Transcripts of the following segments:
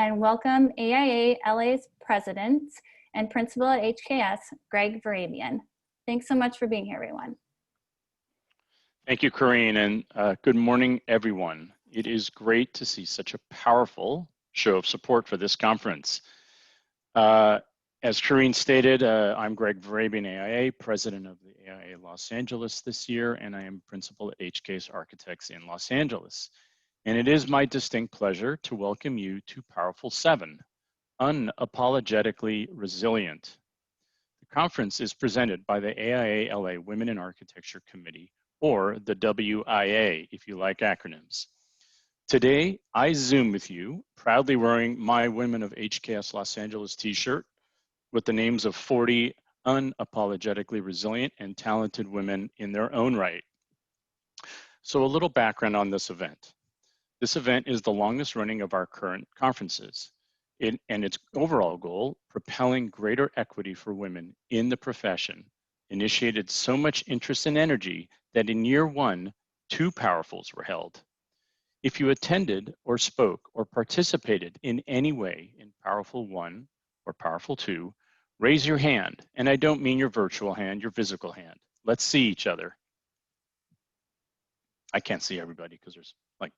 and welcome AIA LA's President and Principal at HKS, Greg Varabian. Thanks so much for being here, everyone. Thank you, Corrine, and good morning, everyone. It is great to see such a powerful show of support for this conference. As Corrine stated, I'm Greg Varabian, AIA, President of the AIA Los Angeles this year, and I am Principal at HKS Architects in Los Angeles. And it is my distinct pleasure to welcome you to Powerful 7, Unapologetically Resilient. The conference is presented by the AIA LA Women in Architecture Committee, or the WIA, if you like acronyms. Today, I Zoom with you, proudly wearing my Women of HKS Los Angeles t-shirt with the names of 40 unapologetically resilient and talented women in their own right. So a little background on this event. This event is the longest running of our current conferences. And its overall goal, propelling greater equity for women in the profession, initiated so much interest and energy that in year one, 2 Powerfuls were held. If you attended or spoke or participated in any way in Powerful 1 or Powerful 2, raise your hand. And I don't mean your virtual hand, your physical hand. Let's see each other. I can't see everybody because there's like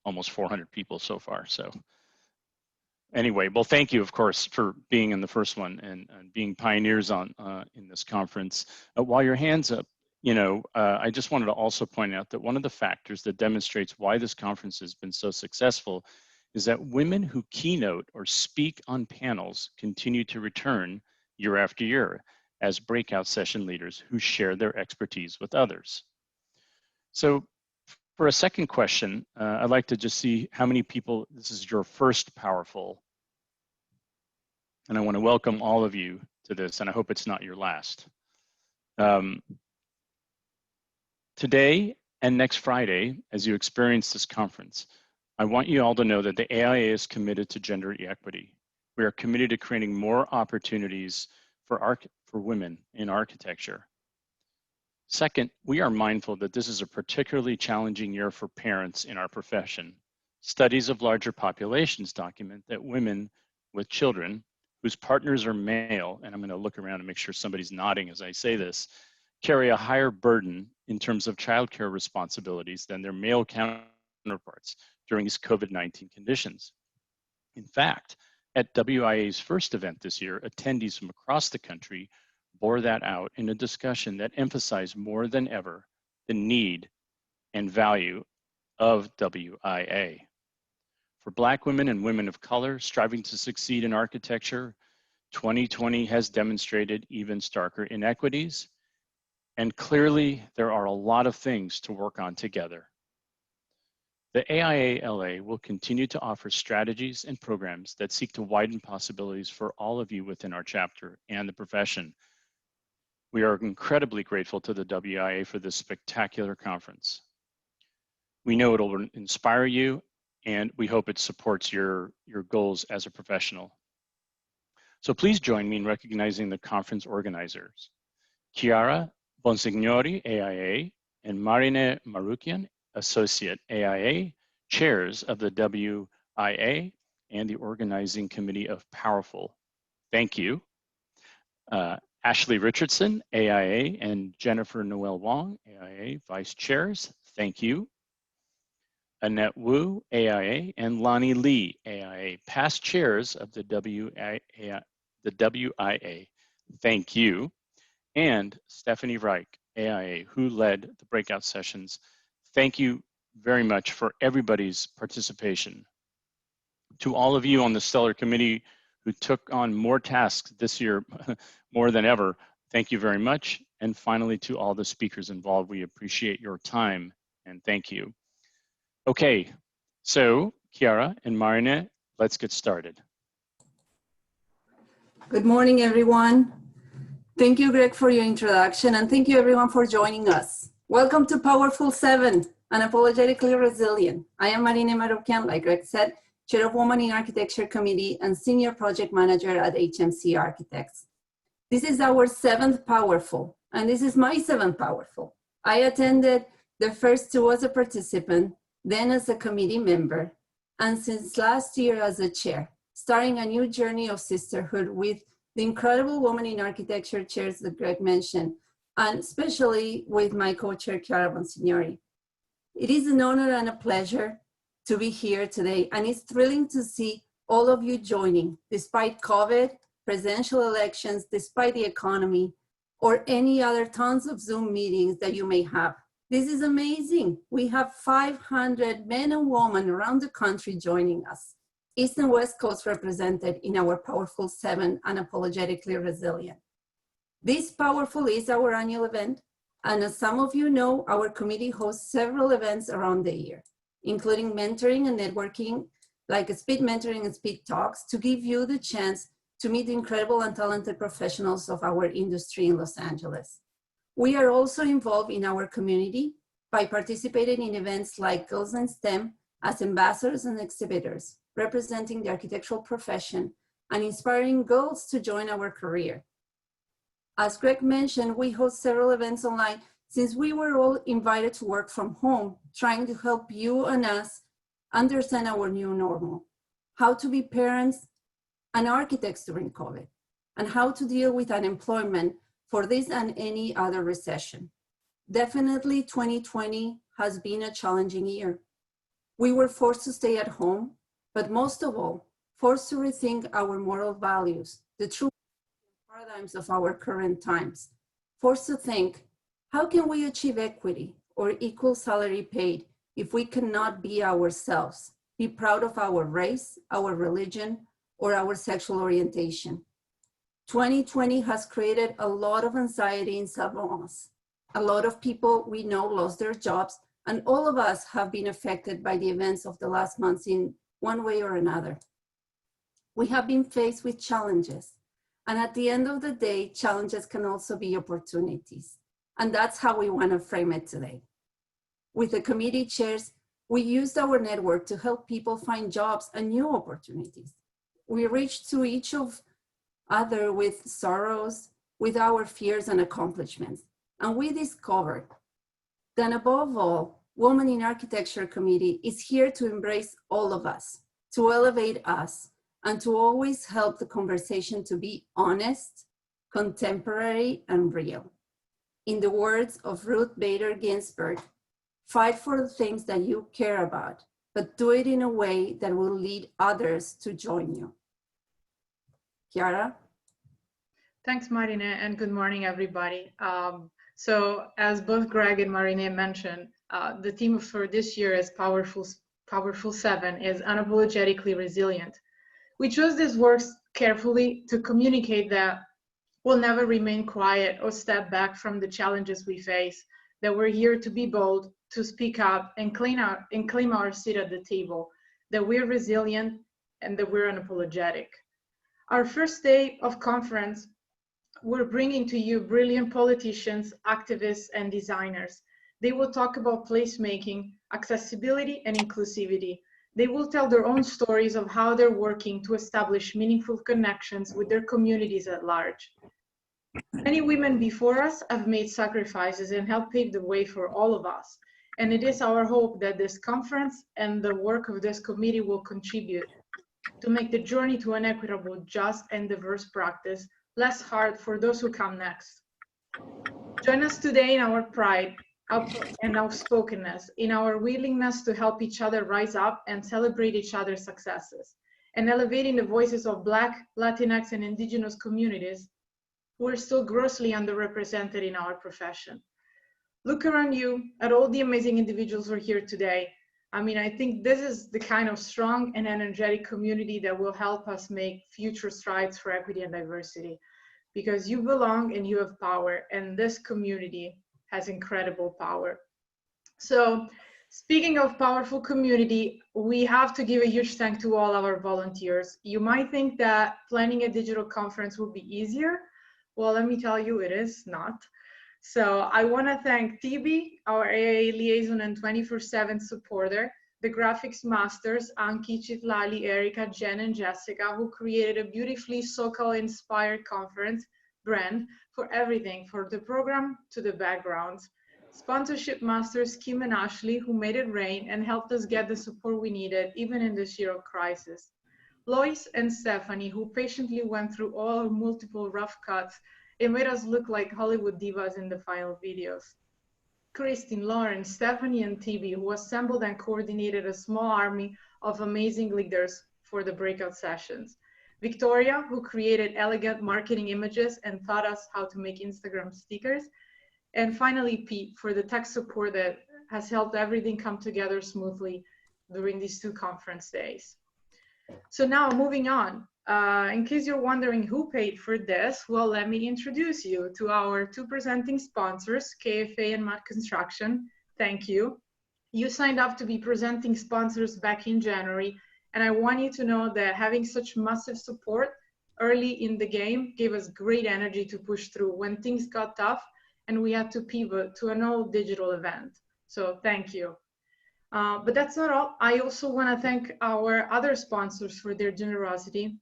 almost 400 people so far. So anyway, well, thank you, of course, for being in the first one and being pioneers on in this conference. While your hand's up, I just wanted to also point out that one of the factors that demonstrates why this conference has been so successful is that women who keynote or speak on panels continue to return year after year as breakout session leaders who share their expertise with others. So for a second question, I'd like to just see how many people, this is your first Powerful. And I want to welcome all of you to this, and I hope it's not your last. Today and next Friday, as you experience this conference, I want you all to know that the AIA is committed to gender equity. We are committed to creating more opportunities for women in architecture. Second, we are mindful that this is a particularly challenging year for parents in our profession. Studies of larger populations document that women with children whose partners are male, and I'm going to look around and make sure somebody's nodding as I say this, carry a higher burden in terms of childcare responsibilities than their male counterparts during these COVID-19 conditions. In fact, at WIA's first event this year, attendees from across the country bore that out in a discussion that emphasized more than ever the need and value of WIA. For Black women and women of color striving to succeed in architecture, 2020 has demonstrated even starker inequities, and clearly there are a lot of things to work on together. The AIA LA will continue to offer strategies and programs that seek to widen possibilities for all of you within our chapter and the profession. We are incredibly grateful to the WIA for this spectacular conference. We know it will inspire you, and we hope it supports your goals as a professional. So please join me in recognizing the conference organizers. Chiara Bonsignori, AIA, and Marine Marukian, Associate AIA, chairs of the WIA and the organizing committee of Powerful. Thank you. Ashley Richardson, AIA, and Jennifer Noel Wong, AIA, vice chairs. Thank you. Annette Wu, AIA, and Lonnie Lee, AIA, past chairs of the WIA. Thank you. And Stephanie Reich, AIA, who led the breakout sessions. Thank you very much for everybody's participation. To all of you on the Stellar Committee who took on more tasks this year, more than ever, thank you very much. And finally, to all the speakers involved, we appreciate your time and thank you. Okay, so Chiara and Marina, let's get started. Good morning, everyone. Thank you, Greg, for your introduction, and thank you, everyone, for joining us. Welcome to Powerful 7, Unapologetically Resilient. I am Marine Marukian, like Greg said, Chair of Women in Architecture Committee and Senior Project Manager at HMC Architects. This is our 7th Powerful, and this is my 7th Powerful. I attended the first 2 as a participant, then as a committee member, and since last year as a chair. starting a new journey of sisterhood with the incredible Women in Architecture chairs that Greg mentioned, and especially with my co-chair, Chiara Bonsignori. It is an honor and a pleasure to be here today, and it's thrilling to see all of you joining, despite COVID, presidential elections, despite the economy, or any other tons of Zoom meetings that you may have. This is amazing. We have 500 men and women around the country joining us. East and West Coast represented in our Powerful 7 Unapologetically Resilient. This Powerful is our annual event, and as some of you know, our committee hosts several events around the year, including mentoring and networking, like speed mentoring and speed talks, to give you the chance to meet the incredible and talented professionals of our industry in Los Angeles. We are also involved in our community by participating in events like Girls in STEM as ambassadors and exhibitors, representing the architectural profession and inspiring girls to join our career. As Greg mentioned, we host several events online since we were all invited to work from home, trying to help you and us understand our new normal, how to be parents and architects during COVID, and how to deal with unemployment for this and any other recession. Definitely 2020 has been a challenging year. We were forced to stay at home, but most of all, forced to rethink our moral values, the true paradigms of our current times, forced to think, how can we achieve equity or equal salary paid if we cannot be ourselves, be proud of our race, our religion, or our sexual orientation? 2020 has created a lot of anxiety in some of us. A lot of people we know lost their jobs, and all of us have been affected by the events of the last months in one way or another. We have been faced with challenges, and at the end of the day, challenges can also be opportunities. And that's how we want to frame it today. With the committee chairs, we used our network to help people find jobs and new opportunities. We reached to each of other with sorrows, with our fears and accomplishments. And we discovered that above all, Women in Architecture Committee is here to embrace all of us, to elevate us, and to always help the conversation to be honest, contemporary, and real. In the words of Ruth Bader Ginsburg, fight for the things that you care about, but do it in a way that will lead others to join you. Chiara? Thanks, Marina, and good morning, everybody. So as both Greg and Marina mentioned, the theme for this year is Powerful 7 is Unapologetically Resilient. We chose these words carefully to communicate that we'll never remain quiet or step back from the challenges we face, that we're here to be bold, to speak up and claim our seat at the table, that we're resilient and that we're unapologetic. Our first day of conference, we're bringing to you brilliant politicians, activists, and designers. They will talk about placemaking, accessibility, and inclusivity. They will tell their own stories of how they're working to establish meaningful connections with their communities at large. Many women before us have made sacrifices and helped pave the way for all of us. And it is our hope that this conference and the work of this committee will contribute to make the journey to an equitable, just, and diverse practice less hard for those who come next. Join us today in our pride and outspokenness, in our willingness to help each other rise up and celebrate each other's successes, and elevating the voices of Black, Latinx, and Indigenous communities who are still grossly underrepresented in our profession. Look around you at all the amazing individuals who are here today. I mean, I think this is the kind of strong and energetic community that will help us make future strides for equity and diversity, because you belong and you have power, and this community has incredible power. So speaking of powerful community, we have to give a huge thank to all our volunteers. You might think that planning a digital conference would be easier. Well, let me tell you, it is not. So I want to thank TB, our AIA liaison and 24/7 supporter, the graphics masters, Anki, Chitlali, Erica, Jen, and Jessica, who created a beautifully SoCal-inspired conference brand for everything, for the program to the backgrounds. Sponsorship masters, Kim and Ashley, who made it rain and helped us get the support we needed, even in this year of crisis. Lois and Stephanie, who patiently went through all multiple rough cuts. It made us look like Hollywood divas in the final videos. Christine, Lauren, Stephanie, and TB, who assembled and coordinated a small army of amazing leaders for the breakout sessions. Victoria, who created elegant marketing images and taught us how to make Instagram stickers. And finally, Pete, for the tech support that has helped everything come together smoothly during these 2 conference days. So now moving on, in case you're wondering who paid for this, well, let me introduce you to our 2 presenting sponsors, KFA and Mott Construction. Thank you. You signed up to be presenting sponsors back in January, and I want you to know that having such massive support early in the game gave us great energy to push through when things got tough and we had to pivot to an all digital event. So thank you. But that's not all. I also want to thank our other sponsors for their generosity.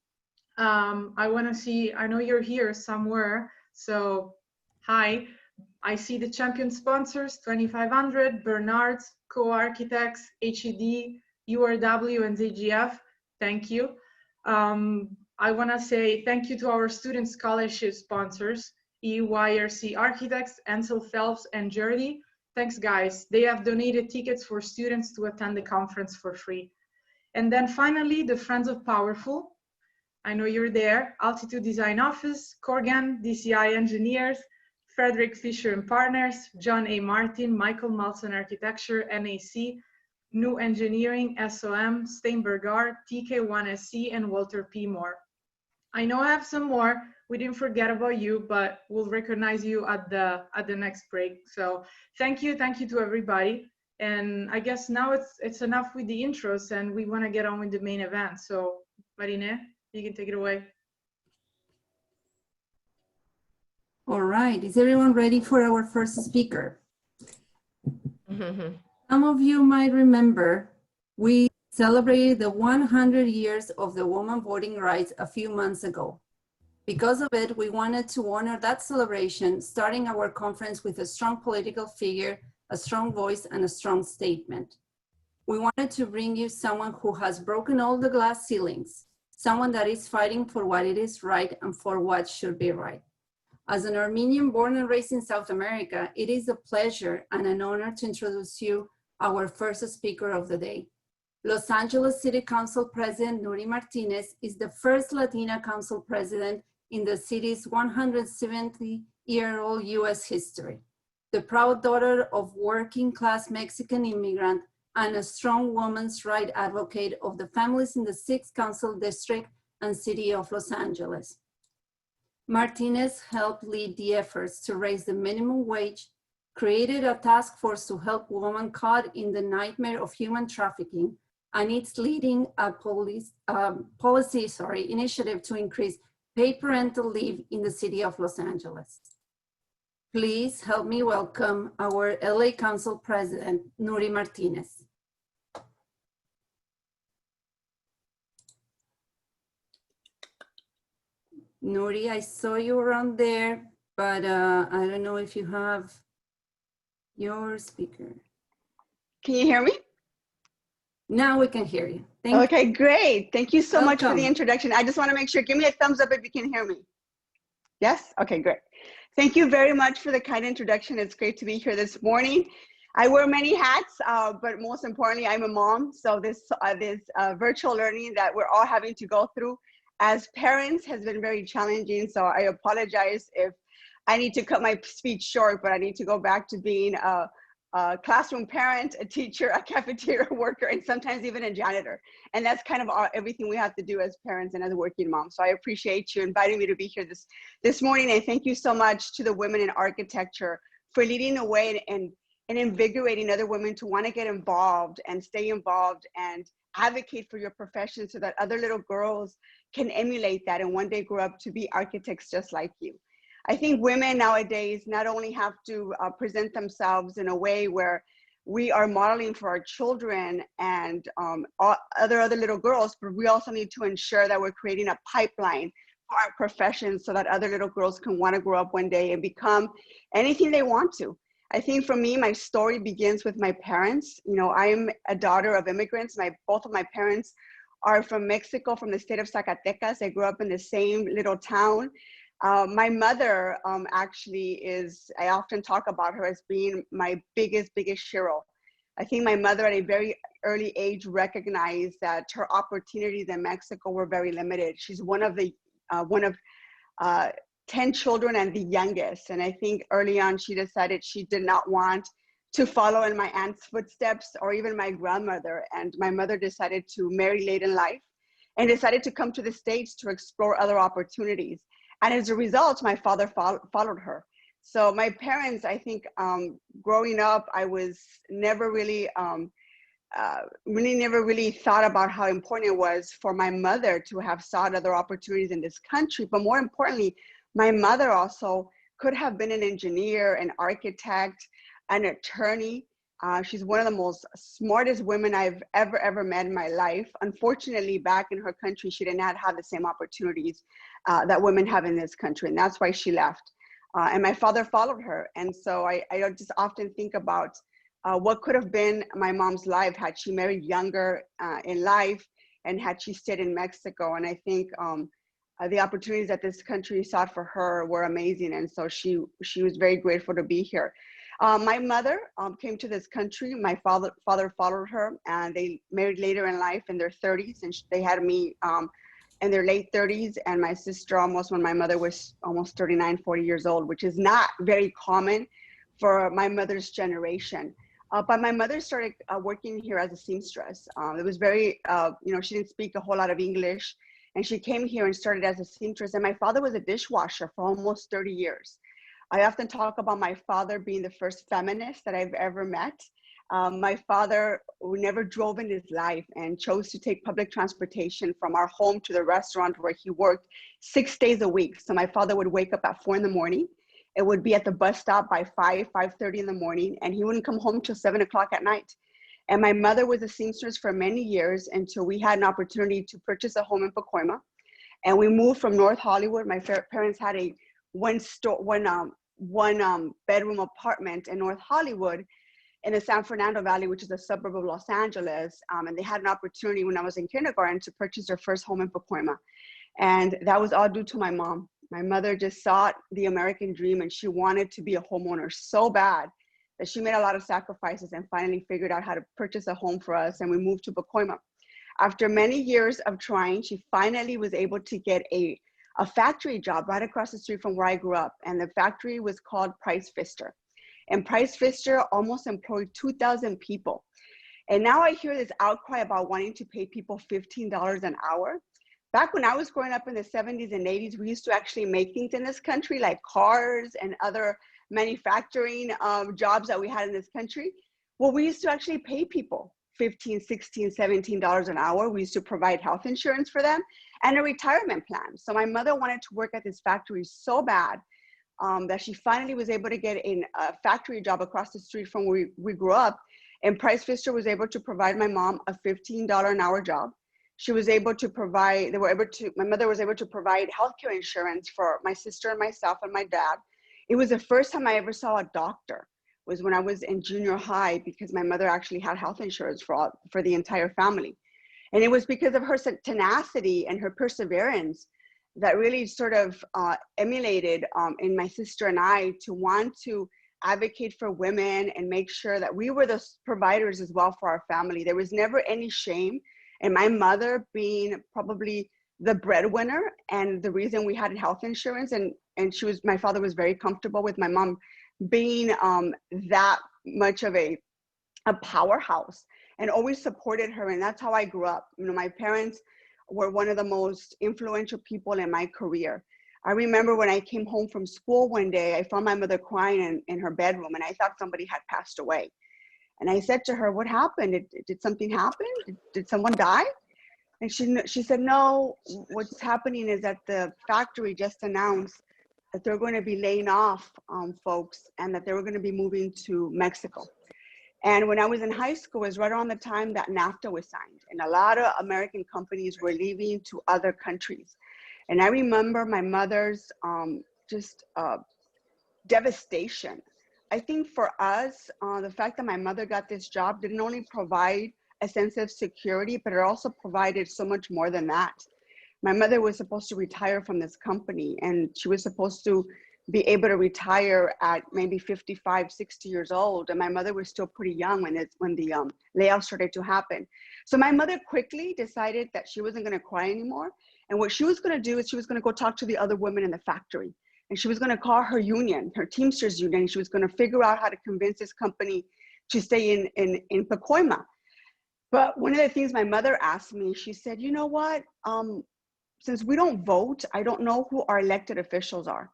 I want to see, I know you're here somewhere, so hi. I see the champion sponsors, 2500, Bernard's, Co-Architects, HED, URW, and ZGF. Thank you. I want to say thank you to our student scholarship sponsors, EYRC Architects, Ansel Phelps, and Journey. Thanks, guys. They have donated tickets for students to attend the conference for free. And then finally, the Friends of Powerful. I know you're there. Altitude Design Office, Corgan, DCI Engineers, Frederick Fisher and Partners, John A. Martin, Michael Malson Architecture, NAC, New Engineering, SOM, Steinberg Art, TK1SC, and Walter P. Moore. I know I have some more. We didn't forget about you, but we'll recognize you at the next break. So thank you to everybody. And I guess now it's enough with the intros, and we want to get on with the main event. So Marine, you can take it away. All right, is everyone ready for our first speaker? Some of you might remember we celebrated the 100 years of the women voting rights a few months ago. Because of it, we wanted to honor that celebration, starting our conference with a strong political figure, a strong voice, and a strong statement. We wanted to bring you someone who has broken all the glass ceilings, someone that is fighting for what it is right and for what should be right. As an Armenian born and raised in South America, it is a pleasure and an honor to introduce you our first speaker of the day. Los Angeles City Council President Nury Martinez is the first Latina council president in the city's 170-year-old US history, the proud daughter of working-class Mexican immigrant and a strong women's rights advocate of the families in the 6th Council District and City of Los Angeles. Martinez helped lead the efforts to raise the minimum wage, created a task force to help women caught in the nightmare of human trafficking, and it's leading a policy initiative to increase paid parental leave in the city of Los Angeles. Please help me welcome our LA Council President, Nury Martinez. Nury, I saw you around there, but I don't know if you have your speaker. Can you hear me? Now we can hear you. Thank you. Okay, great. Thank you so much for Welcome. the introduction. I just want to make sure, give me a thumbs up if you can hear me. Yes? Okay, great. Thank you very much for the kind introduction. It's great to be here this morning. I wear many hats, but most importantly, I'm a mom. So this virtual learning that we're all having to go through as parents has been very challenging. So I apologize if I need to cut my speech short, but I need to go back to being a classroom parent, a teacher, a cafeteria worker, and sometimes even a janitor. And that's kind of everything we have to do as parents and as working moms. So I appreciate you inviting me to be here this morning. And thank you so much to the Women in Architecture for leading the way and invigorating other women to want to get involved and stay involved and advocate for your profession so that other little girls can emulate that and one day grow up to be architects just like you. I think women nowadays not only have to present themselves in a way where we are modeling for our children and other little girls, but we also need to ensure that we're creating a pipeline for our profession so that other little girls can want to grow up one day and become anything they want to. I think for me, my story begins with my parents. You know, I am a daughter of immigrants. Both of my parents are from Mexico, from the state of Zacatecas. I grew up in the same little town. My mother actually is, I often talk about her as being my biggest hero. I think my mother at a very early age recognized that her opportunities in Mexico were very limited. She's one of 10 children and the youngest. And I think early on, she decided she did not want to follow in my aunt's footsteps or even my grandmother. And my mother decided to marry late in life and decided to come to the States to explore other opportunities. And as a result, my father followed her. So my parents, I think, growing up, I was never really, never really thought about how important it was for my mother to have sought other opportunities in this country. But more importantly, my mother also could have been an engineer, an architect, an attorney. She's one of the most smartest women I've ever met in my life. Unfortunately, back in her country, she did not have the same opportunities that women have in this country, and that's why she left. And my father followed her. And so I just often think about what could have been my mom's life had she married younger in life and had she stayed in Mexico. And I think the opportunities that this country sought for her were amazing. And so she was very grateful to be here. My mother came to this country. My father followed her, and they married later in life in their 30s, and they had me in their late 30s, and my sister almost when my mother was almost 39, 40 years old, which is not very common for my mother's generation. But my mother started working here as a seamstress. It was very, she didn't speak a whole lot of English, and she came here and started as a seamstress. And my father was a dishwasher for almost 30 years. I often talk about my father being the first feminist that I've ever met. My father never drove in his life and chose to take public transportation from our home to the restaurant where he worked 6 days a week. So my father would wake up at 4 in the morning. It would be at the bus stop by 5:30 in the morning, and he wouldn't come home till 7 o'clock at night. And my mother was a seamstress for many years until we had an opportunity to purchase a home in Pacoima. And we moved from North Hollywood. My parents had a one bedroom apartment in North Hollywood in the San Fernando Valley, which is a suburb of Los Angeles. And they had an opportunity when I was in kindergarten to purchase their first home in Pacoima. And that was all due to my mom. My mother just sought the American dream, and she wanted to be a homeowner so bad that she made a lot of sacrifices and finally figured out how to purchase a home for us. And we moved to Pacoima. After many years of trying, she finally was able to get a factory job right across the street from where I grew up. And the factory was called Price Pfister. And Price Pfister almost employed 2,000 people. And now I hear this outcry about wanting to pay people $15 an hour. Back when I was growing up in the 70s and 80s, we used to actually make things in this country like cars and other manufacturing jobs that we had in this country. Well, we used to actually pay people $15, $16, $17 an hour. We used to provide health insurance for them and a retirement plan. So my mother wanted to work at this factory so bad that she finally was able to get a factory job across the street from where we grew up. And Price Pfister was able to provide my mom a $15 an hour job. She was able to provide, my mother was able to provide healthcare insurance for my sister and myself and my dad. It was the first time I ever saw a doctor, was when I was in junior high, because my mother actually had health insurance for the entire family. And it was because of her tenacity and her perseverance that really sort of emulated in my sister and I to want to advocate for women and make sure that we were the providers as well for our family. There was never any shame. And my mother being probably the breadwinner and the reason we had health insurance, and my father was very comfortable with my mom being that much of a powerhouse and always supported her. And that's how I grew up. You know, my parents were one of the most influential people in my career. I remember when I came home from school one day, I found my mother crying in her bedroom, and I thought somebody had passed away. And I said to her, "What happened? Did something happen? Did someone die?" And she said, "No, what's happening is that the factory just announced that they're going to be laying off folks and that they were going to be moving to Mexico." And when I was in high school, it was right around the time that NAFTA was signed, and a lot of American companies were leaving to other countries. And I remember my mother's devastation. I think for us, the fact that my mother got this job didn't only provide a sense of security, but it also provided so much more than that. My mother was supposed to retire from this company, and she was supposed to be able to retire at maybe 55, 60 years old. And my mother was still pretty young when the layoff started to happen. So my mother quickly decided that she wasn't going to cry anymore. And what she was going to do is she was going to go talk to the other women in the factory. And she was going to call her union, her Teamsters union. And she was going to figure out how to convince this company to stay in Pacoima. But one of the things my mother asked me, she said, you know what? Since we don't vote, I don't know who our elected officials are.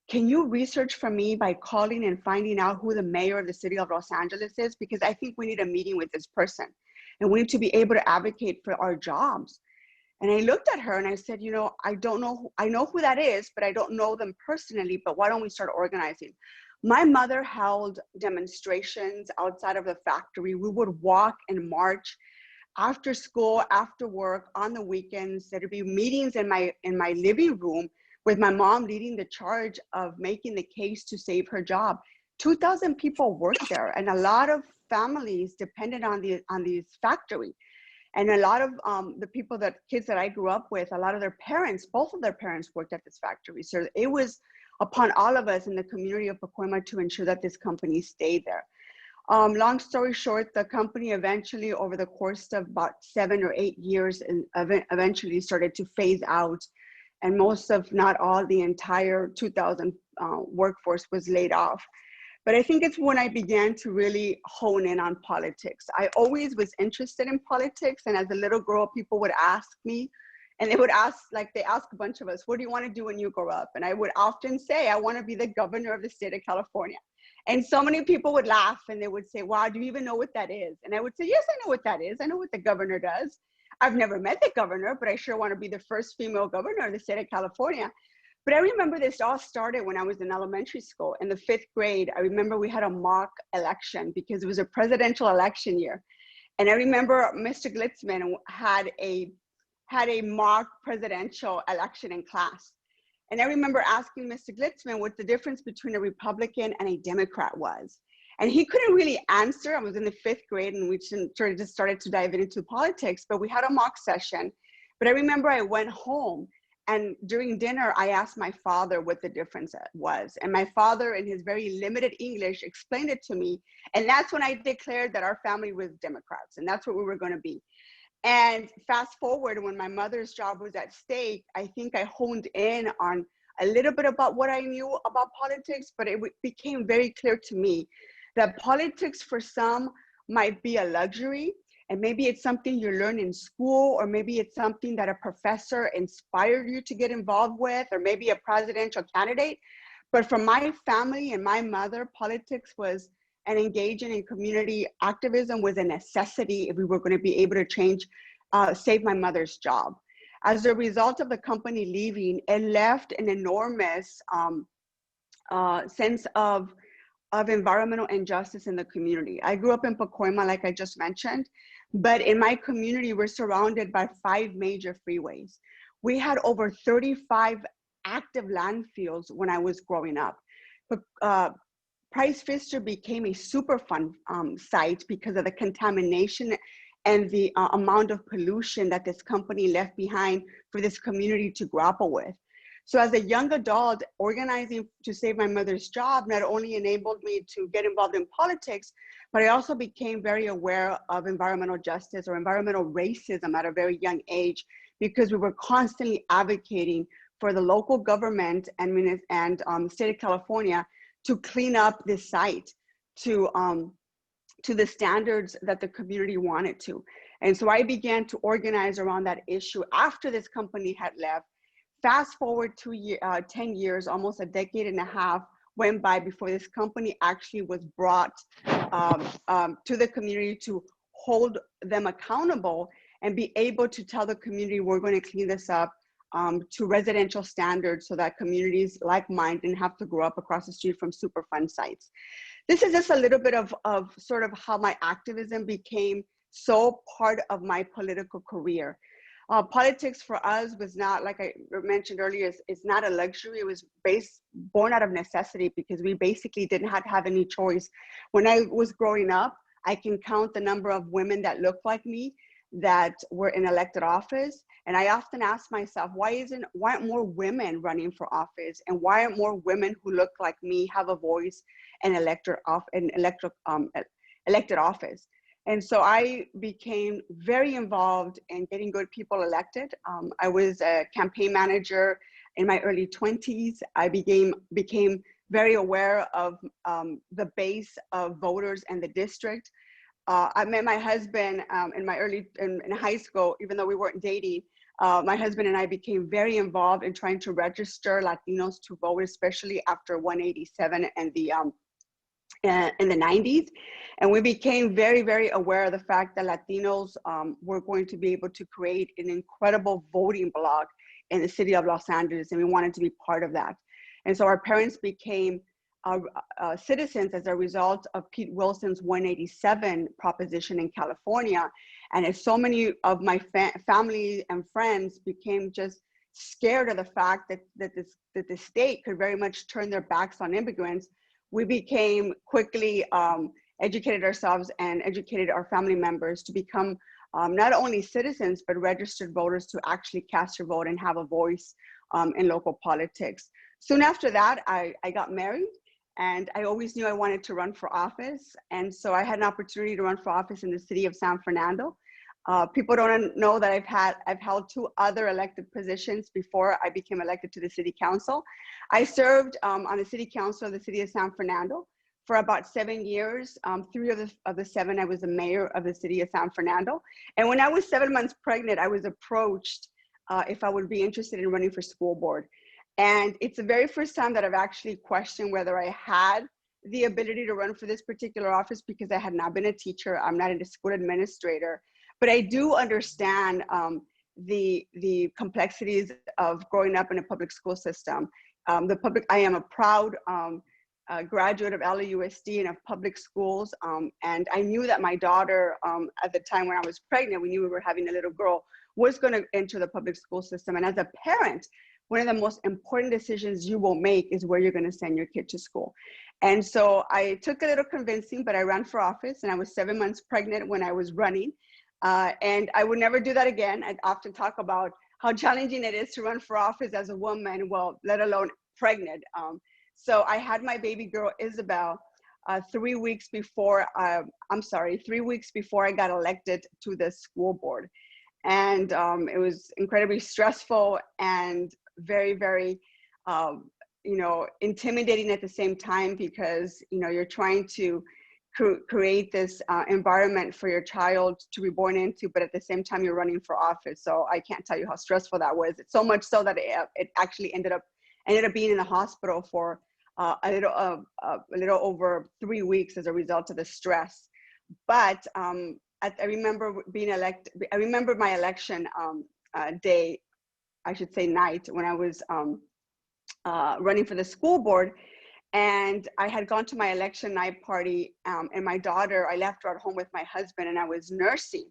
Can you research for me by calling and finding out who the mayor of the city of Los Angeles is? Because I think we need a meeting with this person, and we need to be able to advocate for our jobs. And I looked at her and I said, you know, I don't know, I know who that is, but I don't know them personally, but why don't we start organizing? My mother held demonstrations outside of the factory. We would walk and march after school, after work, on the weekends. There'd be meetings in my living room with my mom leading the charge of making the case to save her job. 2,000 people worked there, and a lot of families depended on these factory. And a lot of kids that I grew up with, a lot of their parents, both of their parents worked at this factory. So it was upon all of us in the community of Pacoima to ensure that this company stayed there. Long story short, the company eventually, over the course of about 7 or 8 years, eventually started to phase out. And most of, not all, the entire 2,000 workforce was laid off. But I think it's when I began to really hone in on politics. I always was interested in politics. And as a little girl, people would ask me, and they would ask, like they ask a bunch of us, what do you want to do when you grow up? And I would often say, I want to be the governor of the state of California. And so many people would laugh and they would say, wow, do you even know what that is? And I would say, yes, I know what that is. I know what the governor does. I've never met the governor, but I sure want to be the first female governor of the state of California. But I remember this all started when I was in elementary school. In the 5th grade, I remember we had a mock election because it was a presidential election year. And I remember Mr. Glitzman had a mock presidential election in class. And I remember asking Mr. Glitzman what the difference between a Republican and a Democrat was. And he couldn't really answer. I was in the 5th grade and we just started to dive into politics, but we had a mock session. But I remember I went home and during dinner, I asked my father what the difference was. And my father, in his very limited English, explained it to me. And that's when I declared that our family was Democrats and that's what we were going to be. And fast forward, when my mother's job was at stake, I think I honed in on a little bit about what I knew about politics, but it became very clear to me that politics for some might be a luxury, and maybe it's something you learn in school, or maybe it's something that a professor inspired you to get involved with, or maybe a presidential candidate. But for my family and my mother, politics was, and engaging in community activism was a necessity if we were going to be able to change, save my mother's job. As a result of the company leaving, it left an enormous sense of environmental injustice in the community. I grew up in Pacoima, like I just mentioned, but in my community, we're surrounded by 5 major freeways. We had over 35 active landfills when I was growing up. Price Pfister became a Superfund site because of the contamination and the amount of pollution that this company left behind for this community to grapple with. So as a young adult, organizing to save my mother's job not only enabled me to get involved in politics, but I also became very aware of environmental justice or environmental racism at a very young age, because we were constantly advocating for the local government and the state of California to clean up this site to the standards that the community wanted to. And so I began to organize around that issue after this company had left. Fast forward 10 years, almost a decade and a half went by before this company actually was brought to the community to hold them accountable and be able to tell the community, we're going to clean this up to residential standards so that communities like mine didn't have to grow up across the street from Superfund sites. This is just a little bit of sort of how my activism became so part of my political career. Politics for us was not, like I mentioned earlier, it's not a luxury. It was born out of necessity because we basically didn't have any choice. When I was growing up, I can count the number of women that look like me that were in elected office. And I often ask myself, why aren't more women running for office? And why aren't more women who look like me have a voice in elected office? And so I became very involved in getting good people elected. I was a campaign manager in my early 20s. I became very aware of the base of voters in the district. I met my husband in high school, even though we weren't dating. My husband and I became very involved in trying to register Latinos to vote, especially after 187 and in the 90s. And we became very, very aware of the fact that Latinos were going to be able to create an incredible voting bloc in the city of Los Angeles, and we wanted to be part of that. And so our parents became citizens as a result of Pete Wilson's 187 proposition in California. And as so many of my family and friends became just scared of the fact that the state could very much turn their backs on immigrants, we became quickly educated ourselves and educated our family members to become not only citizens, but registered voters to actually cast your vote and have a voice in local politics. Soon after that, I got married, and I always knew I wanted to run for office. And so I had an opportunity to run for office in the city of San Fernando. People don't know that I've held 2 other elected positions before I became elected to the city council. I served on the city council of the city of San Fernando for about 7 years. 3 of the 7, I was the mayor of the city of San Fernando. And when I was 7 months pregnant, I was approached if I would be interested in running for school board. And it's the very first time that I've actually questioned whether I had the ability to run for this particular office, because I had not been a teacher. I'm not a school administrator, but I do understand the complexities of growing up in a public school system. I am a proud graduate of LAUSD and of public schools. And I knew that my daughter, at the time when I was pregnant, we knew we were having a little girl, was going to enter the public school system. And as a parent, one of the most important decisions you will make is where you're going to send your kid to school. And so I took a little convincing, but I ran for office, and I was 7 months pregnant when I was running. And I would never do that again. I often talk about how challenging it is to run for office as a woman, well, let alone pregnant. So I had my baby girl, Isabel, 3 weeks before I got elected to the school board. And it was incredibly stressful and very, very, intimidating at the same time, because, you're trying to create this environment for your child to be born into, but at the same time you're running for office. So I can't tell you how stressful that was. It's so much so that it actually ended up being in the hospital for a little over 3 weeks as a result of the stress. But I remember being elected. I remember my election day, I should say night, when I was running for the school board. And I had gone to my election night party, and my daughter, I left her at home with my husband, and I was nursing.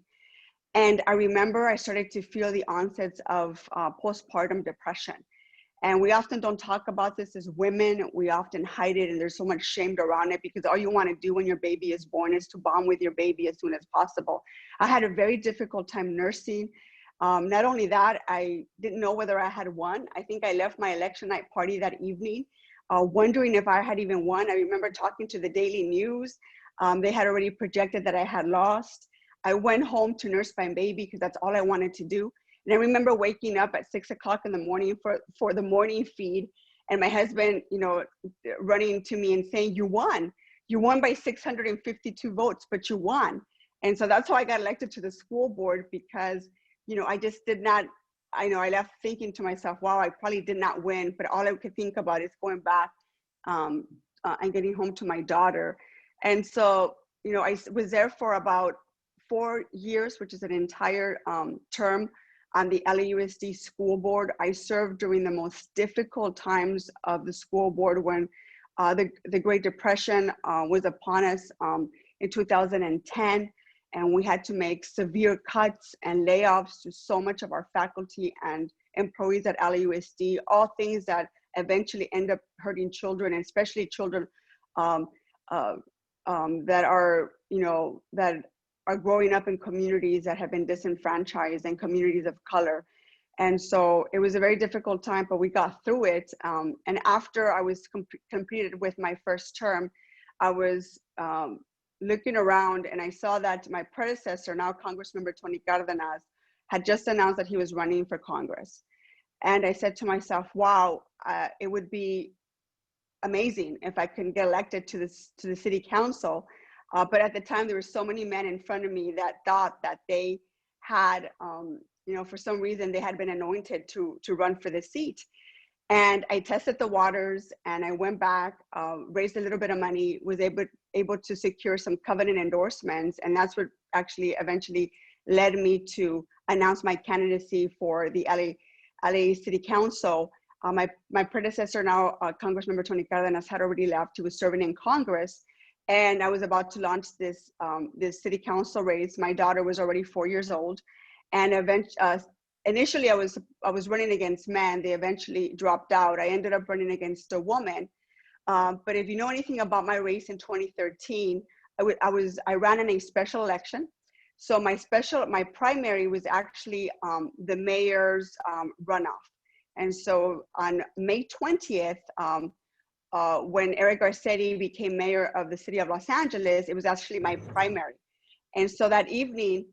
And I remember I started to feel the onsets of postpartum depression. And we often don't talk about this as women. We often hide it, and there's so much shame around it, because all you want to do when your baby is born is to bond with your baby as soon as possible. I had a very difficult time nursing. Not only that, I didn't know whether I had won. I think I left my election night party that evening wondering if I had even won. I remember talking to the Daily News. They had already projected that I had lost. I went home to nurse my baby because that's all I wanted to do. And I remember waking up at 6 o'clock in the morning for the morning feed, and my husband, running to me and saying, "You won. You won by 652 votes, but you won." And so that's how I got elected to the school board, because, I just did not, I left thinking to myself, wow, I probably did not win, but all I could think about is going back and getting home to my daughter. And so, I was there for about 4 years, which is an entire term on the LAUSD school board. I served during the most difficult times of the school board when the Great Depression was upon us in 2010. And we had to make severe cuts and layoffs to so much of our faculty and employees at LAUSD, all things that eventually end up hurting children, and especially children that are, that are growing up in communities that have been disenfranchised and communities of color. And so it was a very difficult time, but we got through it. And after I was completed with my first term, I was looking around and I saw that my predecessor, now Congressmember Tony Cárdenas, had just announced that he was running for Congress. And I said to myself, wow, it would be amazing if I could get elected to the city council. But at the time, there were so many men in front of me that thought that they had, for some reason, they had been anointed to run for the seat. And I tested the waters and I went back, raised a little bit of money, was able to secure some covenant endorsements. And that's what actually eventually led me to announce my candidacy for the LA City Council. My predecessor now, Congressmember Tony Cárdenas, had already left. He was serving in Congress. And I was about to launch this city council race. My daughter was already 4 years old. And initially I was running against men. They eventually dropped out. I ended up running against a woman. But if you know anything about my race in 2013, I ran in a special election. So my primary was actually the mayor's runoff. And so on May 20th, when Eric Garcetti became mayor of the city of Los Angeles, it was actually my primary. And so that evening,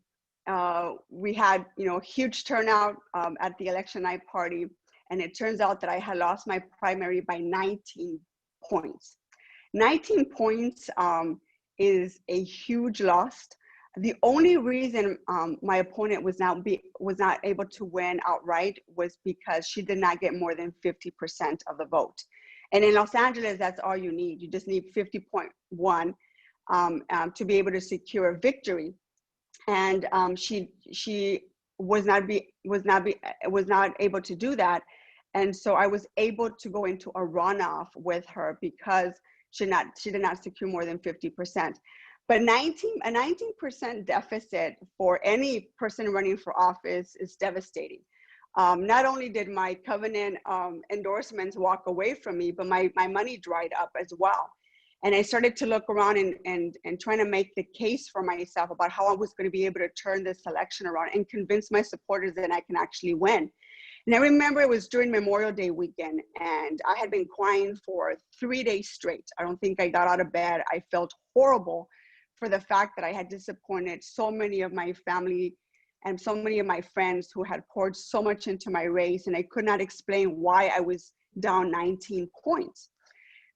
we had, huge turnout at the election night party. And it turns out that I had lost my primary by 19 points. 19 points is a huge loss. The only reason my opponent was not able to win outright was because she did not get more than 50% of the vote. And in Los Angeles, that's all you need. You just need 50.1 to be able to secure a victory. And she was not able to do that. And so I was able to go into a runoff with her because she did not secure more than 50%. But a 19% deficit for any person running for office is devastating. Not only did my covenant endorsements walk away from me, but my money dried up as well. And I started to look around and trying to make the case for myself about how I was going to be able to turn this election around and convince my supporters that I can actually win. And I remember it was during Memorial Day weekend, and I had been crying for 3 days straight. I don't think I got out of bed. I felt horrible for the fact that I had disappointed so many of my family and so many of my friends who had poured so much into my race, and I could not explain why I was down 19 points.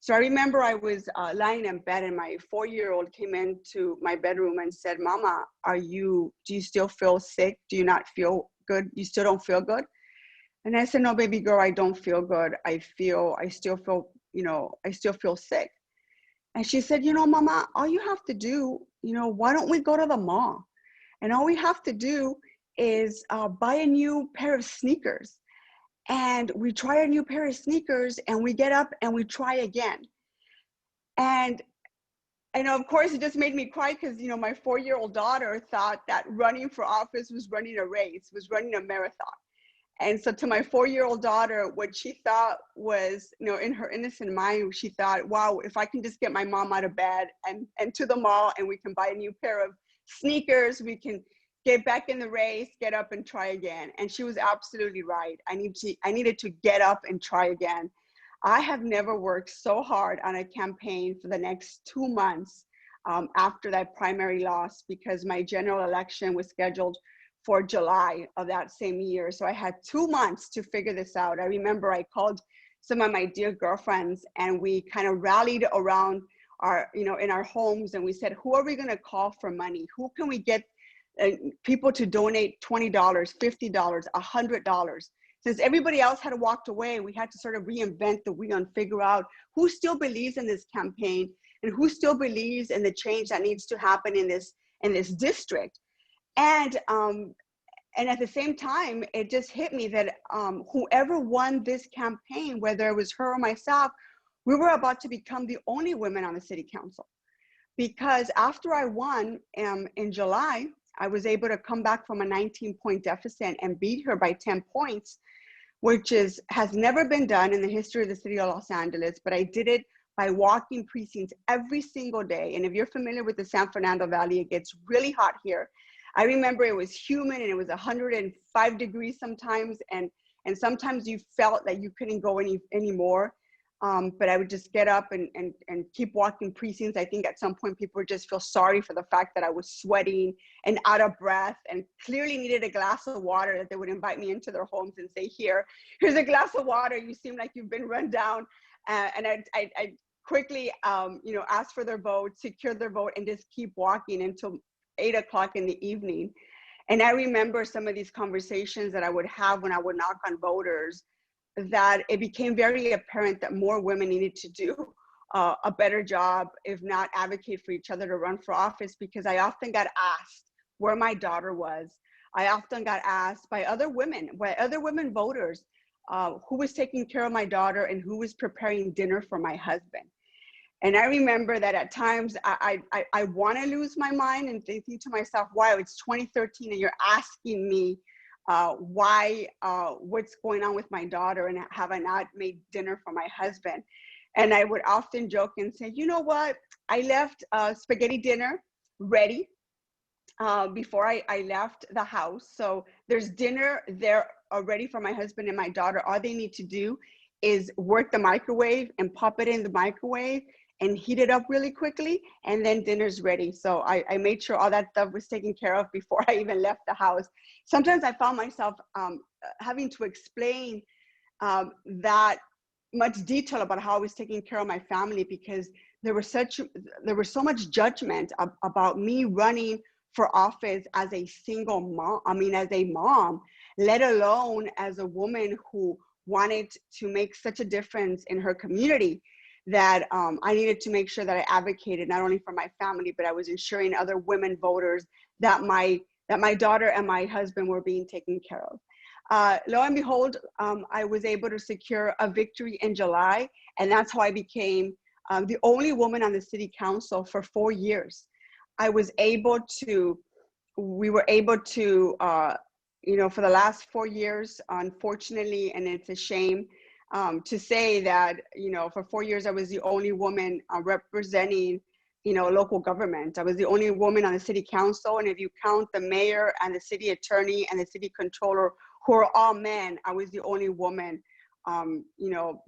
So I remember I was lying in bed, and my 4-year-old came into my bedroom and said, "Mama, do you still feel sick? Do you not feel good? You still don't feel good?" And I said, "No, baby girl, I don't feel good. I still feel sick." And she said, "Mama, all you have to do, why don't we go to the mall? And all we have to do is buy a new pair of sneakers." And we try a new pair of sneakers and we get up and we try again. And of course, it just made me cry because, my 4-year-old daughter thought that running for office was running a race, was running a marathon. And so to my 4-year-old daughter, what she thought was, in her innocent mind, she thought, wow, if I can just get my mom out of bed and to the mall and we can buy a new pair of sneakers, we can get back in the race, get up and try again. And she was absolutely right. I needed to get up and try again. I have never worked so hard on a campaign for the next 2 months after that primary loss, because my general election was scheduled for July of that same year. So I had 2 months to figure this out. I remember I called some of my dear girlfriends and we kind of rallied around in our homes, and we said, who are we gonna call for money? Who can we get people to donate $20, $50, $100? Since everybody else had walked away, we had to sort of reinvent the wheel and figure out who still believes in this campaign and who still believes in the change that needs to happen in this district. And at the same time, it just hit me that whoever won this campaign, whether it was her or myself, we were about to become the only women on the city council. Because after I won in July, I was able to come back from a 19-point deficit and beat her by 10 points, which has never been done in the history of the city of Los Angeles, but I did it by walking precincts every single day. And if you're familiar with the San Fernando Valley, it gets really hot here. I remember it was humid and it was 105 degrees sometimes. And sometimes you felt that you couldn't go anymore. But I would just get up and keep walking precincts. I think at some point people would just feel sorry for the fact that I was sweating and out of breath and clearly needed a glass of water, that they would invite me into their homes and say, here's a glass of water. You seem like you've been run down. And I quickly, ask for their vote, secure their vote, and just keep walking until 8 o'clock in the evening. And I remember some of these conversations that I would have when I would knock on voters, that it became very apparent that more women needed to do a better job, if not advocate for each other to run for office, because I often got asked where my daughter was. I often got asked by other women voters, who was taking care of my daughter and who was preparing dinner for my husband. And I remember that at times I want to lose my mind and thinking to myself, wow, it's 2013 and you're asking me why, what's going on with my daughter, and have I not made dinner for my husband? And I would often joke and say, you know what, I left spaghetti dinner ready before I left the house. So there's dinner there already for my husband and my daughter. All they need to do is work the microwave and pop it in the microwave and heat it up really quickly, and then dinner's ready. So I made sure all that stuff was taken care of before I even left the house. Sometimes I found myself having to explain that much detail about how I was taking care of my family, because there was so much judgment about me running for office as a single mom, as a mom, let alone as a woman who wanted to make such a difference in her community, that I needed to make sure that I advocated not only for my family, but I was ensuring other women voters that my daughter and my husband were being taken care of. Lo and behold, I was able to secure a victory in July, and that's how I became the only woman on the city council for 4 years. We were able to, for the last 4 years, unfortunately, and it's a shame, to say that, for 4 years, I was the only woman representing, local government. I was the only woman on the city council. And if you count the mayor and the city attorney and the city controller, who are all men, I was the only woman,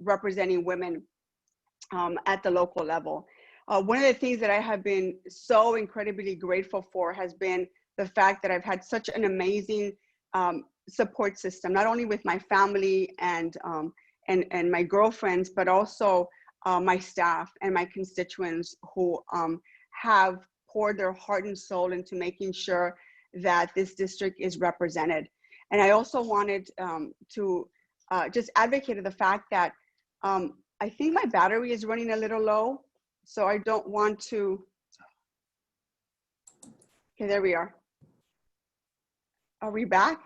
representing women at the local level. One of the things that I have been so incredibly grateful for has been the fact that I've had such an amazing support system, not only with my family and my girlfriends, but also my staff and my constituents who have poured their heart and soul into making sure that this district is represented. And I also wanted to just advocate the fact that I think my battery is running a little low, so I don't want to. Okay, there we are. Are we back?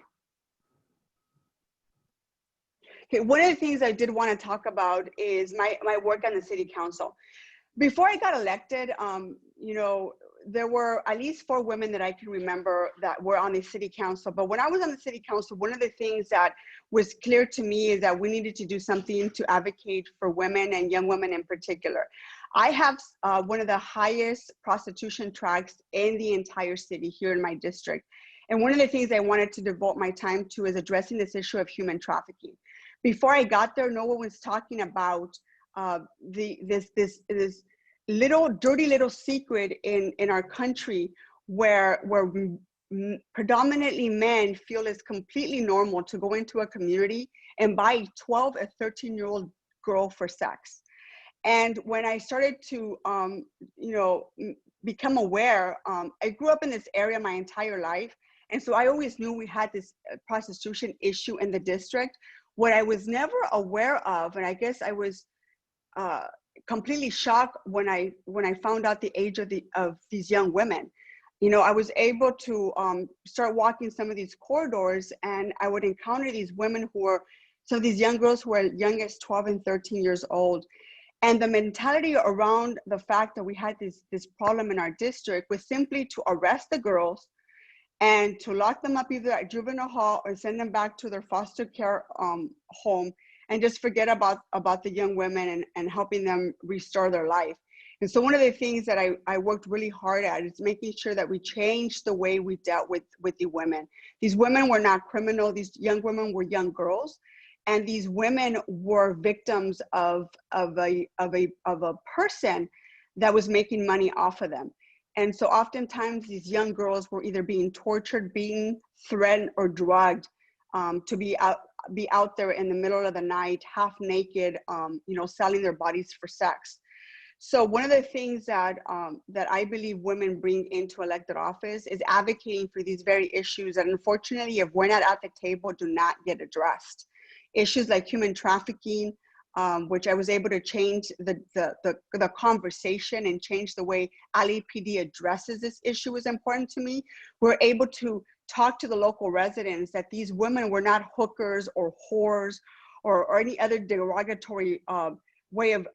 Okay, one of the things I did want to talk about is my work on the city council. Before I got elected, there were at least 4 women that I can remember that were on the city council. But when I was on the city council, one of the things that was clear to me is that we needed to do something to advocate for women and young women in particular. I have one of the highest prostitution tracts in the entire city here in my district. And one of the things I wanted to devote my time to is addressing this issue of human trafficking. Before I got there, no one was talking about this dirty little secret in our country where predominantly men feel it's completely normal to go into a community and buy a 12 or 13-year-old girl for sex. And when I started to, become aware, I grew up in this area my entire life. And so I always knew we had this prostitution issue in the district. What I was never aware of, and I guess I was completely shocked when I found out the age of these young women. I was able to start walking some of these corridors, and I would encounter these women some of these young girls who were young as 12 and 13 years old. And the mentality around the fact that we had this problem in our district was simply to arrest the girls and to lock them up either at juvenile hall or send them back to their foster care home and just forget about the young women and helping them restore their life. And so one of the things that I worked really hard at is making sure that we changed the way we dealt with the women. These women were not criminal. These young women were young girls. And these women were victims of a person that was making money off of them. And so oftentimes these young girls were either being tortured, being threatened, or drugged to be out there in the middle of the night, half naked, selling their bodies for sex. So one of the things that I believe women bring into elected office is advocating for these very issues that, unfortunately, if we're not at the table, do not get addressed. Issues like human trafficking, which I was able to change the conversation and change the way LAPD addresses this issue, is important to me. We're able to talk to the local residents that these women were not hookers or whores or any other derogatory way of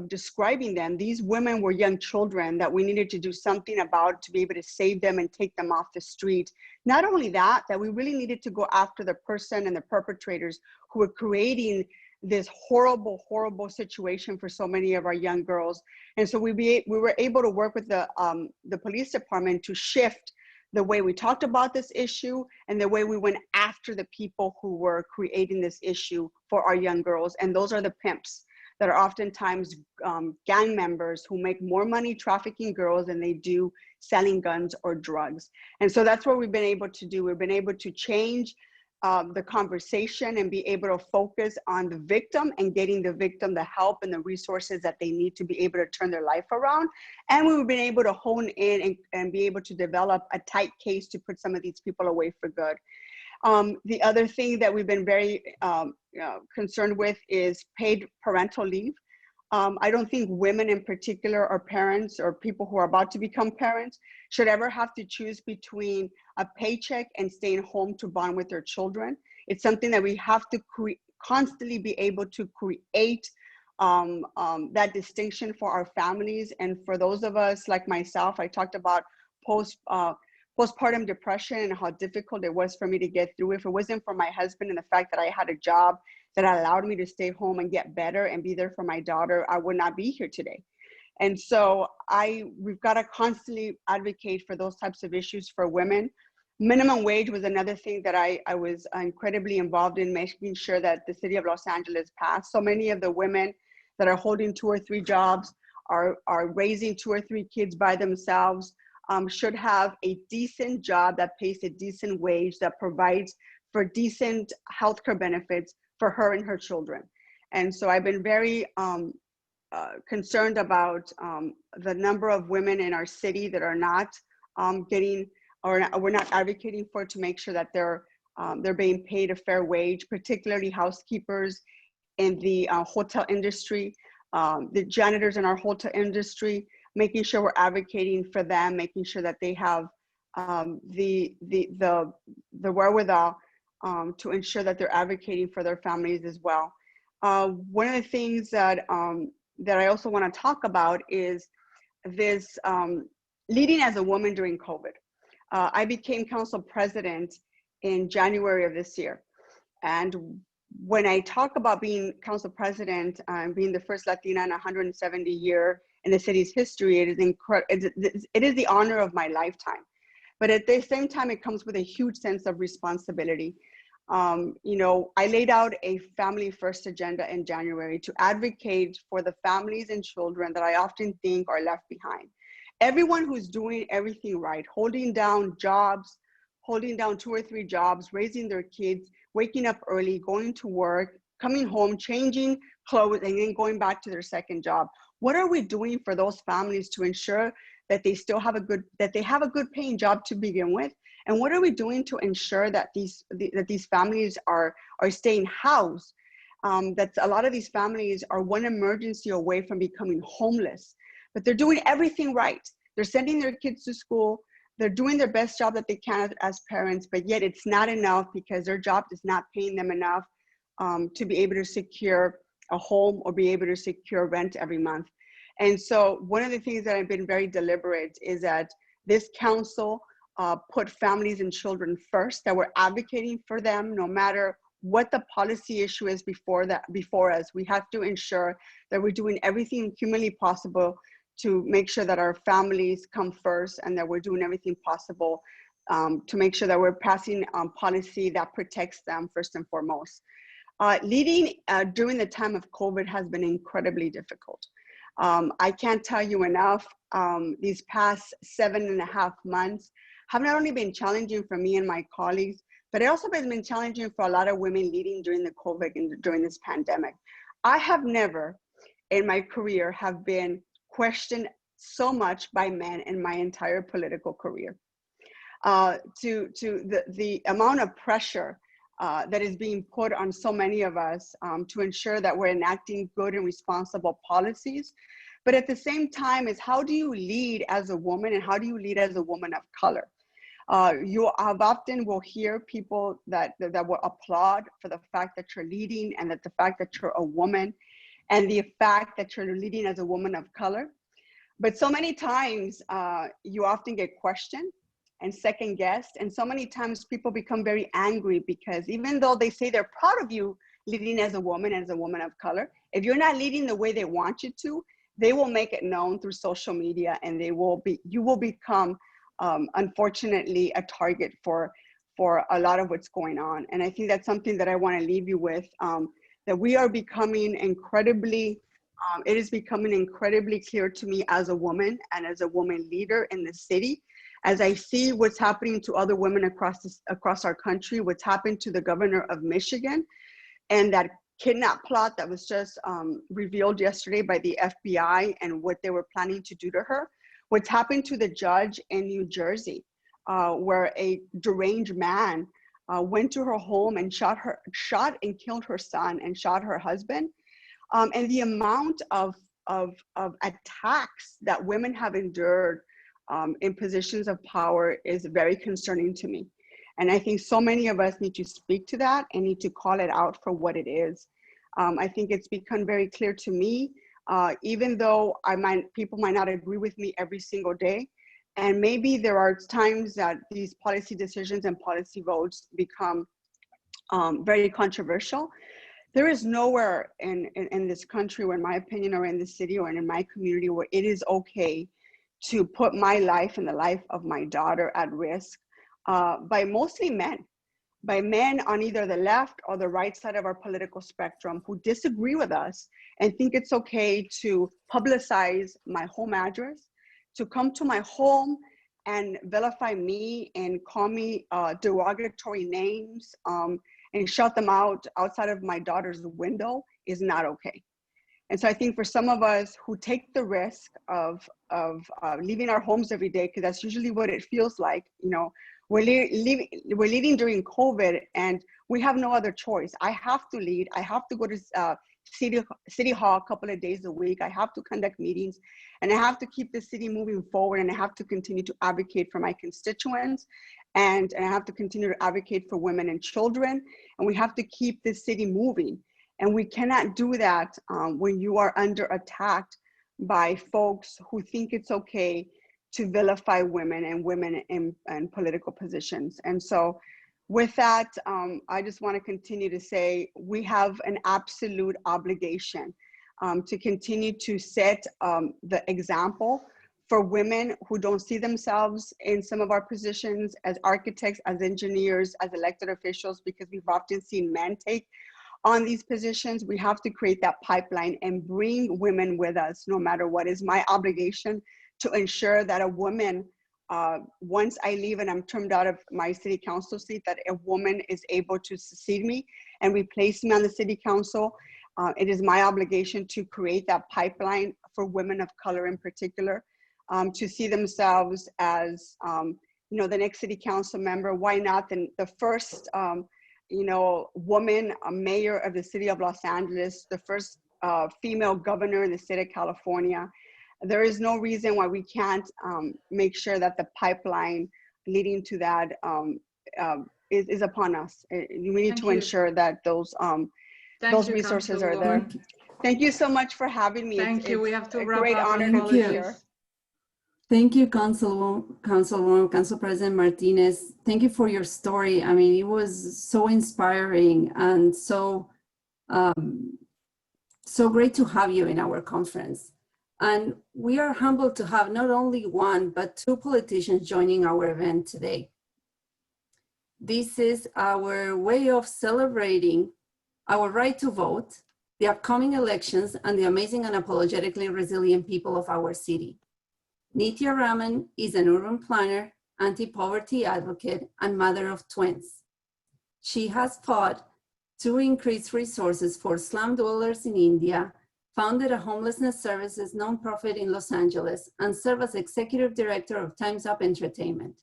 describing them. These women were young children that we needed to do something about to be able to save them and take them off the street. Not only that we really needed to go after the person and the perpetrators who were creating this horrible, horrible situation for so many of our young girls. And so we were able to work with the police department to shift the way we talked about this issue and the way we went after the people who were creating this issue for our young girls. And those are the pimps that are oftentimes gang members who make more money trafficking girls than they do selling guns or drugs. And so that's what we've been able to do. We've been able to change the conversation and be able to focus on the victim and getting the victim the help and the resources that they need to be able to turn their life around. And we've been able to hone in and be able to develop a tight case to put some of these people away for good. The other thing that we've been very concerned with is paid parental leave. I don't think women in particular, or parents or people who are about to become parents, should ever have to choose between a paycheck and staying home to bond with their children. It's something that we have to constantly be able to create that distinction for our families. And for those of us like myself, I talked about postpartum depression and how difficult it was for me to get through. If it wasn't for my husband and the fact that I had a job that allowed me to stay home and get better and be there for my daughter, I would not be here today. And so we've got to constantly advocate for those types of issues for women. Minimum wage was another thing that I was incredibly involved in, making sure that the city of Los Angeles passed. So many of the women that are holding 2 or 3 jobs, are raising 2 or 3 kids by themselves, should have a decent job that pays a decent wage, that provides for decent healthcare benefits for her and her children. And so I've been very concerned about the number of women in our city that are not getting, or we're not advocating for, to make sure that they're being paid a fair wage, particularly housekeepers in the hotel industry, the janitors in our hotel industry, making sure we're advocating for them, making sure that they have the wherewithal to ensure that they're advocating for their families as well. One of the things that I also want to talk about is this leading as a woman during COVID. I became council president in January of this year. And when I talk about being council president and being the first Latina in 170 year in the city's history, it is incredible. It is the honor of my lifetime. But at the same time, it comes with a huge sense of responsibility. I laid out a family first agenda in January to advocate for the families and children that I often think are left behind. Everyone who's doing everything right, holding down jobs, holding down 2 or 3 jobs, raising their kids, waking up early, going to work, coming home, changing clothes, and then going back to their second job. What are we doing for those families to ensure that they still have a good paying job to begin with? And what are we doing to ensure that these families are staying housed? That a lot of these families are one emergency away from becoming homeless, but they're doing everything right. They're sending their kids to school. They're doing their best job that they can as parents, but yet it's not enough because their job is not paying them enough to be able to secure a home or be able to secure rent every month. And so one of the things that I've been very deliberate is that this council put families and children first, that we're advocating for them no matter what the policy issue is before us. We have to ensure that we're doing everything humanly possible to make sure that our families come first, and that we're doing everything possible to make sure that we're passing policy that protects them first and foremost. Leading during the time of COVID has been incredibly difficult. I can't tell you enough, these past 7.5 months have not only been challenging for me and my colleagues, but it also has been challenging for a lot of women leading during the COVID and during this pandemic. I have never in my career have been questioned so much by men in my entire political career. To the amount of pressure that is being put on so many of us to ensure that we're enacting good and responsible policies. But at the same time is, how do you lead as a woman, and how do you lead as a woman of color? You have often will hear people that will applaud for the fact that you're leading, and that the fact that you're a woman, and the fact that you're leading as a woman of color. But so many times you often get questioned and second guessed. And so many times people become very angry, because even though they say they're proud of you leading as a woman of color, if you're not leading the way they want you to, they will make it known through social media, and you will become, unfortunately, a target for a lot of what's going on. And I think that's something that I want to leave you with, that we are becoming incredibly, it is becoming incredibly clear to me as a woman and as a woman leader in the city, as I see what's happening to other women across our country, what's happened to the governor of Michigan, and that kidnap plot that was just revealed yesterday by the FBI, and what they were planning to do to her. What's happened to the judge in New Jersey, where a deranged man went to her home and shot and killed her son and shot her husband. And the amount of attacks that women have endured in positions of power is very concerning to me. And I think so many of us need to speak to that and need to call it out for what it is. I think it's become very clear to me, even though people might not agree with me every single day. And maybe there are times that these policy decisions and policy votes become very controversial. There is nowhere in this country, or in my opinion, or in the city, or in my community, where it is okay to put my life and the life of my daughter at risk by mostly men, by men on either the left or the right side of our political spectrum, who disagree with us and think it's okay to publicize my home address, to come to my home and vilify me and call me derogatory names and shout them out outside of my daughter's window is not okay. And so I think for some of us who take the risk of leaving our homes every day, because that's usually what it feels like, you know, we're leading during COVID, and we have no other choice. I have to lead. I have to go to City Hall a couple of days a week. I have to conduct meetings, and I have to keep the city moving forward, and I have to continue to advocate for my constituents, and I have to continue to advocate for women and children, and we have to keep the city moving. And we cannot do that when you are under attack by folks who think it's okay to vilify women in political positions. And so with that, I just want to continue to say we have an absolute obligation to continue to set the example for women who don't see themselves in some of our positions as architects, as engineers, as elected officials, because we've often seen men take on these positions. We have to create that pipeline and bring women with us, no matter what. Is my obligation to ensure that a woman, once I leave and I'm turned out of my city council seat, that a woman is able to succeed me and replace me on the city council. It is my obligation to create that pipeline for women of color in particular, to see themselves as, you know, the next city council member. Why not the first, you know, woman mayor of the city of Los Angeles, the first female governor in the state of California. There is no reason why we can't make sure that the pipeline leading to that is upon us. We need to ensure that those resources are there. Thank you so much for having me. Thank you. We have to wrap up. Great honor to be here. Thank you, Council President Martinez. Thank you for your story. I mean, it was so inspiring and so great to have you in our conference. And we are humbled to have not only one, but two politicians joining our event today. This is our way of celebrating our right to vote, the upcoming elections, and the amazing and unapologetically resilient people of our city. Nithya Raman is an urban planner, anti-poverty advocate, and mother of twins. She has fought to increase resources for slum dwellers in India, founded a homelessness services nonprofit in Los Angeles, and served as executive director of Time's Up Entertainment.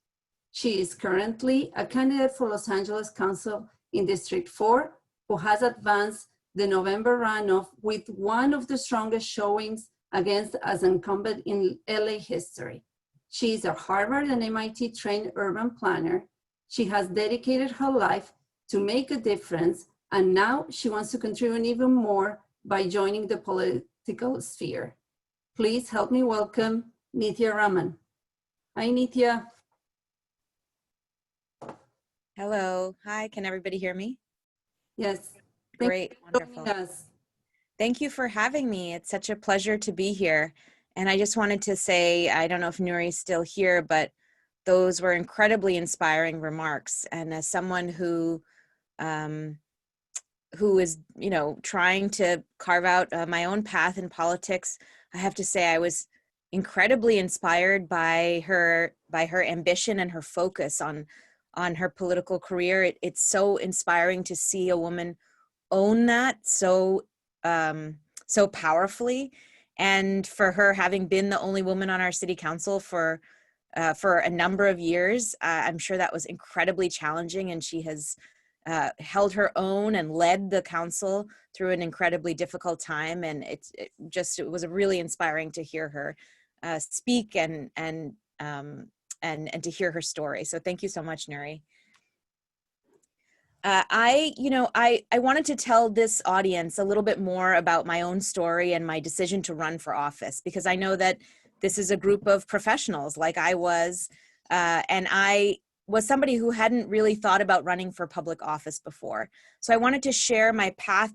She is currently a candidate for Los Angeles Council in District 4, who has advanced the November runoff with one of the strongest showings against as incumbent in LA history. She is a Harvard and MIT trained urban planner. She has dedicated her life to make a difference, and now she wants to contribute even more by joining the political sphere. Please help me welcome Nithya Raman. Hi, Nithya. Hello. Hi, can everybody hear me? Yes. Great, wonderful. Yes. Thank you for having me. It's such a pleasure to be here. And I just wanted to say, I don't know if Nuri's still here, but those were incredibly inspiring remarks. And as someone who is, trying to carve out my own path in politics, I have to say I was incredibly inspired by her ambition and her focus on her political career. It's so inspiring to see a woman own that so powerfully, and for her having been the only woman on our city council for a number of years, I'm sure that was incredibly challenging, and she has held her own and led the council through an incredibly difficult time. And it was really inspiring to hear her speak and to hear her story. So thank you so much, Nuri. I wanted to tell this audience a little bit more about my own story and my decision to run for office, because I know that this is a group of professionals like I was, and I was somebody who hadn't really thought about running for public office before. So I wanted to share my path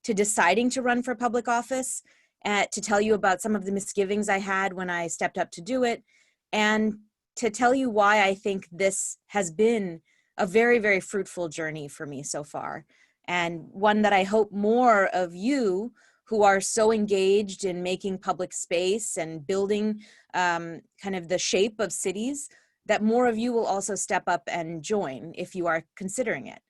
to deciding to run for public office, to tell you about some of the misgivings I had when I stepped up to do it, and to tell you why I think this has been a very, very fruitful journey for me so far, and one that I hope more of you who are so engaged in making public space and building kind of the shape of cities, that more of you will also step up and join if you are considering it.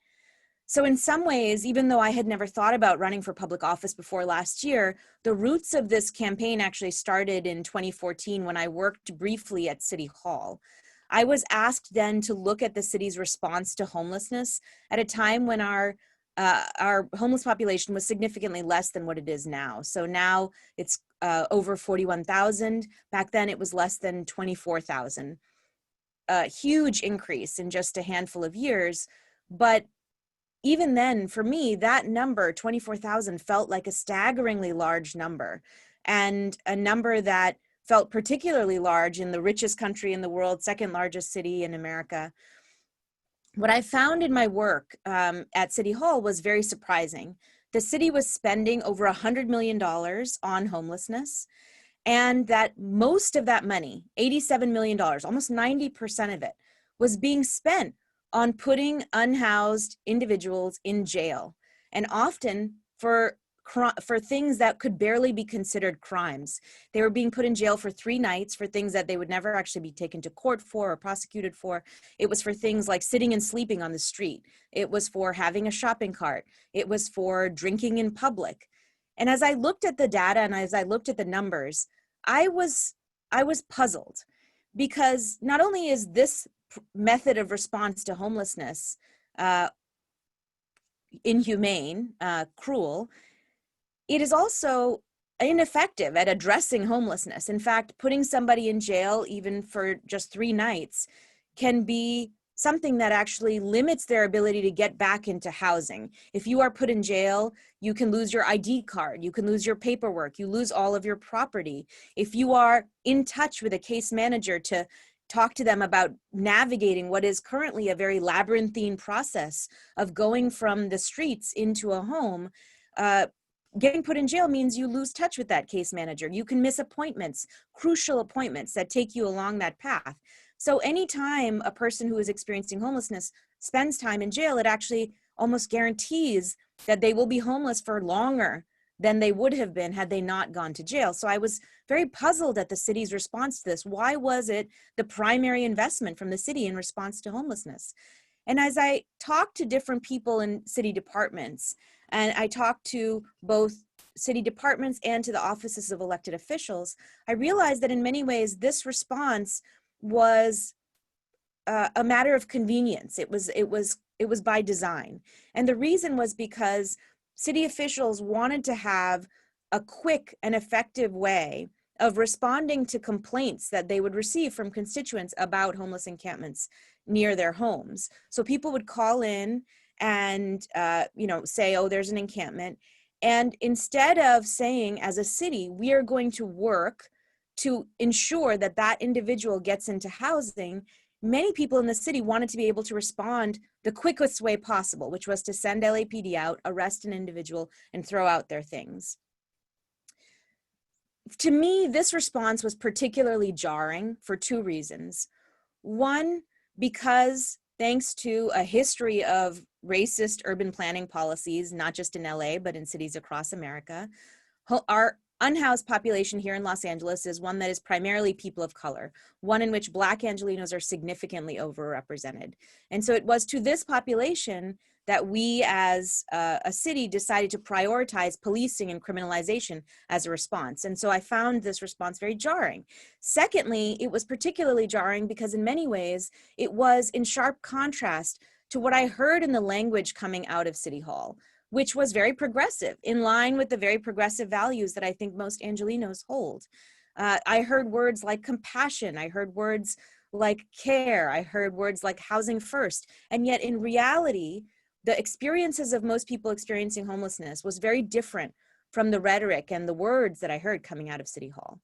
So in some ways, even though I had never thought about running for public office before last year, the roots of this campaign actually started in 2014 when I worked briefly at City Hall. I was asked then to look at the city's response to homelessness at a time when our homeless population was significantly less than what it is now. So now it's over 41,000. Back then it was less than 24,000. A huge increase in just a handful of years. But even then, for me, that number, 24,000, felt like a staggeringly large number, and a number that felt particularly large in the richest country in the world, second largest city in America. What I found in my work at City Hall was very surprising. The city was spending over $100 million on homelessness, and that most of that money, $87 million, almost 90% of it, was being spent on putting unhoused individuals in jail, and often for things that could barely be considered crimes. They were being put in jail for 3 nights for things that they would never actually be taken to court for or prosecuted for. It was for things like sitting and sleeping on the street. It was for having a shopping cart. It was for drinking in public. And as I looked at the data and as I looked at the numbers, I was puzzled, because not only is this method of response to homelessness inhumane, cruel, it is also ineffective at addressing homelessness. In fact, putting somebody in jail, even for just 3 nights, can be something that actually limits their ability to get back into housing. If you are put in jail, you can lose your ID card, you can lose your paperwork, you lose all of your property. If you are in touch with a case manager to talk to them about navigating what is currently a very labyrinthine process of going from the streets into a home, getting put in jail means you lose touch with that case manager. You can miss appointments, crucial appointments that take you along that path. So anytime a person who is experiencing homelessness spends time in jail, it actually almost guarantees that they will be homeless for longer than they would have been had they not gone to jail. So I was very puzzled at the city's response to this. Why was it the primary investment from the city in response to homelessness? And as I talked to different people in city departments, and I talked to both city departments and to the offices of elected officials, I realized that in many ways, this response was a matter of convenience. It was by design. And the reason was because city officials wanted to have a quick and effective way of responding to complaints that they would receive from constituents about homeless encampments near their homes. So people would call in and say, oh, there's an encampment. And instead of saying, as a city, we are going to work to ensure that that individual gets into housing, many people in the city wanted to be able to respond the quickest way possible, which was to send LAPD out, arrest an individual, and throw out their things. To me, this response was particularly jarring for two reasons. One, because thanks to a history of racist urban planning policies, not just in LA, but in cities across America, our unhoused population here in Los Angeles is one that is primarily people of color, one in which Black Angelenos are significantly overrepresented. And so it was to this population that we as a city decided to prioritize policing and criminalization as a response. And so I found this response very jarring. Secondly, it was particularly jarring because in many ways, it was in sharp contrast to what I heard in the language coming out of City Hall, which was very progressive, in line with the very progressive values that I think most Angelenos hold. I heard words like compassion, I heard words like care, I heard words like housing first, and yet in reality, the experiences of most people experiencing homelessness was very different from the rhetoric and the words that I heard coming out of City Hall.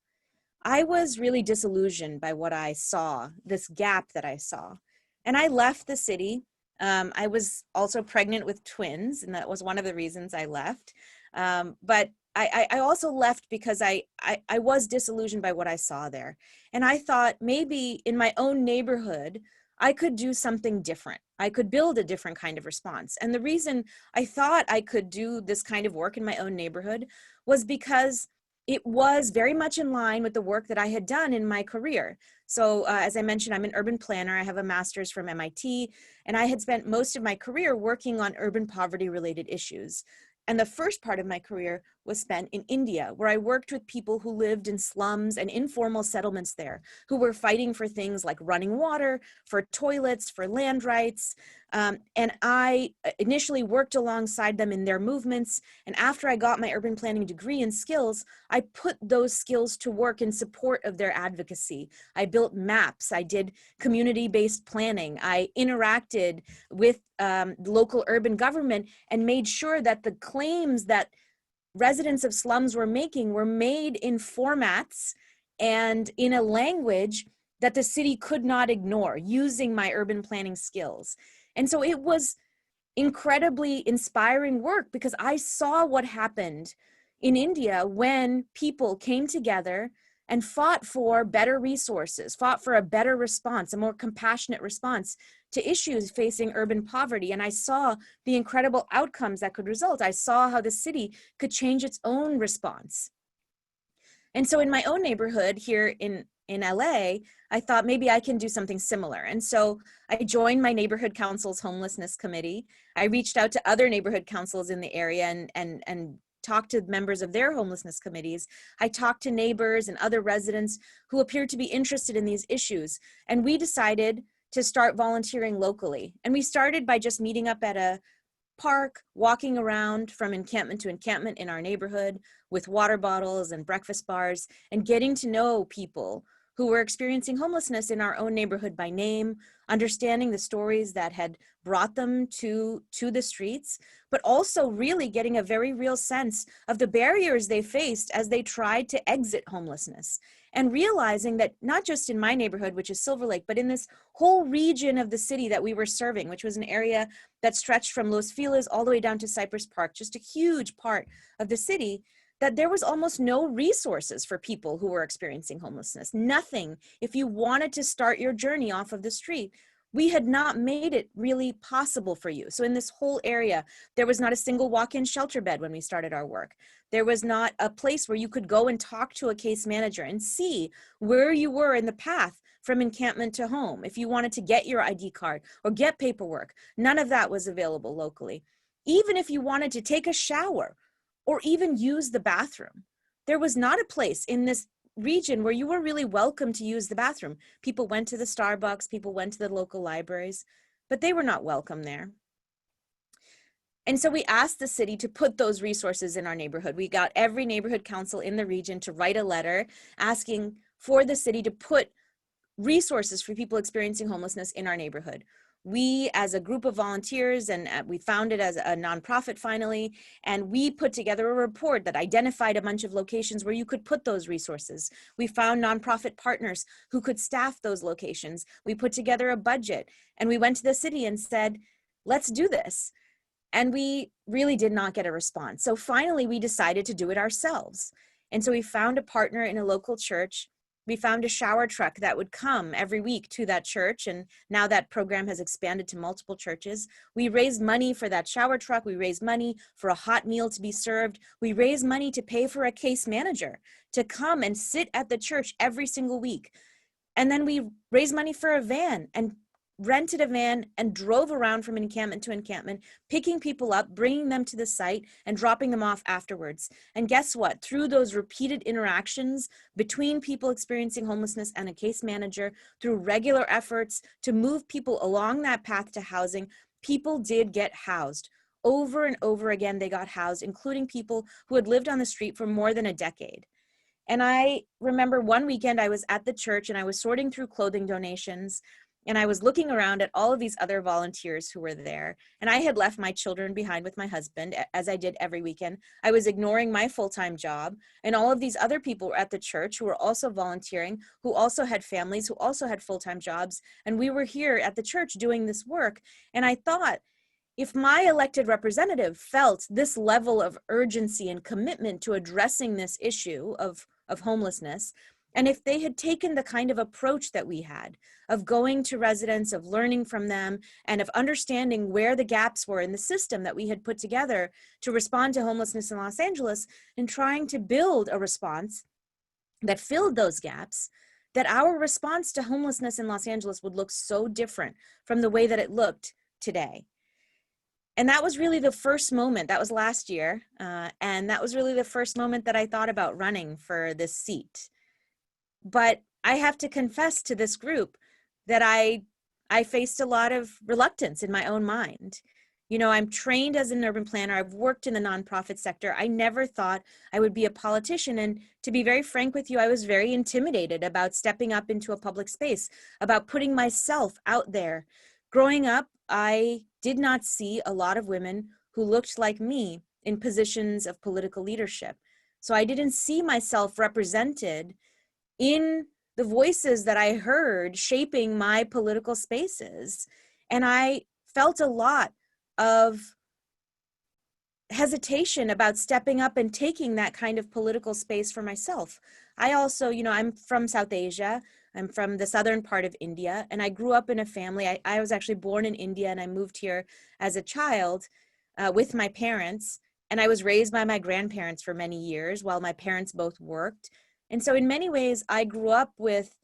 I was really disillusioned by what I saw, this gap that I saw, and I left the city. I was also pregnant with twins, and that was one of the reasons I left. But I also left because I was disillusioned by what I saw there. And I thought maybe in my own neighborhood, I could do something different. I could build a different kind of response. And the reason I thought I could do this kind of work in my own neighborhood was because it was very much in line with the work that I had done in my career. So as I mentioned, I'm an urban planner. I have a master's from MIT, and I had spent most of my career working on urban poverty related issues. And the first part of my career was spent in India, where I worked with people who lived in slums and informal settlements there, who were fighting for things like running water, for toilets, for land rights. And I initially worked alongside them in their movements. And after I got my urban planning degree and skills, I put those skills to work in support of their advocacy. I built maps, I did community-based planning, I interacted with local urban government and made sure that the claims that residents of slums were made in formats and in a language that the city could not ignore, using my urban planning skills. And so it was incredibly inspiring work because I saw what happened in India when people came together and fought for better resources, fought for a better response, a more compassionate response to issues facing urban poverty. And I saw the incredible outcomes that could result. I saw how the city could change its own response. And so in my own neighborhood here in LA, I thought maybe I can do something similar. And so I joined my neighborhood council's homelessness committee. I reached out to other neighborhood councils in the area and talked to members of their homelessness committees. I talked to neighbors and other residents who appeared to be interested in these issues. And we decided to start volunteering locally. And we started by just meeting up at a park, walking around from encampment to encampment in our neighborhood with water bottles and breakfast bars, and getting to know people who were experiencing homelessness in our own neighborhood by name, understanding the stories that had brought them to the streets, but also really getting a very real sense of the barriers they faced as they tried to exit homelessness. And realizing that not just in my neighborhood, which is Silver Lake, but in this whole region of the city that we were serving, which was an area that stretched from Los Feliz all the way down to Cypress Park, just a huge part of the city, that there was almost no resources for people who were experiencing homelessness. Nothing. If you wanted to start your journey off of the street, we had not made it really possible for you. So in this whole area, there was not a single walk-in shelter bed when we started our work. There was not a place where you could go and talk to a case manager and see where you were in the path from encampment to home. If you wanted to get your ID card or get paperwork, none of that was available locally. Even if you wanted to take a shower or even use the bathroom, there was not a place in this region where you were really welcome to use the bathroom. People went to the Starbucks, people went to the local libraries, but they were not welcome there. And so we asked the city to put those resources in our neighborhood. We got every neighborhood council in the region to write a letter asking for the city to put resources for people experiencing homelessness in our neighborhood. We, as a group of volunteers, and we founded as a nonprofit finally, and we put together a report that identified a bunch of locations where you could put those resources. We found nonprofit partners who could staff those locations. We put together a budget, and we went to the city and said, let's do this. And we really did not get a response. So finally, we decided to do it ourselves. And so we found a partner in a local church. We found a shower truck that would come every week to that church, and now that program has expanded to multiple churches. We raised money for that shower truck. We raised money for a hot meal to be served. We raised money to pay for a case manager to come and sit at the church every single week. And then we raised money for a van and rented a van and drove around from encampment to encampment, picking people up, bringing them to the site, and dropping them off afterwards. And guess what? Through those repeated interactions between people experiencing homelessness and a case manager, through regular efforts to move people along that path to housing, people did get housed. Over and over again, they got housed, including people who had lived on the street for more than a decade. And I remember one weekend I was at the church and I was sorting through clothing donations, and I was looking around at all of these other volunteers who were there. And I had left my children behind with my husband, as I did every weekend. I was ignoring my full-time job. And all of these other people were at the church who were also volunteering, who also had families, who also had full-time jobs. And we were here at the church doing this work. And I thought, if my elected representative felt this level of urgency and commitment to addressing this issue of homelessness, and if they had taken the kind of approach that we had, of going to residents, of learning from them, and of understanding where the gaps were in the system that we had put together to respond to homelessness in Los Angeles, and trying to build a response that filled those gaps, that our response to homelessness in Los Angeles would look so different from the way that it looked today. And that was really the first moment, that was last year, and that was really the first moment that I thought about running for this seat. But I have to confess to this group that I faced a lot of reluctance in my own mind. You know, I'm trained as an urban planner. I've worked in the nonprofit sector. I never thought I would be a politician. And to be very frank with you, I was very intimidated about stepping up into a public space, about putting myself out there. Growing up, I did not see a lot of women who looked like me in positions of political leadership. So I didn't see myself represented in the voices that I heard shaping my political spaces. And I felt a lot of hesitation about stepping up and taking that kind of political space for myself. I also, you know, I'm from South Asia. I'm from the southern part of India, and I grew up in a family. I was actually born in India, and I moved here as a child with my parents. And I was raised by my grandparents for many years while my parents both worked. And so in many ways, I grew up with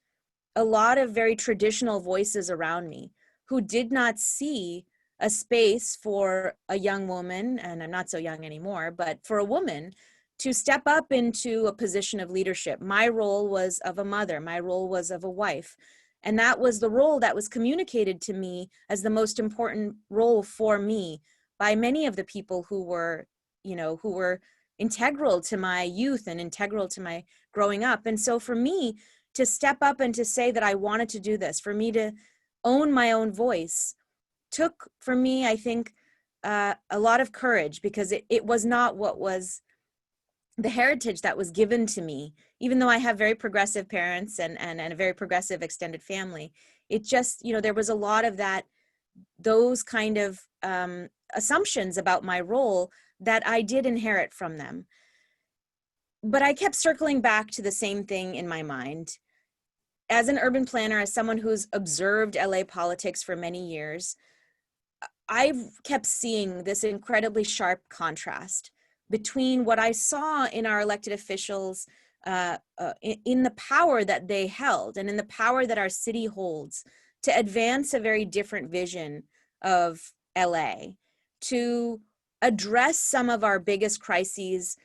a lot of very traditional voices around me who did not see a space for a young woman, and I'm not so young anymore, but for a woman to step up into a position of leadership. My role was of a mother. My role was of a wife. And that was the role that was communicated to me as the most important role for me by many of the people who were, you know, who were integral to my youth and integral to my growing up. And so for me, to step up and to say that I wanted to do this, for me to own my own voice, took for me, I think, a lot of courage, because it was not what was the heritage that was given to me, even though I have very progressive parents and a very progressive extended family. It just, there was a lot of those kind of assumptions about my role that I did inherit from them. But I kept circling back to the same thing in my mind. As an urban planner, as someone who's observed LA politics for many years, I've kept seeing this incredibly sharp contrast between what I saw in our elected officials, in the power that they held and in the power that our city holds to advance a very different vision of LA, to address some of our biggest crises,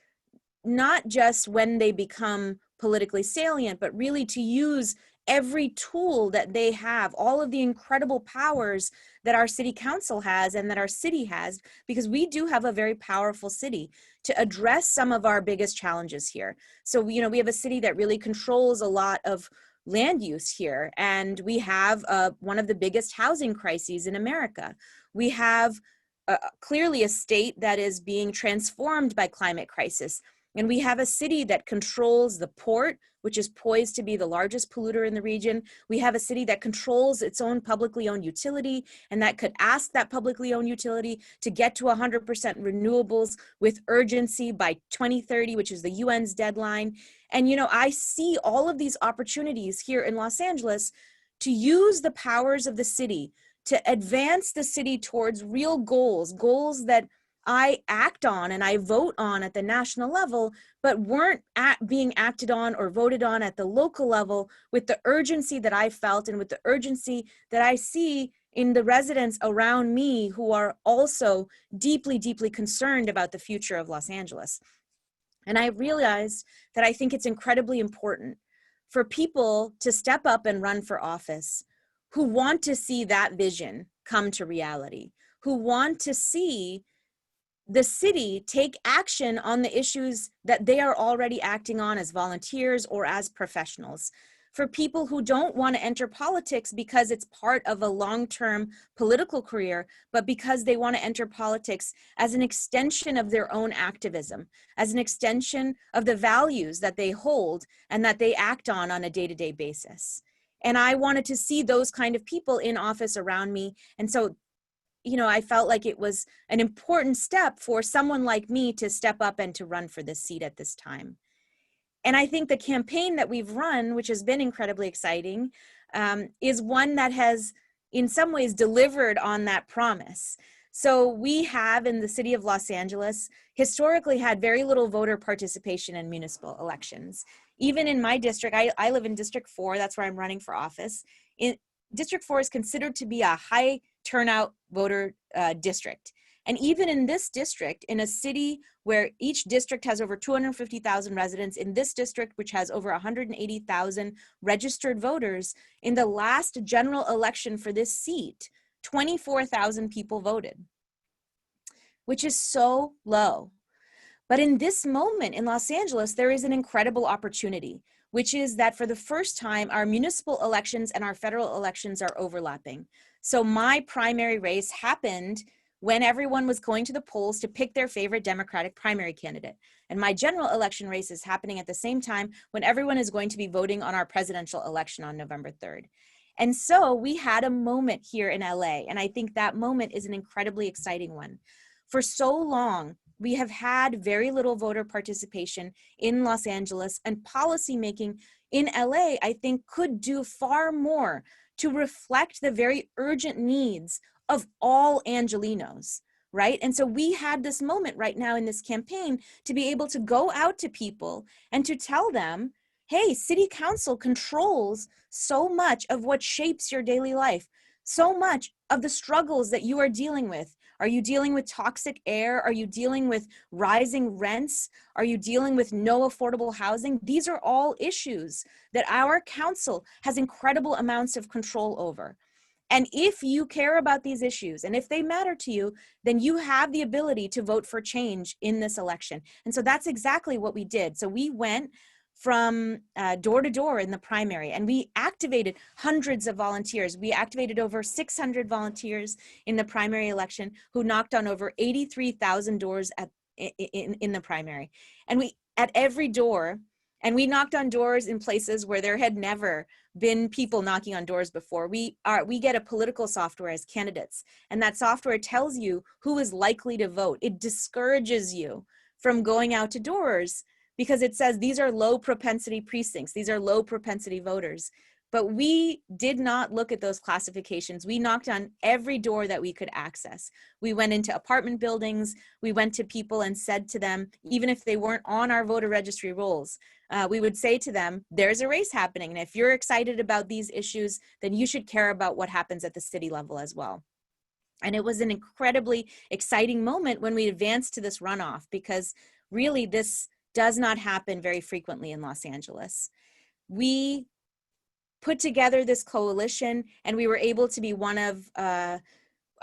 not just when they become politically salient, but really to use every tool that they have, all of the incredible powers that our city council has and that our city has, because we do have a very powerful city, to address some of our biggest challenges here. So, we have a city that really controls a lot of land use here, and we have one of the biggest housing crises in America. We have clearly a state that is being transformed by climate crisis. And we have a city that controls the port, which is poised to be the largest polluter in the region. We have a city that controls its own publicly owned utility, and that could ask that publicly owned utility to get to 100% renewables with urgency by 2030, which is the UN's deadline. And, I see all of these opportunities here in Los Angeles to use the powers of the city to advance the city towards real goals that I act on and I vote on at the national level, but weren't being acted on or voted on at the local level with the urgency that I felt and with the urgency that I see in the residents around me who are also deeply, deeply concerned about the future of Los Angeles. And I realized that I think it's incredibly important for people to step up and run for office who want to see that vision come to reality, who want to see the city take action on the issues that they are already acting on as volunteers or as professionals. For people who don't want to enter politics because it's part of a long-term political career, but because they want to enter politics as an extension of their own activism, as an extension of the values that they hold and that they act on a day-to-day basis. And I wanted to see those kind of people in office around me. And so I felt like it was an important step for someone like me to step up and to run for this seat at this time. And I think the campaign that we've run, which has been incredibly exciting, is one that has in some ways delivered on that promise. So we have in the city of Los Angeles historically had very little voter participation in municipal elections. Even in my district, I live in District 4, that's where I'm running for office. District 4 is considered to be a high turnout voter district. And even in this district, in a city where each district has over 250,000 residents, in this district, which has over 180,000 registered voters, in the last general election for this seat, 24,000 people voted, which is so low. But in this moment in Los Angeles, there is an incredible opportunity, which is that for the first time, our municipal elections and our federal elections are overlapping. So my primary race happened when everyone was going to the polls to pick their favorite Democratic primary candidate. And my general election race is happening at the same time when everyone is going to be voting on our presidential election on November 3rd. And so we had a moment here in LA, and I think that moment is an incredibly exciting one. For so long, we have had very little voter participation in Los Angeles, and policymaking in LA, I think, could do far more to reflect the very urgent needs of all Angelenos, right? And so we had this moment right now in this campaign to be able to go out to people and to tell them, hey, city council controls so much of what shapes your daily life, so much of the struggles that you are dealing with. Are you dealing with toxic air? Are you dealing with rising rents? Are you dealing with no affordable housing? These are all issues that our council has incredible amounts of control over. And if you care about these issues and if they matter to you, then you have the ability to vote for change in this election. And so that's exactly what we did. So we went from door to door in the primary. And we activated hundreds of volunteers. We activated over 600 volunteers in the primary election who knocked on over 83,000 doors in the primary. And we, at every door, and we knocked on doors in places where there had never been people knocking on doors before. We get a political software as candidates, and that software tells you who is likely to vote. It discourages you from going out to doors because it says these are low propensity precincts, these are low propensity voters. But we did not look at those classifications. We knocked on every door that we could access. We went into apartment buildings. We went to people and said to them, even if they weren't on our voter registry rolls, we would say to them, there's a race happening. And if you're excited about these issues, then you should care about what happens at the city level as well. And it was an incredibly exciting moment when we advanced to this runoff, because really this does not happen very frequently in Los Angeles. We put together this coalition, and we were able to be one of, I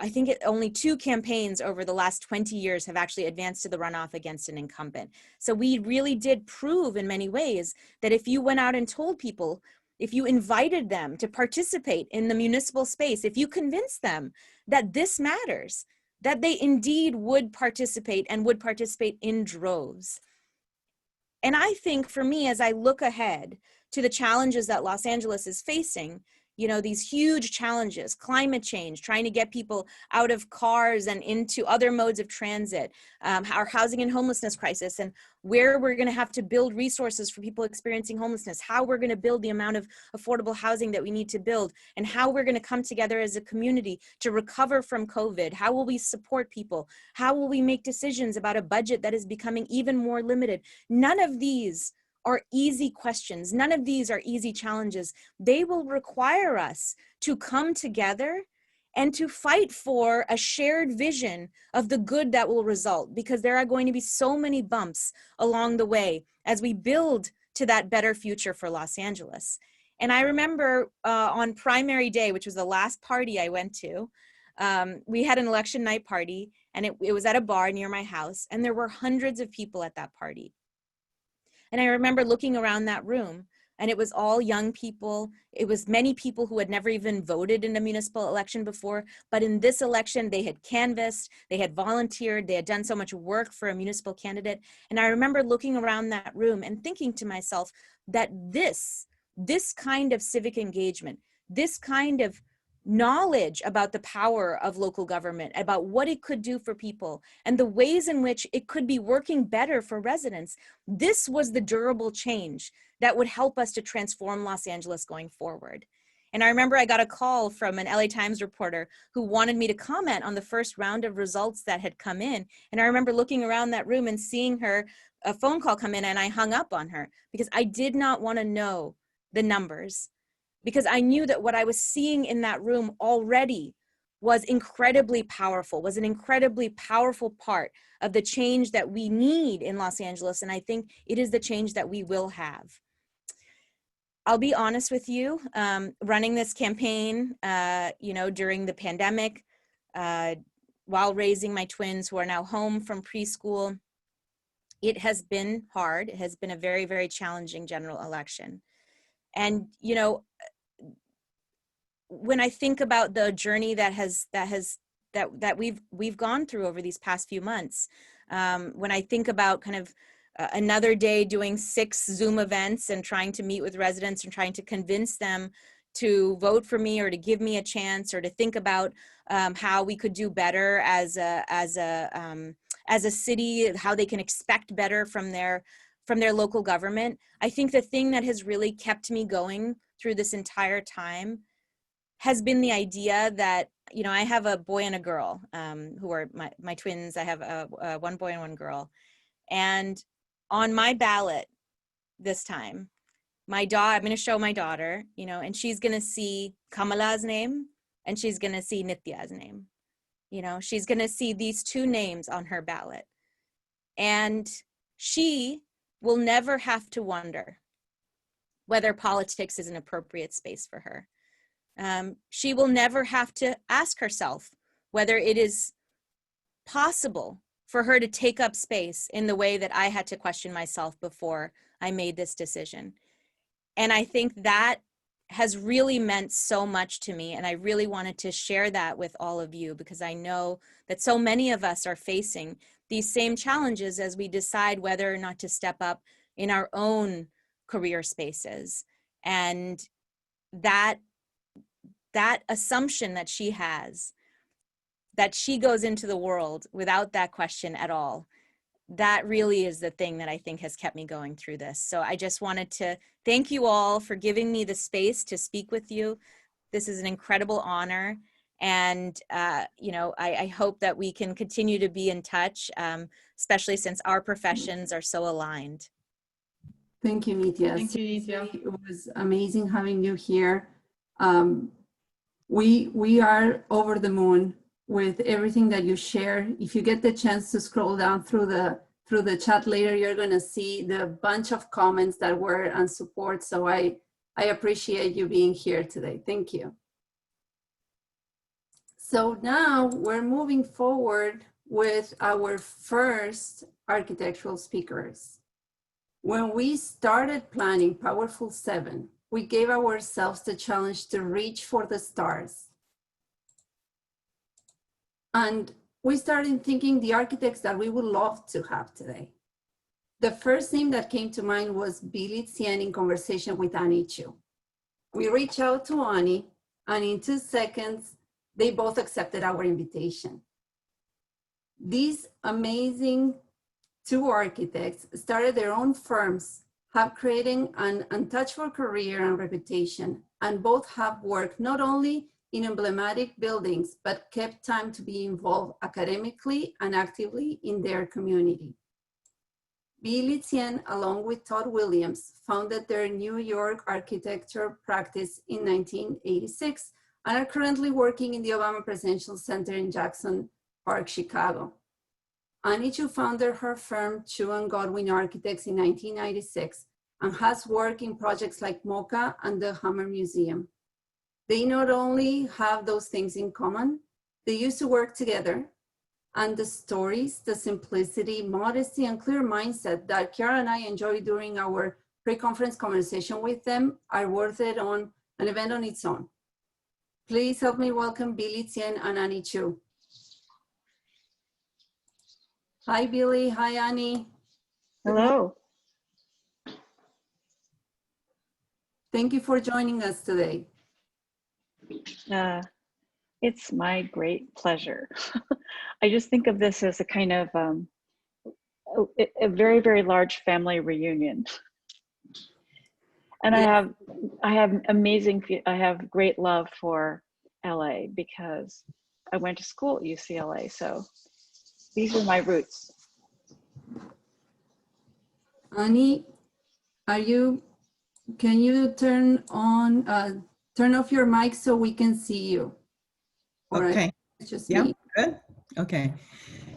think only 2 campaigns over the last 20 years have actually advanced to the runoff against an incumbent. So we really did prove in many ways that if you went out and told people, if you invited them to participate in the municipal space, if you convinced them that this matters, that they indeed would participate and would participate in droves. And I think for me, as I look ahead to the challenges that Los Angeles is facing, you know, these huge challenges, climate change, trying to get people out of cars and into other modes of transit, our housing and homelessness crisis, and where we're going to have to build resources for people experiencing homelessness, how we're going to build the amount of affordable housing that we need to build, and how we're going to come together as a community to recover from COVID. How will we support people? How will we make decisions about a budget that is becoming even more limited? None of these are easy questions. None of these are easy challenges. They will require us to come together and to fight for a shared vision of the good that will result, because there are going to be so many bumps along the way as we build to that better future for Los Angeles. And I remember on primary day, which was the last party I went to, we had an election night party, and it was at a bar near my house, and there were hundreds of people at that party. And I remember looking around that room, and it was all young people. It was many people who had never even voted in a municipal election before. But in this election, they had canvassed, they had volunteered, they had done so much work for a municipal candidate. And I remember looking around that room and thinking to myself that this kind of civic engagement, this kind of knowledge about the power of local government, about what it could do for people, and the ways in which it could be working better for residents, this was the durable change that would help us to transform Los Angeles going forward. And I remember I got a call from an LA Times reporter who wanted me to comment on the first round of results that had come in. And I remember looking around that room and seeing a phone call come in, and I hung up on her because I did not want to know the numbers, because I knew that what I was seeing in that room already was incredibly powerful, was an incredibly powerful part of the change that we need in Los Angeles. And I think it is the change that we will have. I'll be honest with you, running this campaign, during the pandemic, while raising my twins who are now home from preschool, it has been hard. It has been a very, very challenging general election. And, when I think about the journey that we've gone through over these past few months, when I think about kind of another day doing 6 Zoom events and trying to meet with residents and trying to convince them to vote for me or to give me a chance, or to think about how we could do better as a city, how they can expect better from their local government. I think the thing that has really kept me going through this entire time has been the idea that, I have a boy and a girl who are my twins. I have one boy and one girl. And on my ballot this time, I'm going to show my daughter, and she's going to see Kamala's name and she's going to see Nitya's name. She's going to see these 2 names on her ballot. And she will never have to wonder whether politics is an appropriate space for her. She will never have to ask herself whether it is possible for her to take up space in the way that I had to question myself before I made this decision. And I think that has really meant so much to me. And I really wanted to share that with all of you, because I know that so many of us are facing these same challenges as we decide whether or not to step up in our own career spaces. And that assumption that she has, that she goes into the world without that question at all, that really is the thing that I think has kept me going through this. So I just wanted to thank you all for giving me the space to speak with you. This is an incredible honor. And, I hope that we can continue to be in touch, especially since our professions are so aligned. Thank you, Nitya. Thank you, Nitya. It was amazing having you here. We are over the moon with everything that you share. If you get the chance to scroll down through the chat later, you're going to see the bunch of comments that were on support. So I appreciate you being here today. Thank you. So now we're moving forward with our first architectural speakers. When we started planning Powerful 7, we gave ourselves the challenge to reach for the stars. And we started thinking the architects that we would love to have today. The first name that came to mind was Billy Tsien in conversation with Annie Chu. We reached out to Annie, and in 2 seconds, they both accepted our invitation. These amazing 2 architects started their own firms, have created an untouchable career and reputation, and both have worked not only in emblematic buildings, but kept time to be involved academically and actively in their community. Billy Tsien, along with Todd Williams, founded their New York architecture practice in 1986 and are currently working in the Obama Presidential Center in Jackson Park, Chicago. Annie Chu founded her firm, Chu and Godwin Architects, in 1996 and has worked in projects like MoCA and the Hammer Museum. They not only have those things in common, they used to work together, and the stories, the simplicity, modesty, and clear mindset that Kiara and I enjoyed during our pre-conference conversation with them are worth it on an event on its own. Please help me welcome Billy Tsien and Annie Chu. Hi, Billy. Hi, Annie. Hello. Thank you for joining us today. It's my great pleasure. I just think of this as a kind of a very, very large family reunion. And Yeah. I have great love for LA because I went to school at UCLA. So these are my roots. Annie, can you turn off your mic so we can see you? Or Okay. it's just Yeah. me. Good. Okay.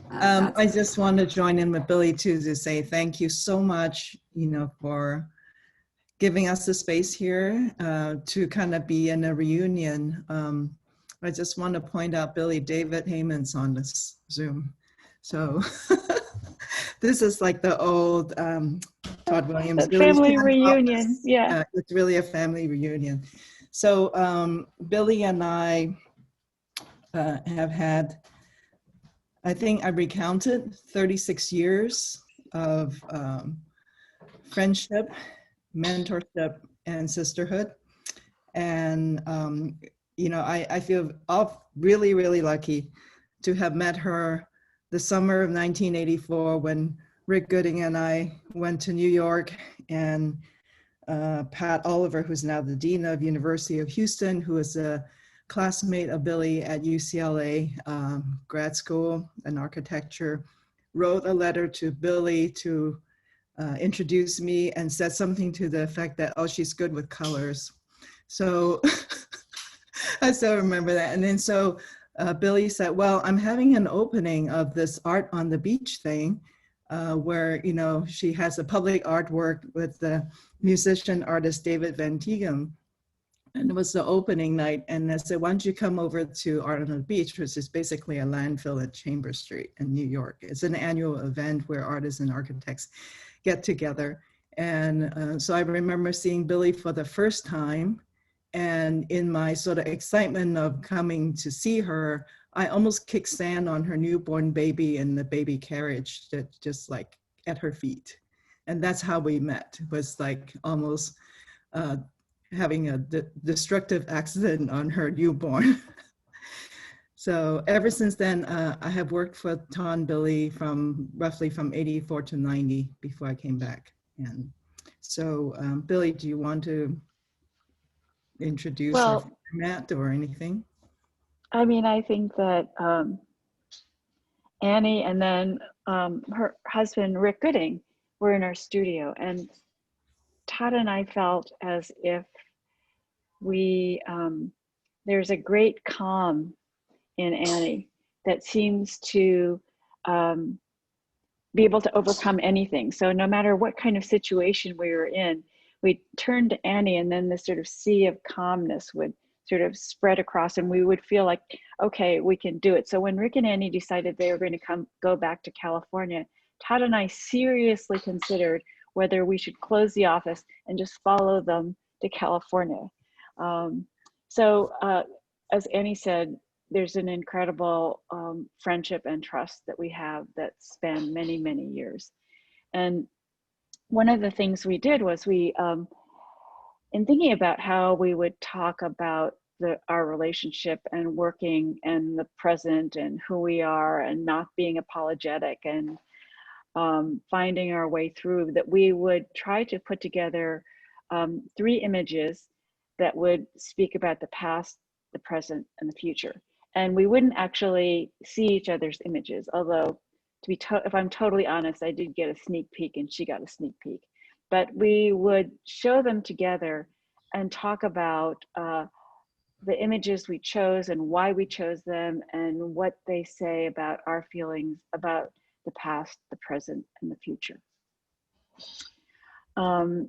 That's- I just want to join in with Billy too to say thank you so much, for giving us the space here to kind of be in a reunion. I just want to point out Billy, David Heyman's on this Zoom. So this is like the old Todd Williams. Family reunion, office. yeah. It's really a family reunion. So Billy and I have had, I think I recounted 36 years of friendship, mentorship, and sisterhood. And, I feel really, really lucky to have met her the summer of 1984 when Rick Gooding and I went to New York, and Pat Oliver, who's now the Dean of University of Houston, who is a classmate of Billy at UCLA grad school in architecture, wrote a letter to Billy to introduce me and said something to the effect that, oh, she's good with colors. So I still remember that. And then so Billy said, well, I'm having an opening of this Art on the Beach thing where, she has a public artwork with the musician artist David Van Tighem. And it was the opening night. And I said, why don't you come over to Art on the Beach, which is basically a landfill at Chambers Street in New York. It's an annual event where artists and architects get together. And so I remember seeing Billy for the first time. And in my sort of excitement of coming to see her, I almost kicked sand on her newborn baby in the baby carriage, that just like at her feet. And that's how we met, was like almost having a destructive accident on her newborn. So ever since then, I have worked for Ton Billy from roughly from 84 to 90 before I came back. And so Billy, do you want to introduce our format or anything? I mean, I think that Annie and then her husband, Rick Gooding, were in our studio, and Todd and I felt as if there's a great calm in Annie that seems to be able to overcome anything. So no matter what kind of situation we were in, we turned to Annie, and then this sort of sea of calmness would sort of spread across, and we would feel like, okay, we can do it. So when Rick and Annie decided they were going to go back to California, Todd and I seriously considered whether we should close the office and just follow them to California. As Annie said, there's an incredible friendship and trust that we have that span many, many years. And one of the things we did was in thinking about how we would talk about our relationship and working and the present and who we are and not being apologetic and finding our way through, that we would try to put together 3 images that would speak about the past, the present, and the future. And we wouldn't actually see each other's images, although if I'm totally honest, I did get a sneak peek and she got a sneak peek. But we would show them together and talk about the images we chose and why we chose them and what they say about our feelings about the past, the present, and the future.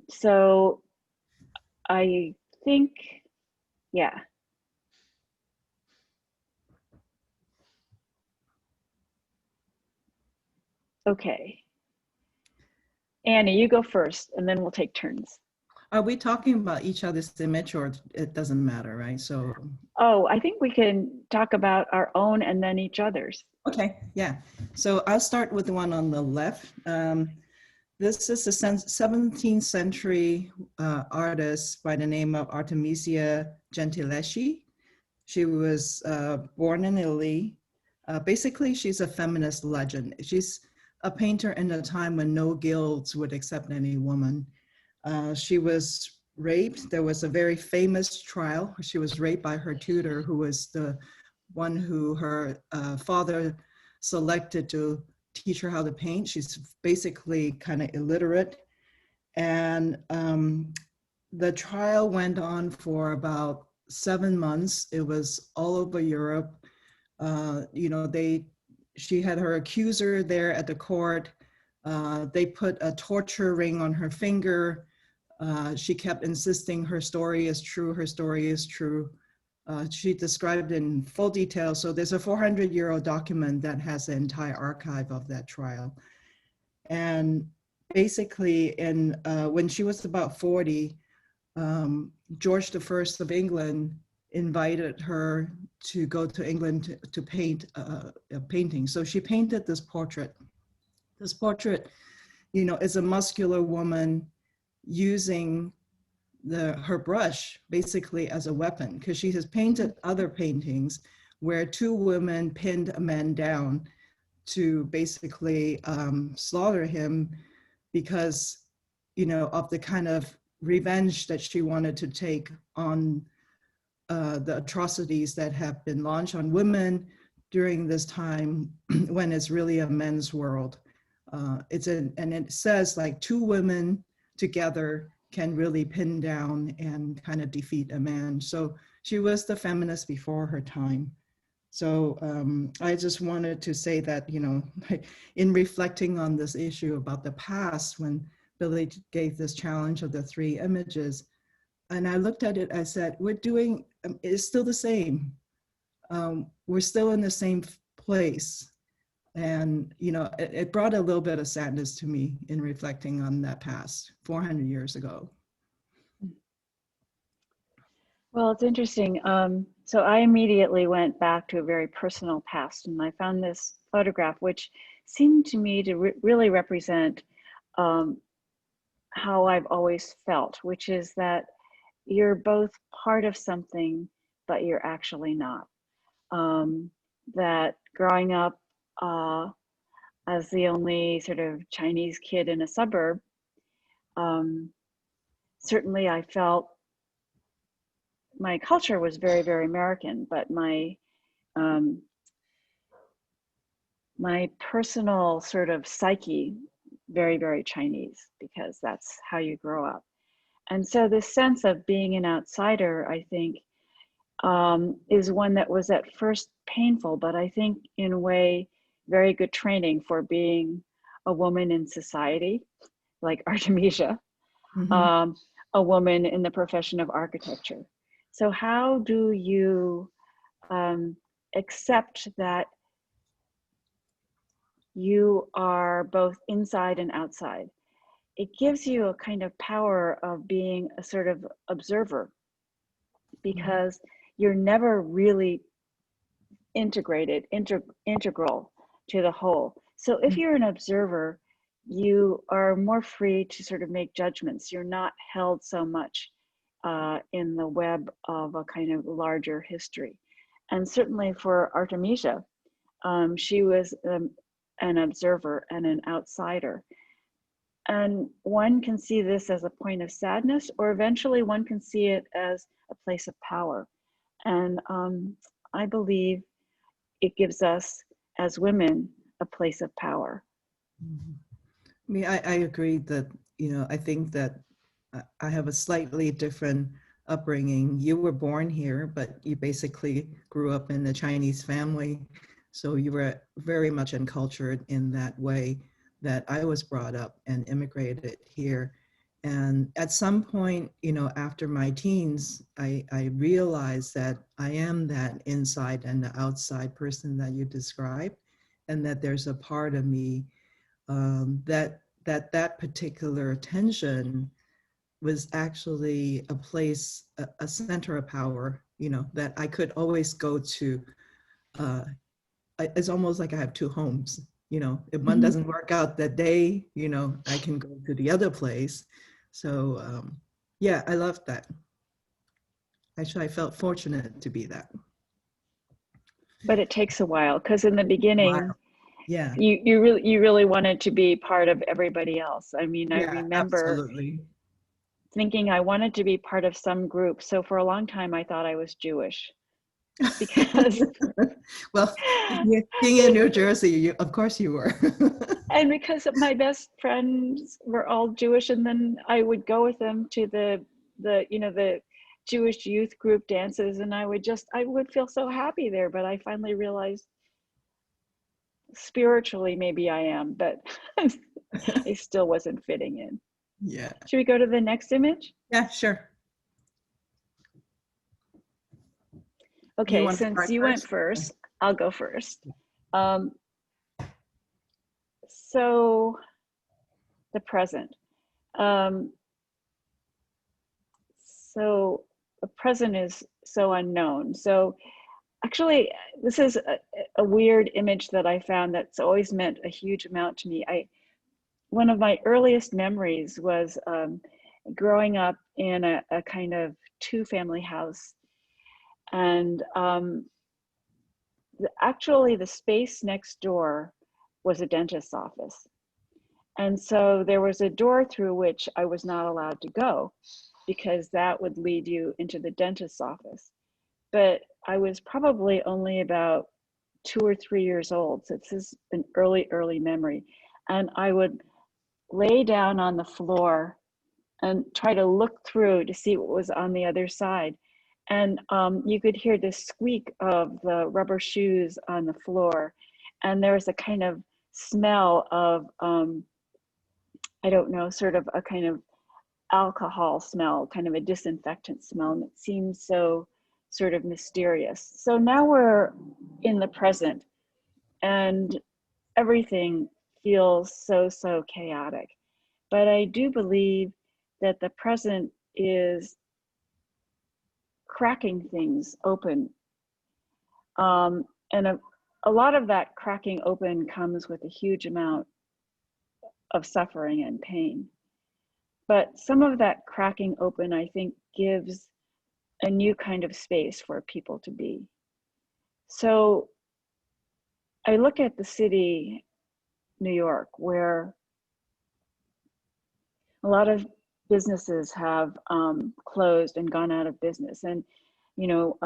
So I think, yeah. Okay. Annie, you go first, and then we'll take turns. Are we talking about each other's image, or it doesn't matter, right? So. Oh, I think we can talk about our own and then each other's. Okay, yeah. So I'll start with the one on the left. This is a 17th century artist by the name of Artemisia Gentileschi. She was born in Italy. Basically, she's a feminist legend. She's a painter in a time when no guilds would accept any woman. She was raped. There was a very famous trial. She was raped by her tutor, who was the one who her father selected to teach her how to paint. She's basically kind of illiterate. And the trial went on for about 7 months. It was all over Europe. She had her accuser there at the court. They put a torture ring on her finger. She kept insisting her story is true, her story is true. She described in full detail. So there's a 400-year-old document that has the entire archive of that trial. And basically, when she was about 40, George I of England invited her to go to England to paint a painting. So she painted this portrait. This portrait, is a muscular woman using her brush basically as a weapon, because she has painted other paintings where 2 women pinned a man down to basically slaughter him because, of the kind of revenge that she wanted to take on the atrocities that have been launched on women during this time when it's really a men's world. And it says like 2 women together can really pin down and kind of defeat a man. So she was the feminist before her time. So I just wanted to say that, in reflecting on this issue about the past, when Billy gave this challenge of the 3 images, and I looked at it, I said, we're doing, it's still the same. We're still in the same place. And, you know, it brought a little bit of sadness to me in reflecting on that past 400 years ago. Well, it's interesting. So I immediately went back to a very personal past, and I found this photograph, which seemed to me to really represent how I've always felt, which is that you're both part of something, but you're actually not. That growing up as the only sort of Chinese kid in a suburb, certainly I felt my culture was very, very American, but my my personal sort of psyche, very, very Chinese, because that's how you grow up. And so this sense of being an outsider, I think, is one that was at first painful, but I think in a way, very good training for being a woman in society, like Artemisia, Mm-hmm. a woman in the profession of architecture. So how do you accept that you are both inside and outside? It gives you a kind of power of being a sort of observer, because you're never really integrated, integral to the whole. So if you're an observer, you are more free to sort of make judgments. You're not held so much in the web of a kind of larger history. And certainly for Artemisia, she was an observer and an outsider. And one can see this as a point of sadness, or eventually one can see it as a place of power. And I believe it gives us as women a place of power. I mean, I agree that, you know, I think that I have a slightly different upbringing. You were born here, but you basically grew up in a Chinese family. So you were very much encultured in that way that I was brought up and immigrated here. And at some point, you know, after my teens, I realized that I am that inside and the outside person that you described, and that there's a part of me that particular tension was actually a place, a center of power, you know, that I could always go to. It's almost like I have two homes, you know, if one doesn't work out that day, you know, I can go to the other place. So yeah, I love that. Actually, I felt fortunate to be that. But it takes a while, because in the beginning, yeah, you really wanted to be part of everybody else. I mean, I yeah, remember absolutely. thinking I wanted to be part of some group. So for a long time, I thought I was Jewish, because well, being in New Jersey, of course you were. and because my best friends were all Jewish, and then I would go with them to the Jewish youth group dances, and I would feel so happy there. But I finally realized spiritually maybe I am, but I still wasn't fitting in. Yeah. Should we go to the next image? Yeah, sure. Okay, since you went first, I'll go first. So the present. So the present is so unknown. So actually, this is a weird image that I found that's always meant a huge amount to me. One of my earliest memories was growing up in a kind of two-family house. And actually the space next door was a dentist's office. And so there was a door through which I was not allowed to go, because that would lead you into the dentist's office. But I was probably only about 2 or 3 years old. So this is an early memory. And I would lay down on the floor and try to look through to see what was on the other side. And you could hear the squeak of the rubber shoes on the floor. And there was a kind of smell of, I don't know, sort of a kind of alcohol smell, kind of a disinfectant smell, and it seems so sort of mysterious. So now we're in the present, and everything feels so chaotic. But I do believe that the present is cracking things open. And a lot of that cracking open comes with a huge amount of suffering and pain. But some of that cracking open, I think, gives a new kind of space for people to be. So I look at the city, New York, where a lot of businesses have closed and gone out of business. And, you know,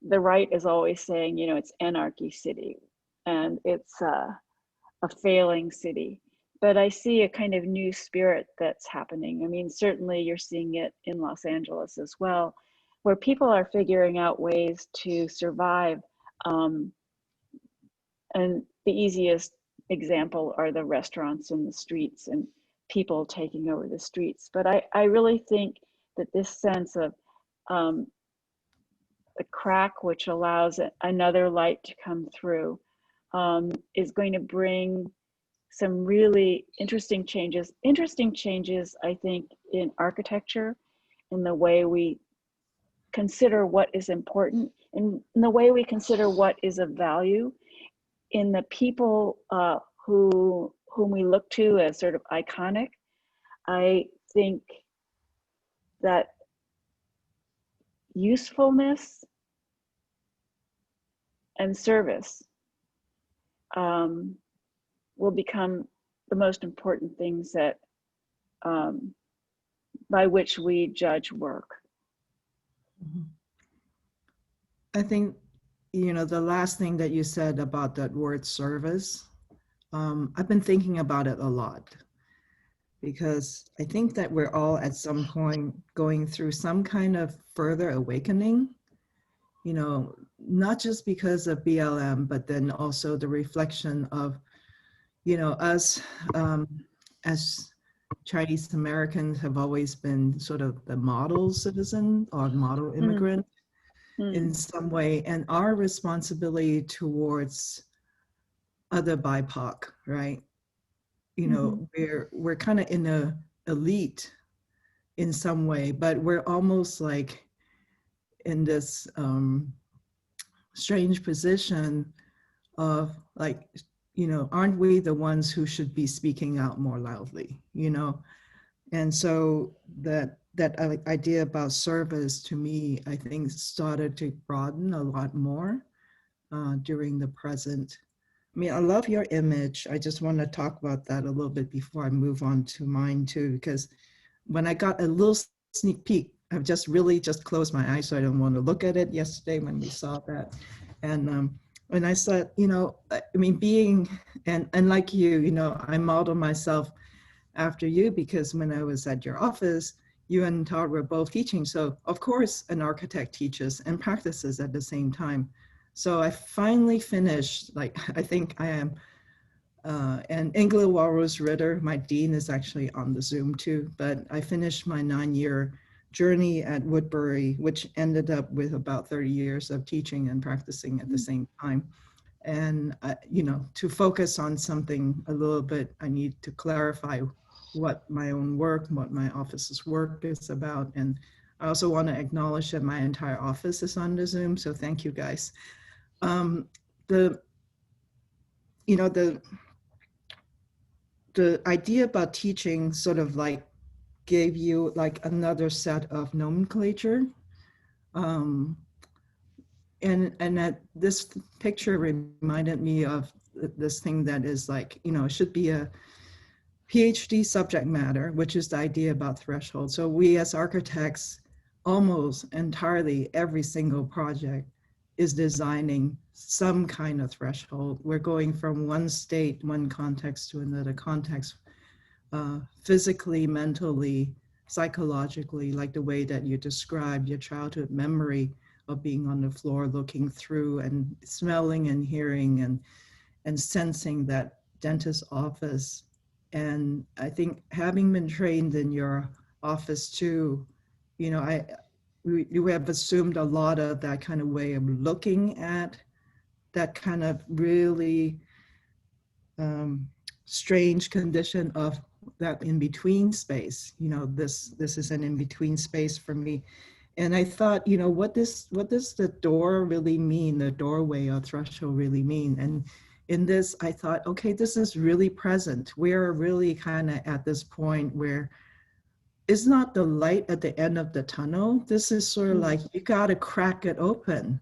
the right is always saying, you know, it's anarchy city and it's a failing city. But I see a kind of new spirit that's happening. I mean, certainly you're seeing it in Los Angeles as well, where people are figuring out ways to survive. And the easiest example are the restaurants in the streets and people taking over the streets. But I really think that this sense of the crack, which allows another light to come through, is going to bring some really interesting changes. Interesting changes, I think, in architecture, in the way we consider what is important, in the way we consider what is of value, in the people whom we look to as sort of iconic. I think that usefulness and service will become the most important things that by which we judge work. I think, you know, the last thing that you said about that word service, I've been thinking about it a lot, because I think that we're all at some point going through some kind of further awakening, you know, not just because of BLM, but then also the reflection of, you know, us as Chinese Americans have always been sort of the model citizen or model immigrant in some way, and our responsibility towards other BIPOC, right? You know, we're kind of in a elite in some way, but we're almost like in this strange position of like, you know, aren't we the ones who should be speaking out more loudly, you know? And so that idea about service, to me, I think started to broaden a lot more during the present. I mean, I love your image. I just want to talk about that a little bit before I move on to mine too, because when I got a little sneak peek, I've just really just closed my eyes so I don't want to look at it yesterday when we saw that. And I said, you know, I mean, being, and like you know, I modeled myself after you, because when I was at your office, you and Todd were both teaching. So of course, an architect teaches and practices at the same time. So I finally finished, like, I think I am, and Ingela Walrose Ritter, my dean, is actually on the Zoom too, but I finished my 9-year journey at Woodbury, which ended up with about 30 years of teaching and practicing at the same time. And, you know, to focus on something a little bit, I need to clarify what my own work, what my office's work is about. And I also want to acknowledge that my entire office is on the Zoom, so thank you guys. You know, the idea about teaching sort of like gave you like another set of nomenclature. And that this picture reminded me of this thing that is like, you know, it should be a PhD subject matter, which is the idea about threshold. So we as architects, almost entirely every single project is designing some kind of threshold. We're going from one state, one context to another context, physically, mentally, psychologically, like the way that you described your childhood memory of being on the floor, looking through and smelling and hearing and sensing that dentist's office. And I think having been trained in your office too, you know, we have assumed a lot of that kind of way of looking at that kind of really strange condition of that in-between space. You know, this is an in-between space for me. And I thought, you know, what does the door really mean, the doorway or threshold really mean? And in this, I thought, okay, this is really present. We're really kind of at this point where it's not the light at the end of the tunnel. This is sort of like, you got to crack it open.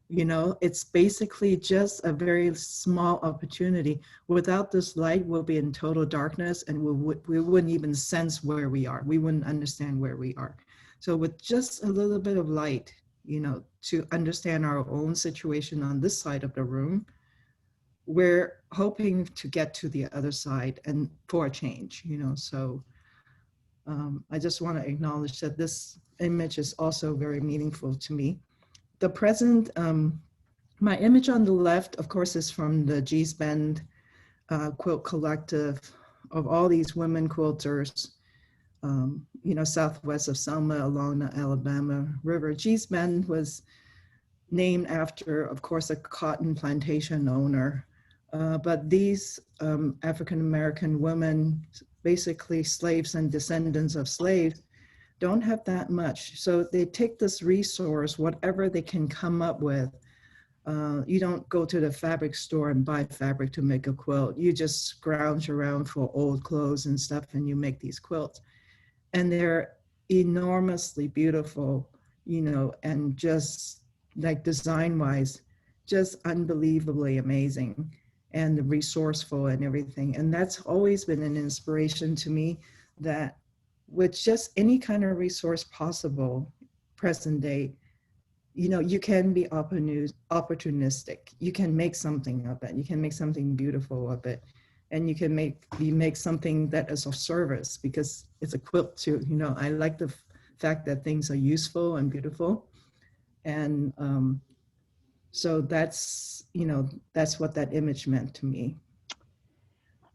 You know, it's basically just a very small opportunity. Without this light, we'll be in total darkness, and we wouldn't even sense where we are. We wouldn't understand where we are. So with just a little bit of light, you know, to understand our own situation on this side of the room, we're hoping to get to the other side and for a change, you know. So I just want to acknowledge that this image is also very meaningful to me. The present, my image on the left, of course, is from the Gee's Bend Quilt Collective of all these women quilters, you know, southwest of Selma along the Alabama River. Gee's Bend was named after, of course, a cotton plantation owner. But these African-American women, basically slaves and descendants of slaves, don't have that much. So they take this resource, whatever they can come up with. You don't go to the fabric store and buy fabric to make a quilt. You just scrounge around for old clothes and stuff, and you make these quilts. And they're enormously beautiful, you know, and just like design-wise, just unbelievably amazing and resourceful and everything. And that's always been an inspiration to me, that with just any kind of resource possible, present day, you know, you can be opportunistic. You can make something of it. You can make something beautiful of it. And you can make something that is of service, because it's a quilt too. You know, I like the fact that things are useful and beautiful. And so that's, you know, that's what that image meant to me.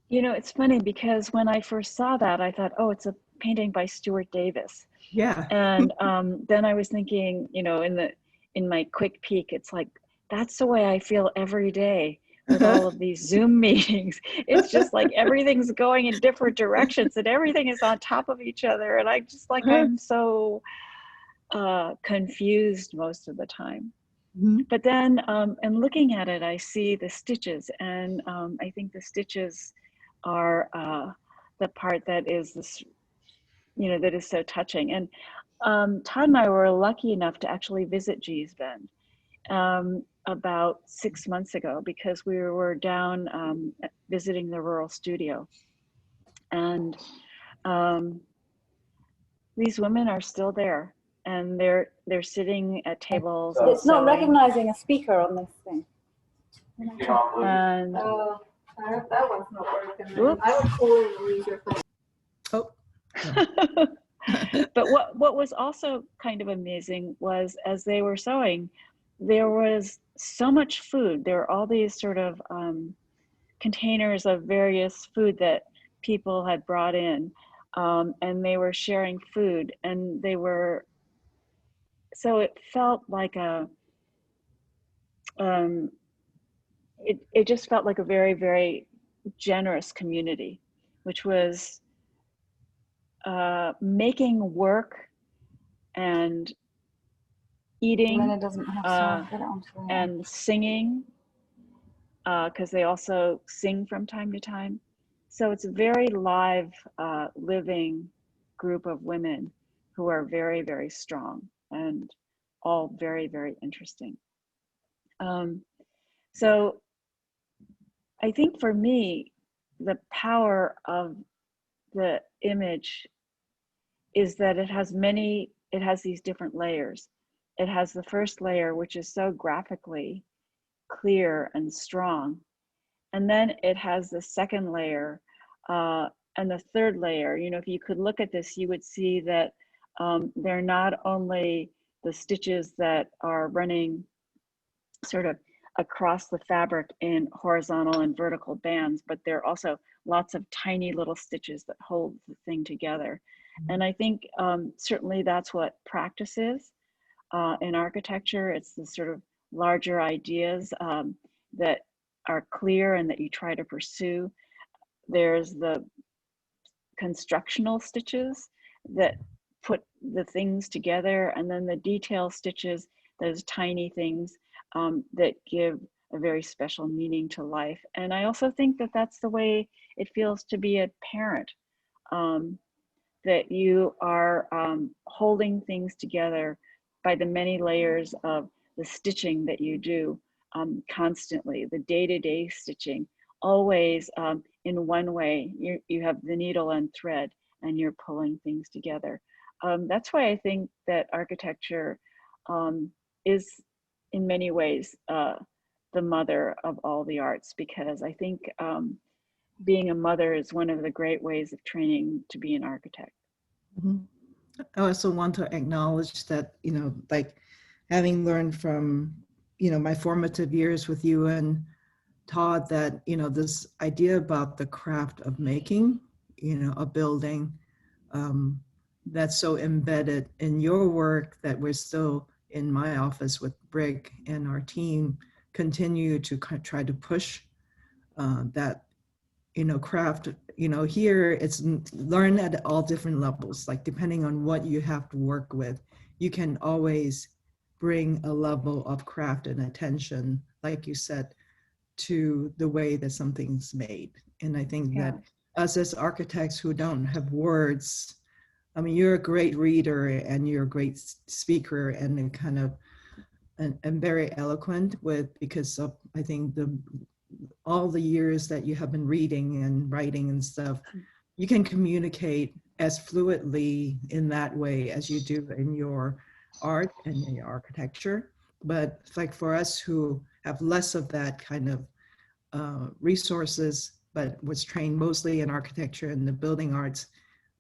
You know, it's funny because when I first saw that, I thought, oh, it's a painting by Stuart Davis. Yeah. And then I was thinking, you know, in my quick peek, it's like, that's the way I feel every day with all of these Zoom meetings. It's just like everything's going in different directions and everything is on top of each other. And I just like, I'm so confused most of the time. Mm-hmm. But then, and looking at it, I see the stitches, and I think the stitches are the part that is this, you know, that is so touching. And Todd and I were lucky enough to actually visit Gee's Bend about 6 months ago, because we were down visiting the rural studio, and these women are still there. And they're sitting at tables. It's not sewing. recognizing a speaker on this thing. And That one's not working. Oops. I would totally use your phone. Oh. but what was also kind of amazing was, as they were sewing, there was so much food. There were all these sort of containers of various food that people had brought in, and they were sharing food, and they were. So it felt like it just felt like a very, very generous community, which was making work and eating and singing, because they also sing from time to time. So it's a very live, living group of women who are very, very strong and all very, very interesting. So I think for me, the power of the image is that it has these different layers. It has the first layer, which is so graphically clear and strong. And then it has the second layer and the third layer. You know, if you could look at this, you would see that they're not only the stitches that are running sort of across the fabric in horizontal and vertical bands, but there are also lots of tiny little stitches that hold the thing together. And I think certainly that's what practice is in architecture. It's the sort of larger ideas that are clear and that you try to pursue. There's the constructional stitches that put the things together, and then the detail stitches, those tiny things that give a very special meaning to life. And I also think that that's the way it feels to be a parent, that you are holding things together by the many layers of the stitching that you do constantly, the day-to-day stitching, always in one way. You have the needle and thread and you're pulling things together. That's why I think that architecture is in many ways the mother of all the arts, because I think being a mother is one of the great ways of training to be an architect. Mhm. I also want to acknowledge that, like having learned from, my formative years with you and Todd, that, this idea about the craft of making, a building, that's so embedded in your work that we're still in my office with Brig and our team continue to try to push that, craft. Here it's learned at all different levels, like depending on what you have to work with, you can always bring a level of craft and attention, like you said, to the way that something's made. And I think that us as architects who don't have words, I mean, you're a great reader and you're a great speaker and kind of and very eloquent with, because of, I think, all the years that you have been reading and writing and stuff, you can communicate as fluidly in that way as you do in your art and in your architecture. But it's like for us who have less of that kind of resources, but was trained mostly in architecture and the building arts,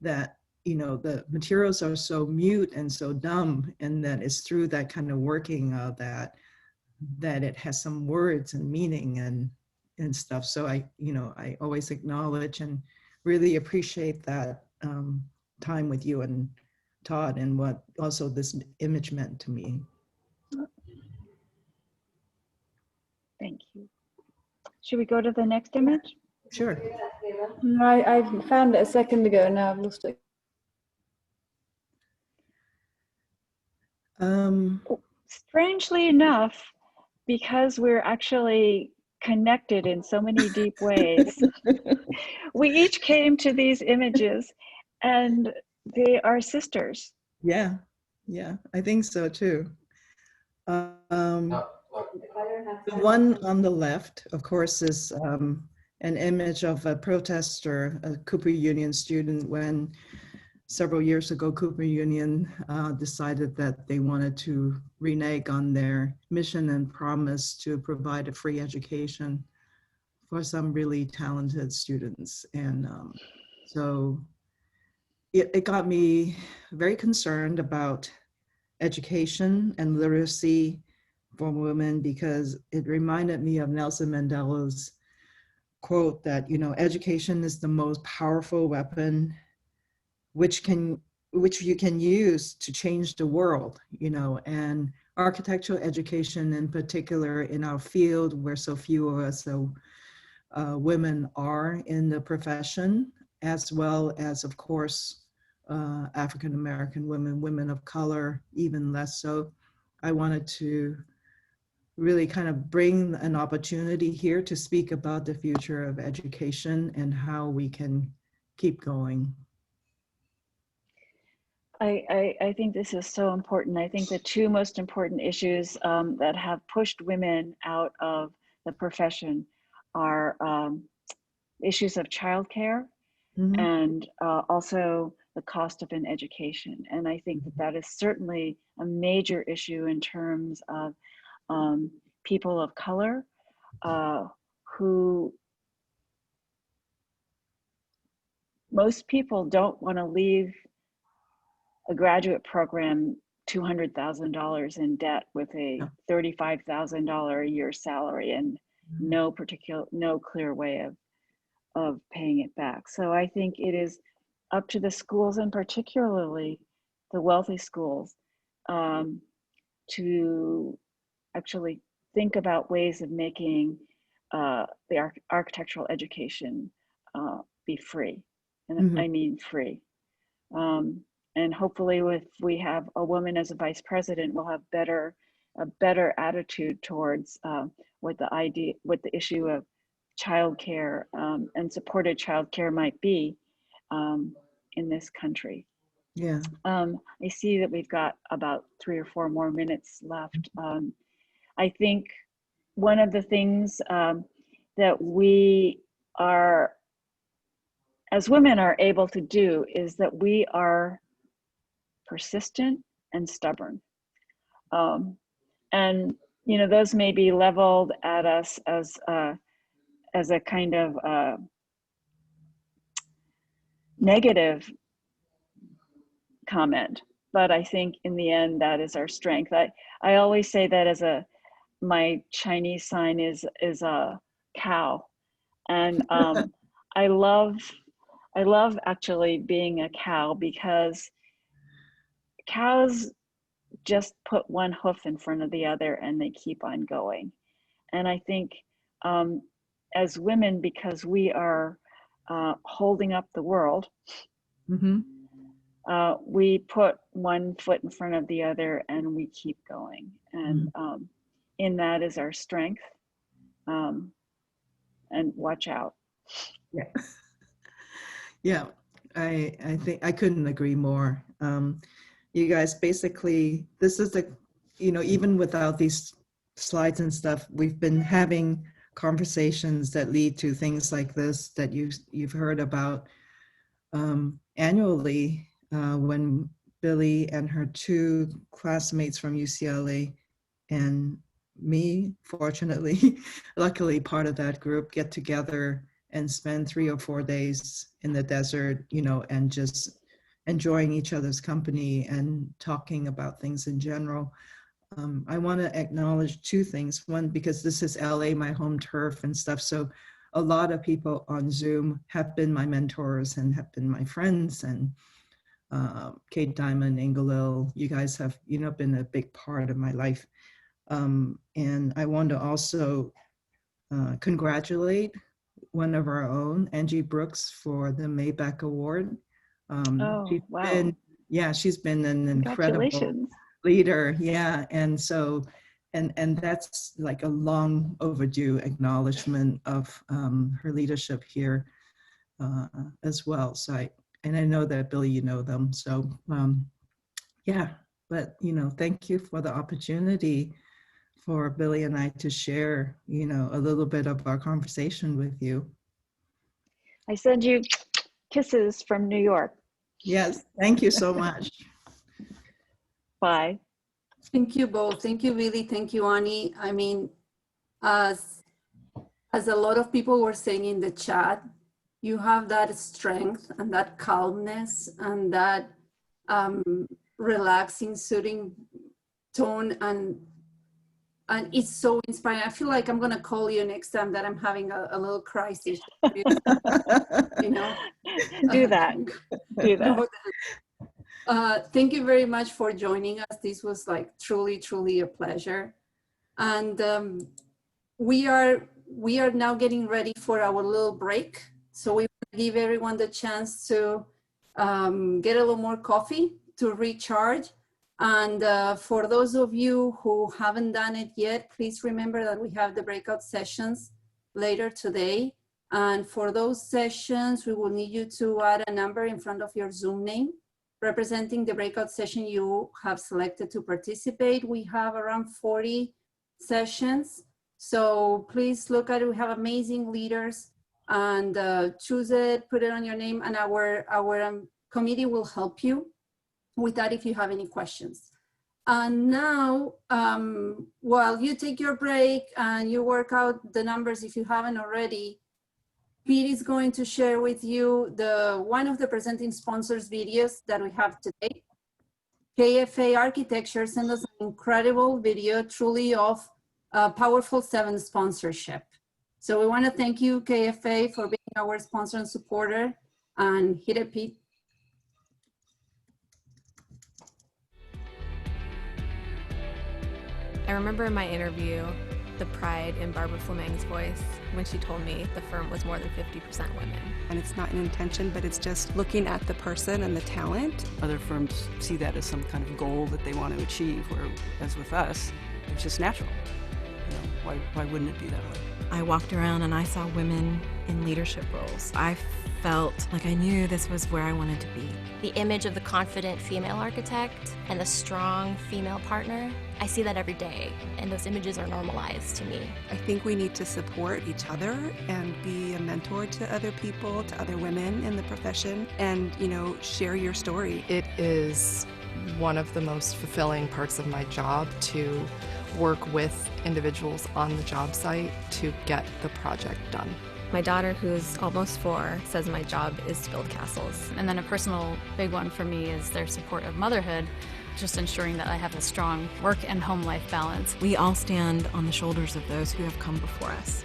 that the materials are so mute and so dumb, and that it's through that kind of working of that it has some words and meaning and stuff. So I always acknowledge and really appreciate that time with you and Todd, and what also this image meant to me. Thank you. Should we go to the next image? Sure. I found it a second ago, now I've lost it. Strangely enough, because we're actually connected in so many deep ways, we each came to these images and they are sisters. Yeah, I think so too. The one on the left, of course, is an image of a protester, a Cooper Union student, when several years ago, Cooper Union decided that they wanted to renege on their mission and promise to provide a free education for some really talented students. And so it got me very concerned about education and literacy for women, because it reminded me of Nelson Mandela's quote that, education is the most powerful weapon which you can use to change the world, and architectural education in particular in our field, where so few of us women are in the profession, as well as, of course, African-American women of color, even less so. I wanted to really kind of bring an opportunity here to speak about the future of education and how we can keep going. I think this is so important. I think the two most important issues that have pushed women out of the profession are issues of childcare and also the cost of an education. And I think that is certainly a major issue in terms of people of color who, most people don't want to leave a graduate program $200,000 in debt with a $35,000 a year salary and no clear way of paying it back. So I think it is up to the schools, and particularly the wealthy schools, to actually think about ways of making the architectural education be free. And I mean free. And hopefully if we have a woman as a vice president, we'll have a better attitude towards what the issue of childcare and supported childcare might be in this country. Yeah. I see that we've got about 3 or 4 more minutes left. I think one of the things that we are, as women, are able to do is that we are persistent and stubborn. And, you know, those may be leveled at us as a kind of negative comment, but I think in the end that is our strength. I always say that my Chinese sign is a cow, and I love actually being a cow, because cows just put one hoof in front of the other and they keep on going. And I think as women, because we are holding up the world, we put one foot in front of the other and we keep going. And in that is our strength. And watch out. Yeah. Yeah, I think I couldn't agree more. You guys, basically, this is even without these slides and stuff, we've been having conversations that lead to things like this that you've heard about annually when Billy and her 2 classmates from UCLA and me, fortunately, luckily part of that group, get together and spend 3 or 4 days in the desert, and just enjoying each other's company and talking about things in general. I want to acknowledge 2 things. One, because this is LA, my home turf and stuff. So a lot of people on Zoom have been my mentors and have been my friends. And Kate Diamond, Ingalil, you guys have, been a big part of my life. And I want to also congratulate one of our own, Angie Brooks, for the Maybach Award. Oh, wow. She's been an incredible leader. Yeah. And so, and that's like a long overdue acknowledgement of her leadership here as well. So I know that Billy, you know them. So yeah, but thank you for the opportunity for Billy and I to share, a little bit of our conversation with you. I send you kisses from New York. Yes, thank you so much. Bye. Thank you both. Thank you, Billy. Thank you, Annie. I mean, as a lot of people were saying in the chat, you have that strength and that calmness and that relaxing, soothing tone, and it's so inspiring. I feel like I'm gonna call you next time that I'm having a little crisis. Do that. Do that. Thank you very much for joining us. This was like truly, truly a pleasure. And we are now getting ready for our little break. So we give everyone the chance to get a little more coffee to recharge. And for those of you who haven't done it yet, please remember that we have the breakout sessions later today. And for those sessions, we will need you to add a number in front of your Zoom name representing the breakout session you have selected to participate. We have around 40 sessions. So please look at it. We have amazing leaders, and choose it, put it on your name, and our committee will help you with that if you have any questions. And now, while you take your break and you work out the numbers if you haven't already, Pete is going to share with you one of the presenting sponsors videos that we have today. KFA Architecture sent us an incredible video, truly of Powerful 7 sponsorship. So we want to thank you, KFA, for being our sponsor and supporter. And hit it, Pete. I remember in my interview the pride in Barbara Fleming's voice when she told me the firm was more than 50% women. And it's not an intention, but it's just looking at the person and the talent. Other firms see that as some kind of goal that they want to achieve, whereas with us, it's just natural. You know, why wouldn't it be that way? I walked around and I saw women in leadership roles. I felt like I knew this was where I wanted to be. The image of the confident female architect and the strong female partner, I see that every day, and those images are normalized to me. I think we need to support each other and be a mentor to other people, to other women in the profession, and, you know, share your story. It is one of the most fulfilling parts of my job to work with individuals on the job site to get the project done. My daughter, who's almost 4, says my job is to build castles. And then a personal big one for me is their support of motherhood, just ensuring that I have a strong work and home life balance. We all stand on the shoulders of those who have come before us.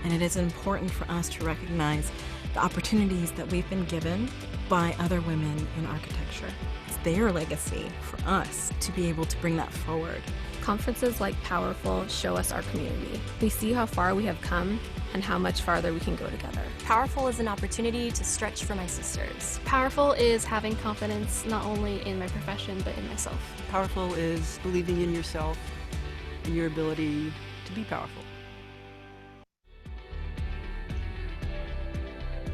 And it is important for us to recognize the opportunities that we've been given by other women in architecture. It's their legacy for us to be able to bring that forward. Conferences like Powerful show us our community. We see how far we have come and how much farther we can go together. Powerful is an opportunity to stretch for my sisters. Powerful is having confidence not only in my profession, but in myself. Powerful is believing in yourself and your ability to be powerful.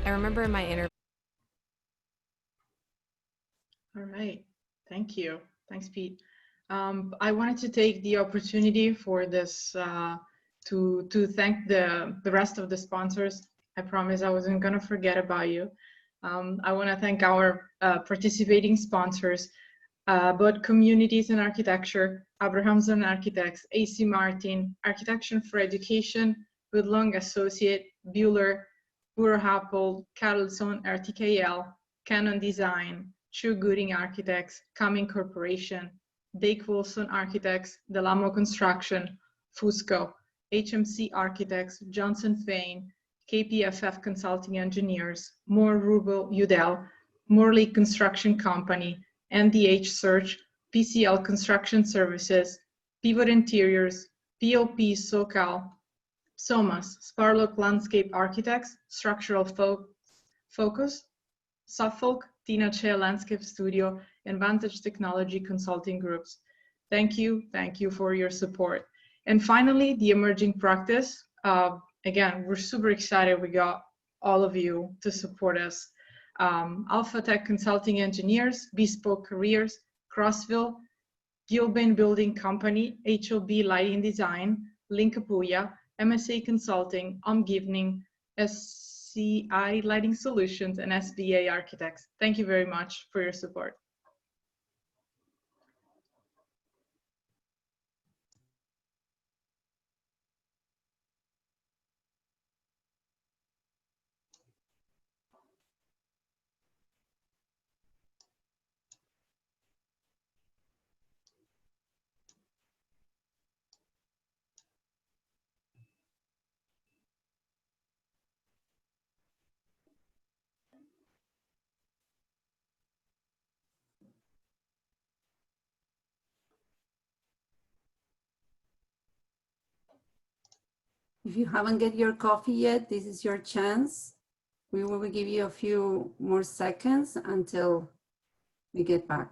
I remember in my interview. All right, thank you. Thanks, Pete. I wanted to take the opportunity for this to thank the rest of the sponsors. I promise I wasn't gonna forget about you. I wanna thank our participating sponsors, both Communities in Architecture, Abrahamson Architects, AC Martin, Architecture for Education, Woodlong Associate, Bueller, Burr Happel, Carlson RTKL, Canon Design, True Gooding Architects, Cumming Corporation, Dake Wilson Architects, Delamo Construction, Fusco, HMC Architects, Johnson Fain, KPFF Consulting Engineers, Moore Rubel Udell, Morley Construction Company, NDH Search, PCL Construction Services, Pivot Interiors, POP SoCal, Somas, Sparlock Landscape Architects, Structural Focus, Suffolk, Tina Che Landscape Studio, and Vantage Technology Consulting Groups. Thank you for your support. And finally, the emerging practice. Again, we're super excited we got all of you to support us. Alpha Tech Consulting Engineers, Bespoke Careers, Crossville, Gilbane Building Company, HOB Lighting Design, Linkapuya, MSA Consulting, Omgivning, SCI Lighting Solutions, and SBA Architects. Thank you very much for your support. If you haven't get your coffee yet, this is your chance. We will give you a few more seconds until we get back.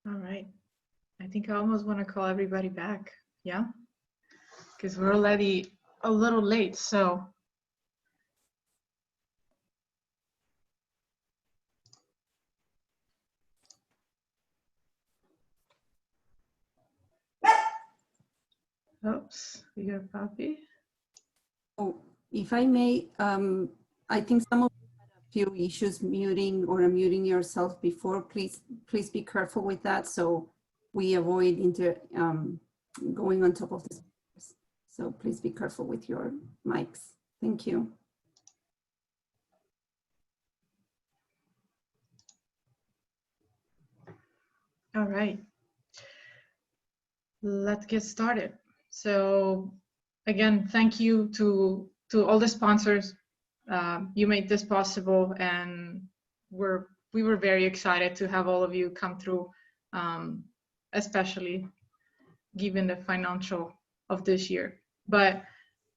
All right. I think I almost want to call everybody back. Yeah? Because we're already a little late, so. Oops, we got a puppy. Oh, if I may, I think some of you had a few issues muting or unmuting yourself before. Please be careful with that so we avoid going on top of the speakers. So please be careful with your mics. Thank you. All right. Let's get started. So again, thank you to all the sponsors. You made this possible, and we were very excited to have all of you come through, especially given the financial of this year. But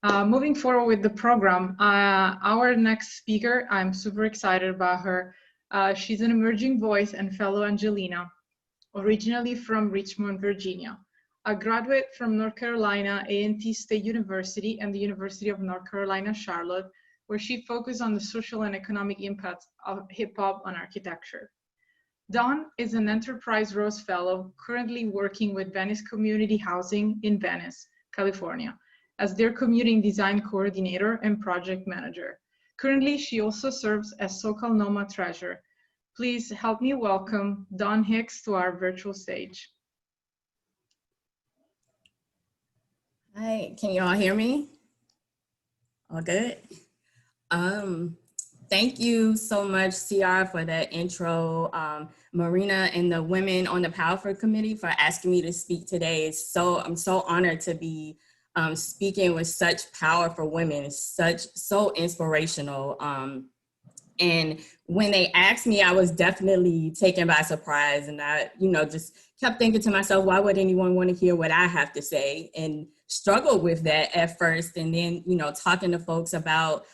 moving forward with the program, our next speaker, I'm super excited about her. She's an emerging voice and fellow Angelina, originally from Richmond, Virginia. A graduate from North Carolina A&T State University and the University of North Carolina, Charlotte, where she focused on the social and economic impacts of hip-hop on architecture. Dawn is an Enterprise Rose Fellow, currently working with Venice Community Housing in Venice, California, as their commuting design coordinator and project manager. Currently, she also serves as SoCal NOMA Treasurer. Please help me welcome Dawn Hicks to our virtual stage. Hi, can you all hear me? All good? Thank you so much, CR, for that intro. Marina and the women on the Powerful Committee for asking me to speak today. I'm so honored to be speaking with such powerful women, so inspirational. And when they asked me, I was definitely taken by surprise, and I, just kept thinking to myself, why would anyone want to hear what I have to say? And struggled with that at first. And then, talking to folks about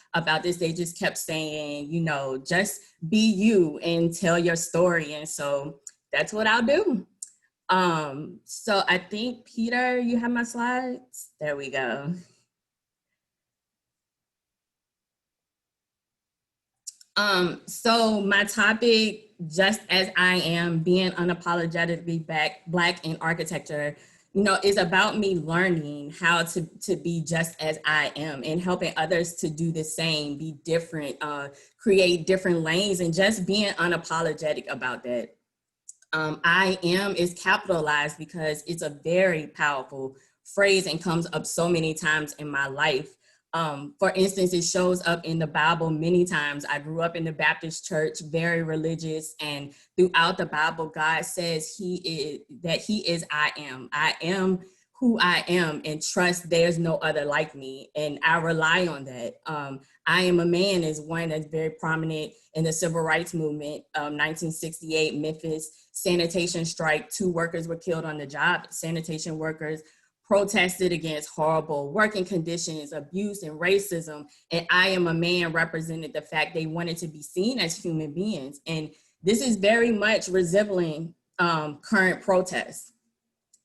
this, they just kept saying, just be you and tell your story. And so that's what I'll do. So I think, Peter, you have my slides? There we go. So my topic, just as I am, being unapologetically Black in architecture, is about me learning how to be just as I am and helping others to do the same, be different, create different lanes, and just being unapologetic about that. I am is capitalized because it's a very powerful phrase and comes up so many times in my life. For instance, it shows up in the Bible many times. I grew up in the Baptist church, very religious, and throughout the Bible, God says He is I am. I am who I am, and trust there's no other like me, and I rely on that. I am a man is one that's very prominent in the civil rights movement. 1968, Memphis sanitation strike, 2 workers were killed on the job. Sanitation workers protested against horrible working conditions, abuse, and racism. And I am a man represented the fact they wanted to be seen as human beings. And this is very much resembling current protests.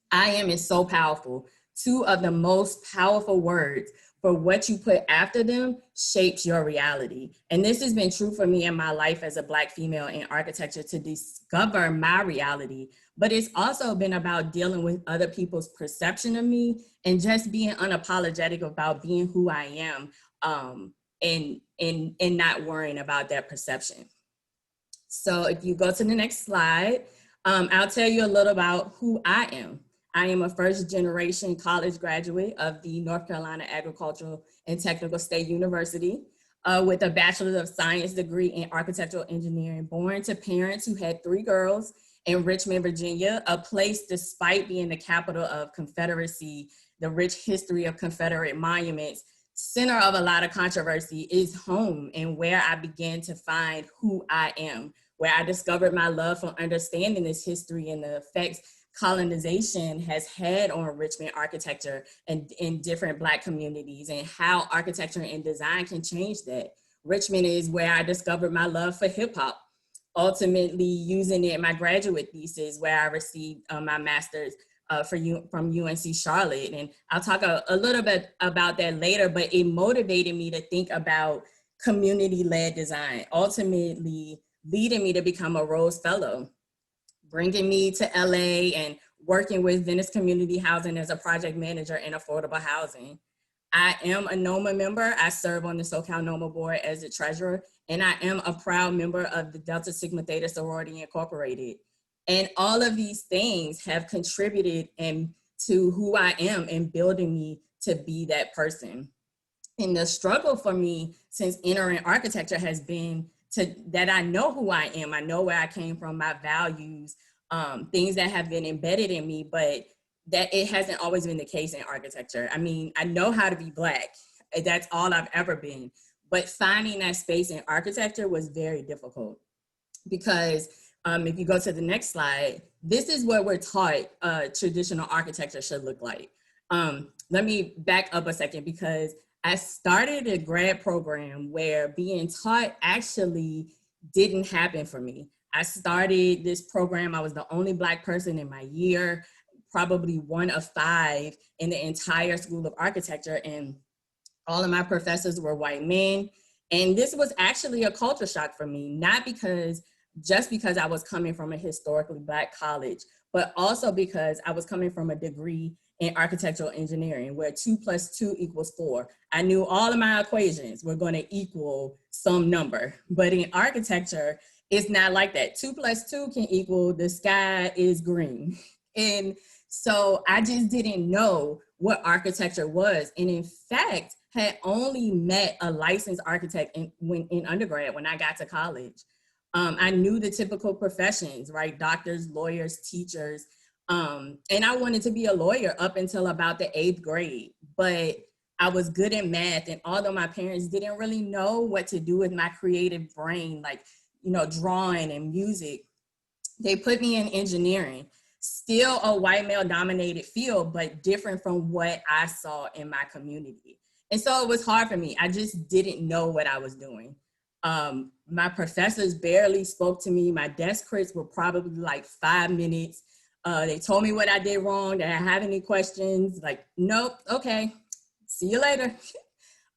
I am is so powerful. 2 of the most powerful words, for what you put after them shapes your reality. And this has been true for me in my life as a Black female in architecture, to discover my reality. But it's also been about dealing with other people's perception of me and just being unapologetic about being who I am, and not worrying about that perception. So if you go to the next slide, I'll tell you a little about who I am. I am a first-generation college graduate of the North Carolina Agricultural and Technical State University with a Bachelor of Science degree in Architectural Engineering, born to parents who had 3 girls in Richmond, Virginia, a place despite being the capital of Confederacy, the rich history of Confederate monuments, center of a lot of controversy, is home and where I began to find who I am, where I discovered my love for understanding this history and the effects colonization has had on Richmond architecture and in different Black communities, and how architecture and design can change that. Richmond is where I discovered my love for hip hop. ultimately using it in my graduate thesis, where I received my master's from UNC Charlotte. And I'll talk a little bit about that later, but it motivated me to think about community-led design, ultimately leading me to become a Rose Fellow, bringing me to LA and working with Venice Community Housing as a project manager in affordable housing. I am a NOMA member. I serve on the SoCal NOMA board as the treasurer, and I am a proud member of the Delta Sigma Theta Sorority Incorporated. And all of these things have contributed to who I am and building me to be that person. And the struggle for me since entering architecture has been that I know who I am. I know where I came from, my values, things that have been embedded in me, but that it hasn't always been the case in architecture. I mean, I know how to be Black. That's all I've ever been. But finding that space in architecture was very difficult because if you go to the next slide, this is what we're taught traditional architecture should look like. Let me back up a second because I started a grad program where being taught actually didn't happen for me. I started this program, I was the only Black person in my year, probably one of 5 in the entire School of Architecture, and all of my professors were white men. And this was actually a culture shock for me, not just because I was coming from a historically Black college, but also because I was coming from a degree in architectural engineering where 2 + 2 = 4. I knew all of my equations were going to equal some number, but in architecture, it's not like that. 2 + 2 can equal the sky is green. And so I just didn't know what architecture was. And in fact, had only met a licensed architect in undergrad when I got to college. I knew the typical professions, right? Doctors, lawyers, teachers. And I wanted to be a lawyer up until about the 8th grade, but I was good in math. And although my parents didn't really know what to do with my creative brain, like, drawing and music, they put me in engineering, still a white male dominated field, but different from what I saw in my community. And so it was hard for me. I just didn't know what I was doing. My professors barely spoke to me. My desk crits were probably like 5 minutes. They told me what I did wrong. Did I have any questions? Like, nope, okay, see you later.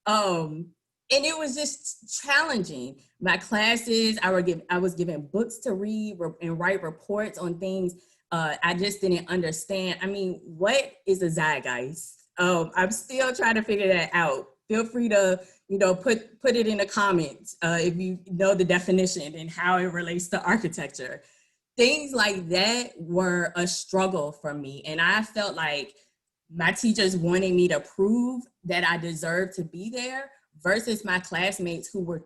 And it was just challenging. My classes, I was given books to read and write reports on things I just didn't understand. I mean, what is a zeitgeist? I'm still trying to figure that out. Feel free to, put it in the comments if you know the definition and how it relates to architecture. Things like that were a struggle for me. And I felt like my teachers wanted me to prove that I deserved to be there versus my classmates who were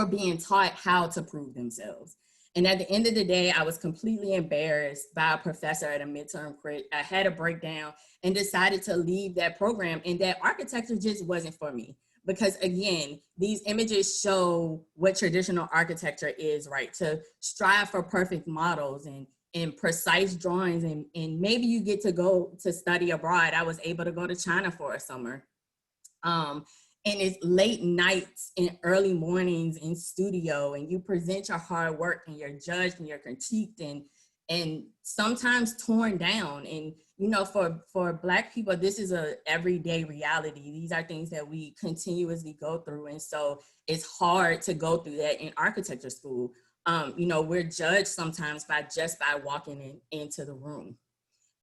being taught how to prove themselves. And at the end of the day, I was completely embarrassed by a professor at a midterm crit. I had a breakdown and decided to leave that program, and that architecture just wasn't for me. Because again, these images show what traditional architecture is, right? To strive for perfect models and precise drawings, and maybe you get to go to study abroad. I was able to go to China for a summer. And it's late nights and early mornings in studio, and you present your hard work and you're judged and you're critiqued and sometimes torn down. And, for Black people, this is a everyday reality. These are things that we continuously go through. And so it's hard to go through that in architecture school. We're judged sometimes by walking into the room.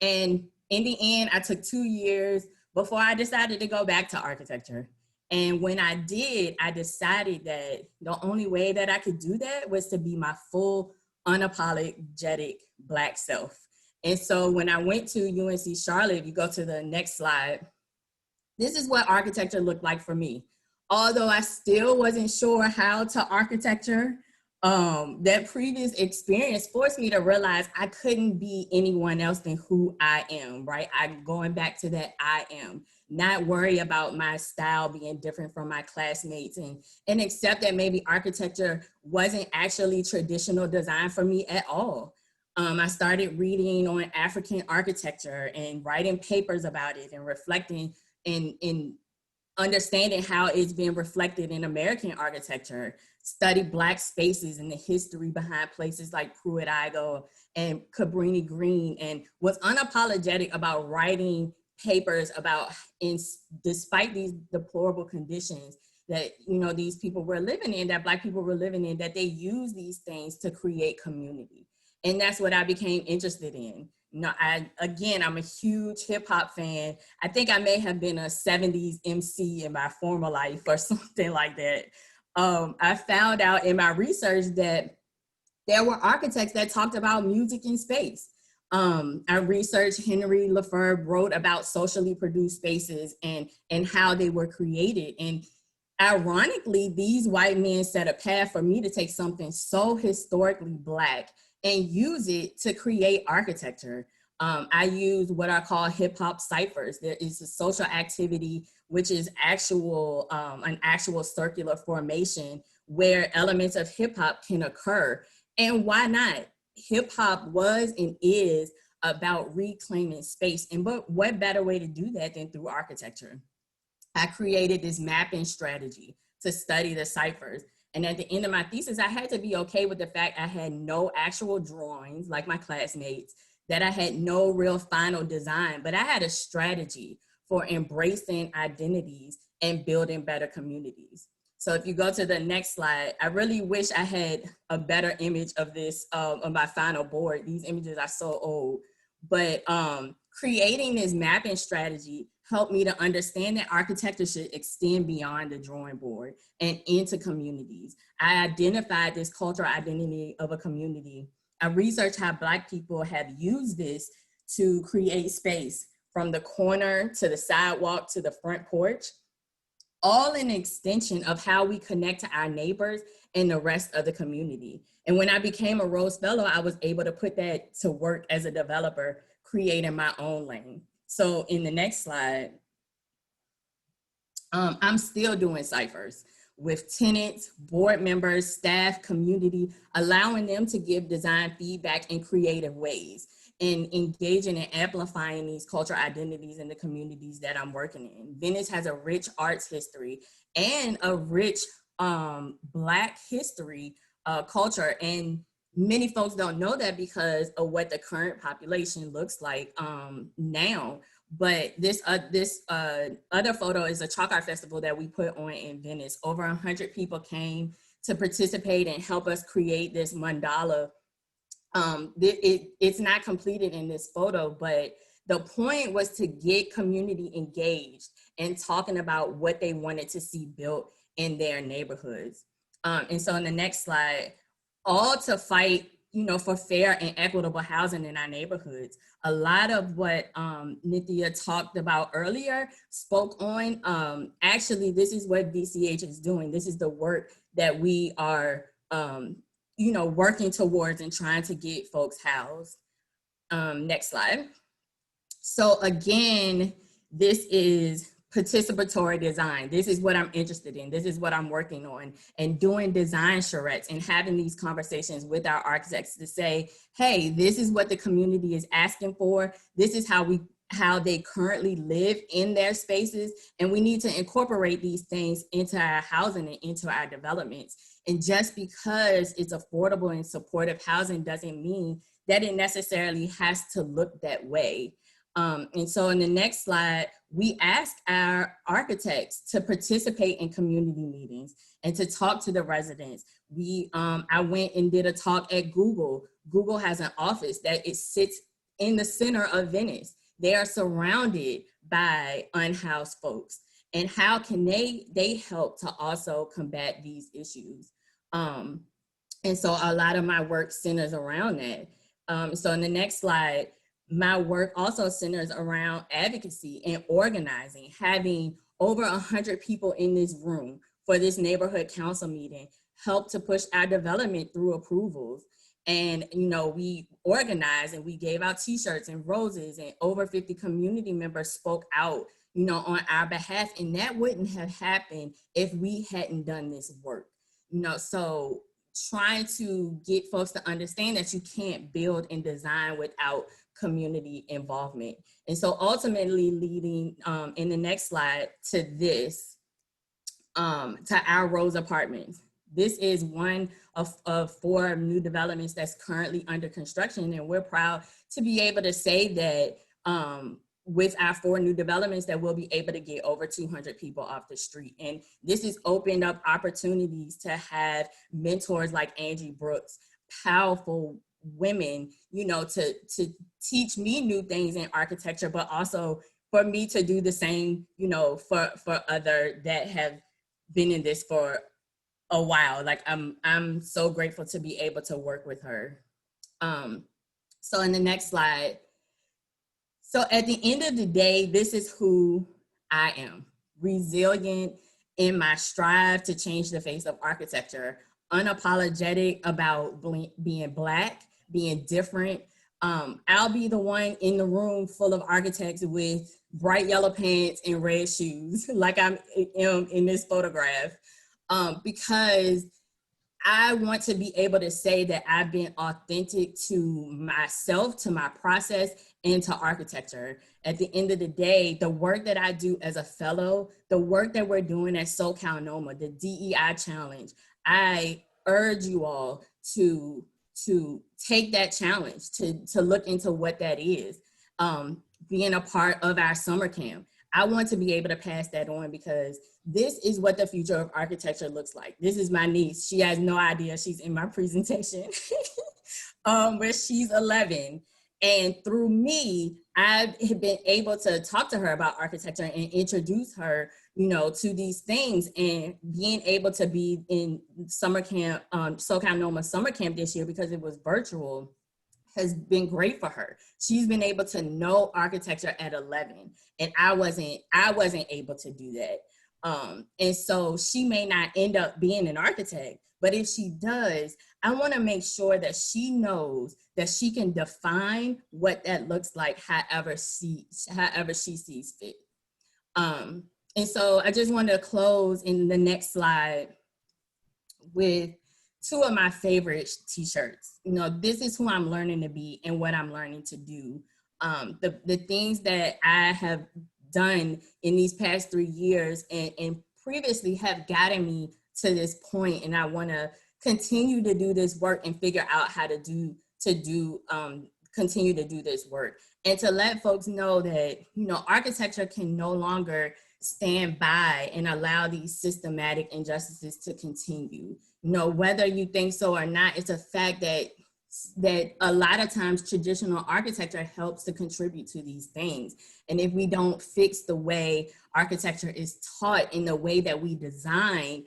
And in the end, I took 2 years before I decided to go back to architecture. And when I did, I decided that the only way that I could do that was to be my full, unapologetic Black self. And so when I went to UNC Charlotte, if you go to the next slide, this is what architecture looked like for me. Although I still wasn't sure how to architecture, that previous experience forced me to realize I couldn't be anyone else than who I am, right? I'm going back to that I am. Not worry about my style being different from my classmates and accept that maybe architecture wasn't actually traditional design for me at all. I started reading on African architecture and writing papers about it and reflecting in understanding how it's been reflected in American architecture, study Black spaces and the history behind places like Pruitt-Igoe and Cabrini Green, and was unapologetic about writing papers about, despite these deplorable conditions that, you know, these people were living in, that Black people were living in, that they use these things to create community. And that's what I became interested in. You know, I'm a huge hip hop fan. I think I may have been a 70s MC in my former life or something like that. I found out in my research that there were architects that talked about music in space. I researched Henry Lefebvre wrote about socially produced spaces and how they were created. And ironically, these white men set a path for me to take something so historically Black and use it to create architecture. I use what I call hip hop ciphers. There is a social activity, which is an actual circular formation where elements of hip hop can occur. And why not? Hip hop was and is about reclaiming space. And what better way to do that than through architecture? I created this mapping strategy to study the ciphers. And at the end of my thesis, I had to be okay with the fact I had no actual drawings like my classmates, that I had no real final design, but I had a strategy for embracing identities and building better communities. So if you go to the next slide, I really wish I had a better image of this, of my final board. These images are so old, but creating this mapping strategy helped me to understand that architecture should extend beyond the drawing board and into communities. I identified this cultural identity of a community. I researched how Black people have used this to create space, from the corner to the sidewalk to the front porch, all an extension of how we connect to our neighbors and the rest of the community. And when I became a Rose Fellow, I was able to put that to work as a developer, creating my own lane. So in the next slide, I'm still doing ciphers with tenants, board members, staff, community, allowing them to give design feedback in creative ways and engaging and amplifying these cultural identities in the communities that I'm working in. Venice has a rich arts history and a rich Black history culture. And many folks don't know that because of what the current population looks like now. But this other photo is a chalk art festival that we put on in Venice. Over 100 people came to participate and help us create this mandala. It's not completed in this photo, but the point was to get community engaged and talking about what they wanted to see built in their neighborhoods. And so in the next slide, all to fight, you know, for fair and equitable housing in our neighborhoods. A lot of what Nithya talked about earlier spoke on. Actually, this is what VCH is doing. This is the work that we are, you know, working towards and trying to get folks housed. Next slide. So again, this is participatory design. This is what I'm interested in. This is what I'm working on, and doing design charrettes and having these conversations with our architects to say, hey, this is what the community is asking for. This is how they currently live in their spaces. And we need to incorporate these things into our housing and into our developments. And just because it's affordable and supportive housing doesn't mean that it necessarily has to look that way. And so in the next slide, we ask our architects to participate in community meetings and to talk to the residents. I went and did a talk at Google. Google has an office that it sits in the center of Venice. They are surrounded by unhoused folks. And how can they help to also combat these issues? And so a lot of my work centers around that. So in the next slide, my work also centers around advocacy and organizing, having over 100 people in this room for this neighborhood council meeting help to push our development through approvals. And, you know, we organized and we gave out t-shirts and roses, and over 50 community members spoke out, you know, on our behalf. And that wouldn't have happened if we hadn't done this work, you know. So trying to get folks to understand that you can't build and design without community involvement. And so ultimately leading in the next slide to this, to our Rose Apartments. This is one of 4 new developments that's currently under construction. And we're proud to be able to say that with our 4 new developments that we'll be able to get over 200 people off the street. And this has opened up opportunities to have mentors like Angie Brooks, powerful women, you know, to teach me new things in architecture, but also for me to do the same, you know, for other that have been in this for a while. Like I'm so grateful to be able to work with her. So in the next slide. So at the end of the day, this is who I am. Resilient in my strive to change the face of architecture, unapologetic about being Black, being different. I'll be the one in the room full of architects with bright yellow pants and red shoes, like I'm in this photograph, because I want to be able to say that I've been authentic to myself, to my process, and to architecture. At the end of the day, the work that I do as a fellow, the work that we're doing at SoCal NOMA, the DEI Challenge, I urge you all to take that challenge, to look into what that is. Being a part of our summer camp. I want to be able to pass that on because this is what the future of architecture looks like. This is my niece. She has no idea she's in my presentation, but she's 11. And through me, I've been able to talk to her about architecture and introduce her, you know, to these things. And being able to be in summer camp, SoCal NOMA summer camp this year because it was virtual, has been great for her. She's been able to know architecture at 11, and I wasn't able to do that. And so she may not end up being an architect, but if she does, I wanna make sure that she knows that she can define what that looks like however she sees fit. And so I just wanted to close in the next slide with 2 of my favorite t-shirts. You know, this is who I'm learning to be and what I'm learning to do. The things that I have done in these past 3 years and previously have gotten me to this point, and I wanna continue to do this work and figure out how to continue to do this work. And to let folks know that, you know, architecture can no longer stand by and allow these systematic injustices to continue. You know, whether you think so or not, it's a fact that a lot of times traditional architecture helps to contribute to these things. And if we don't fix the way architecture is taught in the way that we design,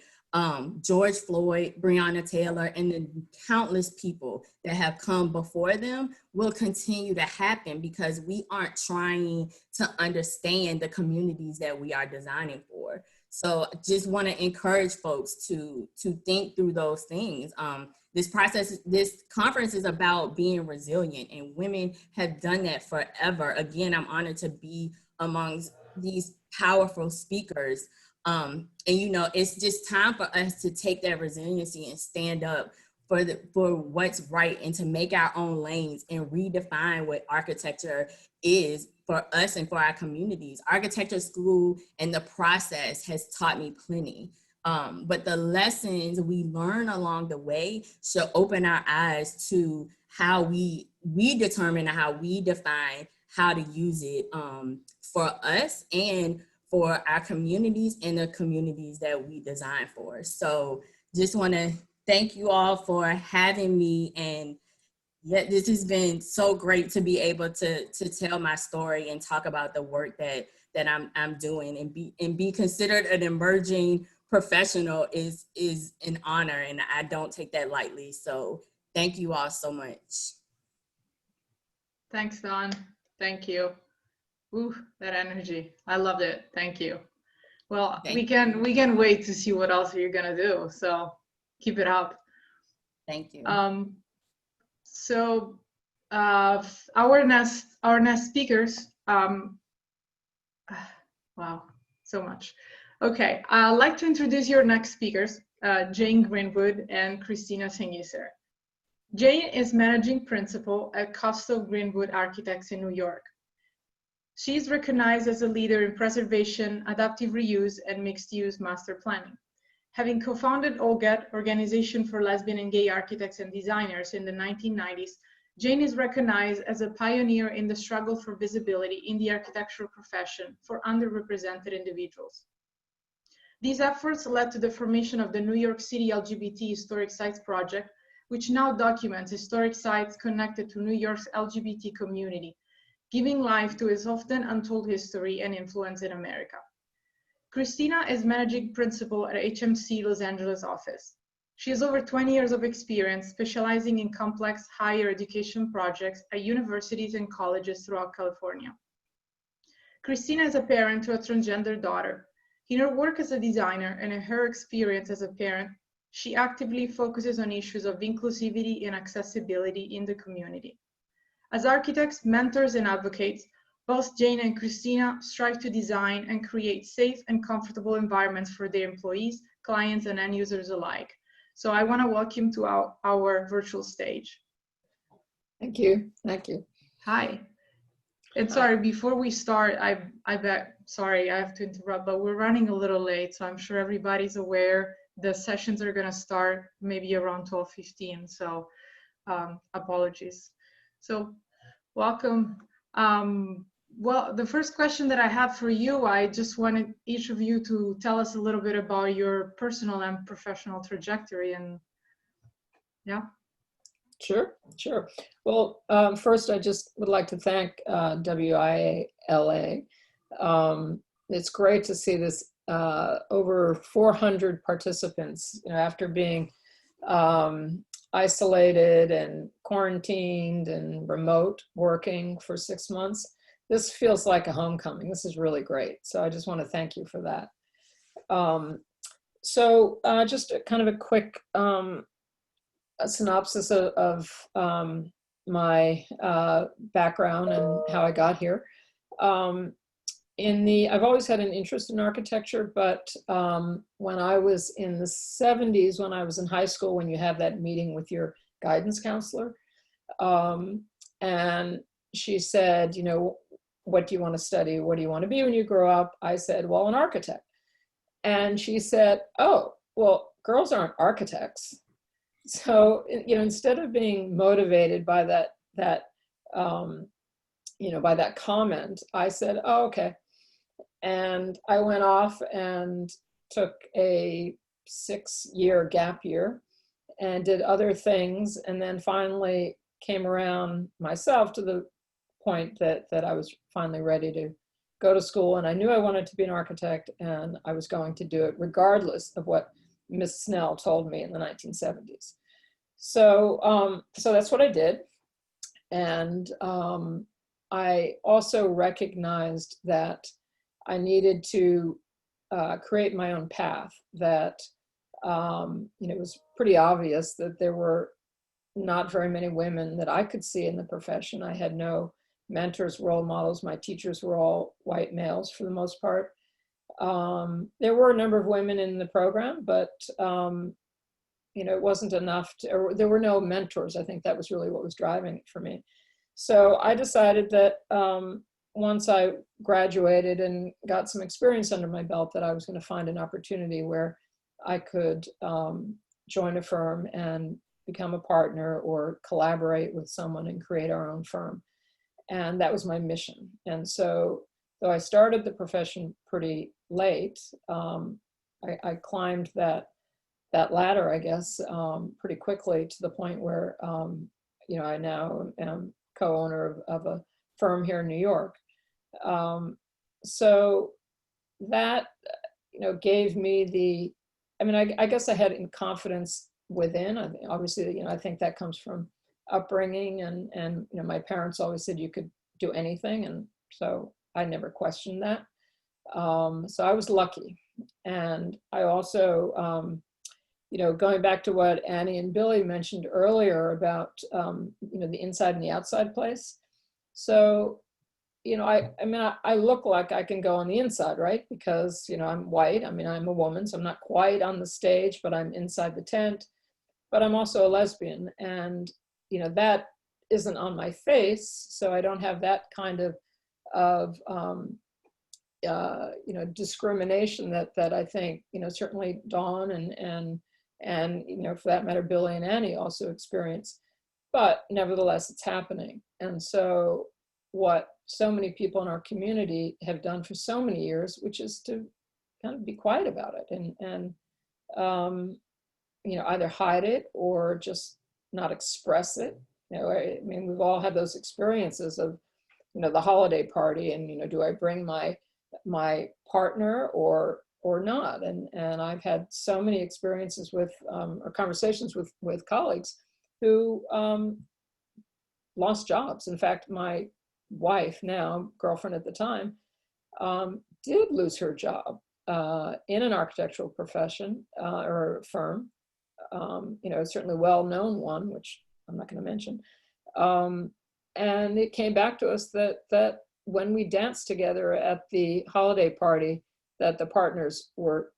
George Floyd, Breonna Taylor, and the countless people that have come before them will continue to happen because we aren't trying to understand the communities that we are designing for. So just want to encourage folks to think through those things. This conference is about being resilient, and women have done that forever. Again, I'm honored to be amongst these powerful speakers. And you know, it's just time for us to take that resiliency and stand up for what's right and to make our own lanes and redefine what architecture is for us and for our communities. Architecture school and the process has taught me plenty. But the lessons we learn along the way should open our eyes to how we determine how we define how to use it for us and for our communities and the communities that we design for. So just want to thank you all for having me. And yeah, this has been so great to be able to tell my story and talk about the work that I'm doing, and be considered an emerging professional is an honor, and I don't take that lightly. So thank you all so much. Thanks, Dawn. Thank you. Ooh, that energy. I loved it. Thank you. Well, we can wait to see what else you're gonna do. So keep it up. Thank you. So our next speakers. Wow, so much. Okay, I'd like to introduce your next speakers, Jane Greenwood and Christina Sengiser. Jane is managing principal at Coastal Greenwood Architects in New York. She is recognized as a leader in preservation, adaptive reuse, and mixed-use master planning. Having co-founded OGAT, Organization for Lesbian and Gay Architects and Designers, in the 1990s, Jane is recognized as a pioneer in the struggle for visibility in the architectural profession for underrepresented individuals. These efforts led to the formation of the New York City LGBT Historic Sites Project, which now documents historic sites connected to New York's LGBT community, giving life to its often untold history and influence in America. Christina is managing principal at HMC Los Angeles office. She has over 20 years of experience specializing in complex higher education projects at universities and colleges throughout California. Christina is a parent to a transgender daughter. In her work as a designer and in her experience as a parent, she actively focuses on issues of inclusivity and accessibility in the community. As architects, mentors, and advocates, both Jane and Christina strive to design and create safe and comfortable environments for their employees, clients, and end users alike. So I want to welcome to our virtual stage. Thank you. Thank you. Hi. And sorry, before we start, sorry, I have to interrupt, but we're running a little late, so I'm sure everybody's aware the sessions are going to start maybe around 12:15, so apologies. So welcome. Well, the first question that I have for you, I just wanted each of you to tell us a little bit about your personal and professional trajectory, and yeah. Sure. Well, first, I just would like to thank WIALA. It's great to see this over 400 participants, after being isolated and quarantined and remote working for 6 months. This feels like a homecoming. This is really great. So I just want to thank you for that. Just kind of a quick a synopsis of my background and how I got here. I've always had an interest in architecture, but when I was in the 70s, when I was in high school, when you have that meeting with your guidance counselor, and she said, what do you want to study? What do you want to be when you grow up? I said, well, an architect. And she said, oh, well, girls aren't architects. So, instead of being motivated by that comment, I said, oh, okay. And I went off and took a 6-year gap year and did other things, and then finally came around myself to the point that I was finally ready to go to school, and I knew I wanted to be an architect, and I was going to do it regardless of what Miss Snell told me in the 1970s. So that's what I did. And I also recognized that I needed to create my own path, that it was pretty obvious that there were not very many women that I could see in the profession. I had no mentors, role models. My teachers were all white males for the most part. There were a number of women in the program, but it wasn't enough or there were no mentors. I think that was really what was driving it for me. So I decided that once I graduated and got some experience under my belt, that I was going to find an opportunity where I could join a firm and become a partner or collaborate with someone and create our own firm. And that was my mission. And so, though I started the profession pretty late, I climbed that ladder, I guess, pretty quickly to the point where, I now am co-owner of a firm here in New York. So that, gave me I guess I had confidence within. Obviously, I think that comes from upbringing, and my parents always said you could do anything, and so I never questioned that. So I was lucky. And I also, going back to what Annie and Billy mentioned earlier about, the inside and the outside place. So, I look like I can go on the inside, right? Because, I'm white. I'm a woman, so I'm not quite on the stage, but I'm inside the tent. but I'm also a lesbian, and that isn't on my face, so I don't have that kind of discrimination that I think certainly Dawn and for that matter Billy and Annie also experience. But nevertheless, it's happening. And so what so many people in our community have done for so many years, which is to kind of be quiet about it and either hide it or just not express it. I mean, we've all had those experiences of, the holiday party and, do I bring my partner or not? And I've had so many experiences with, or conversations with colleagues who lost jobs. In fact, my wife, now girlfriend at the time, did lose her job in an architectural profession or firm, certainly well-known one, which I'm not going to mention. And it came back to us that when we danced together at the holiday party, that the partners were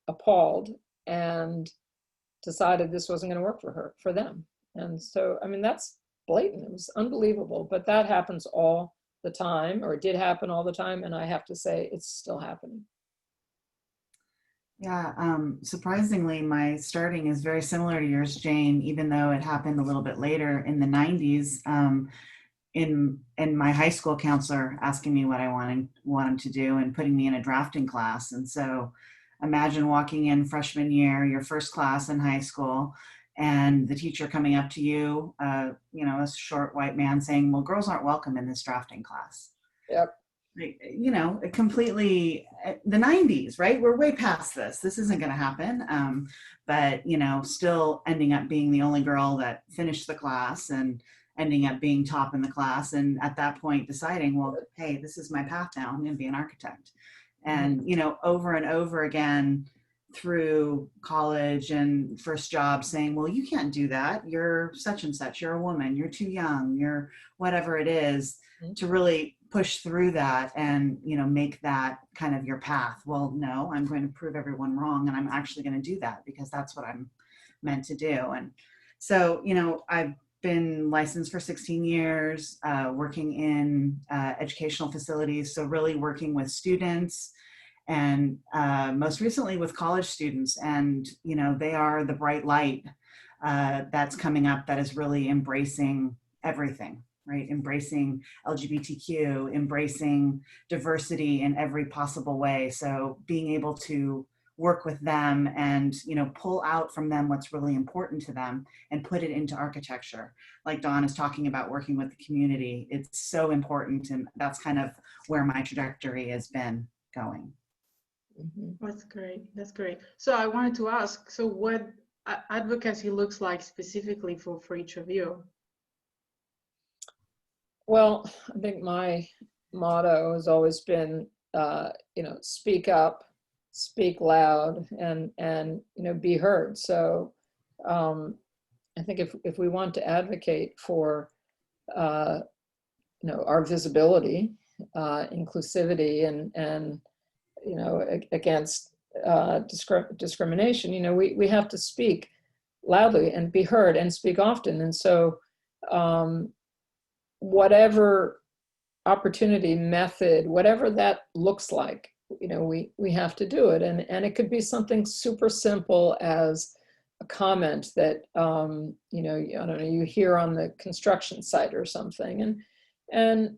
appalled and decided this wasn't going to work for them. And so, I mean, that's blatant. It was unbelievable, but that happens all the time, or it did happen all the time. And I have to say, it's still happening. Yeah, surprisingly, my starting is very similar to yours, Jane, even though it happened a little bit later in the 90s. In my high school counselor asking me what I wanted to do and putting me in a drafting class. And so imagine walking in freshman year, your first class in high school, and the teacher coming up to you, a short white man saying, well, girls aren't welcome in this drafting class. Yep. Completely the 90s, right? We're way past this. This isn't going to happen. But, still ending up being the only girl that finished the class and ending up being top in the class. And at that point deciding, well, hey, this is my path now. I'm going to be an architect. And, over and over again through college and first job saying, well, you can't do that. You're such and such. You're a woman. You're too young. You're whatever it is, to really push through that and, make that kind of your path. Well, no, I'm going to prove everyone wrong. And I'm actually going to do that because that's what I'm meant to do. And so, I've been licensed for 16 years, working in educational facilities. So really working with students and most recently with college students. And, they are the bright light that's coming up that is really embracing everything, right? Embracing LGBTQ, embracing diversity in every possible way. So being able to work with them and, pull out from them what's really important to them and put it into architecture. Like Dawn is talking about working with the community. It's so important. And that's kind of where my trajectory has been going. That's great. That's great. So I wanted to ask, so what advocacy looks like specifically for each of you? Well, I think my motto has always been, speak up, speak loud, and be heard. So I think if we want to advocate for our visibility, inclusivity, and against discrimination, we have to speak loudly and be heard and speak often. And so whatever opportunity, method, whatever that looks like, we have to do it. And it could be something super simple as a comment that, I don't know, you hear on the construction site or something. And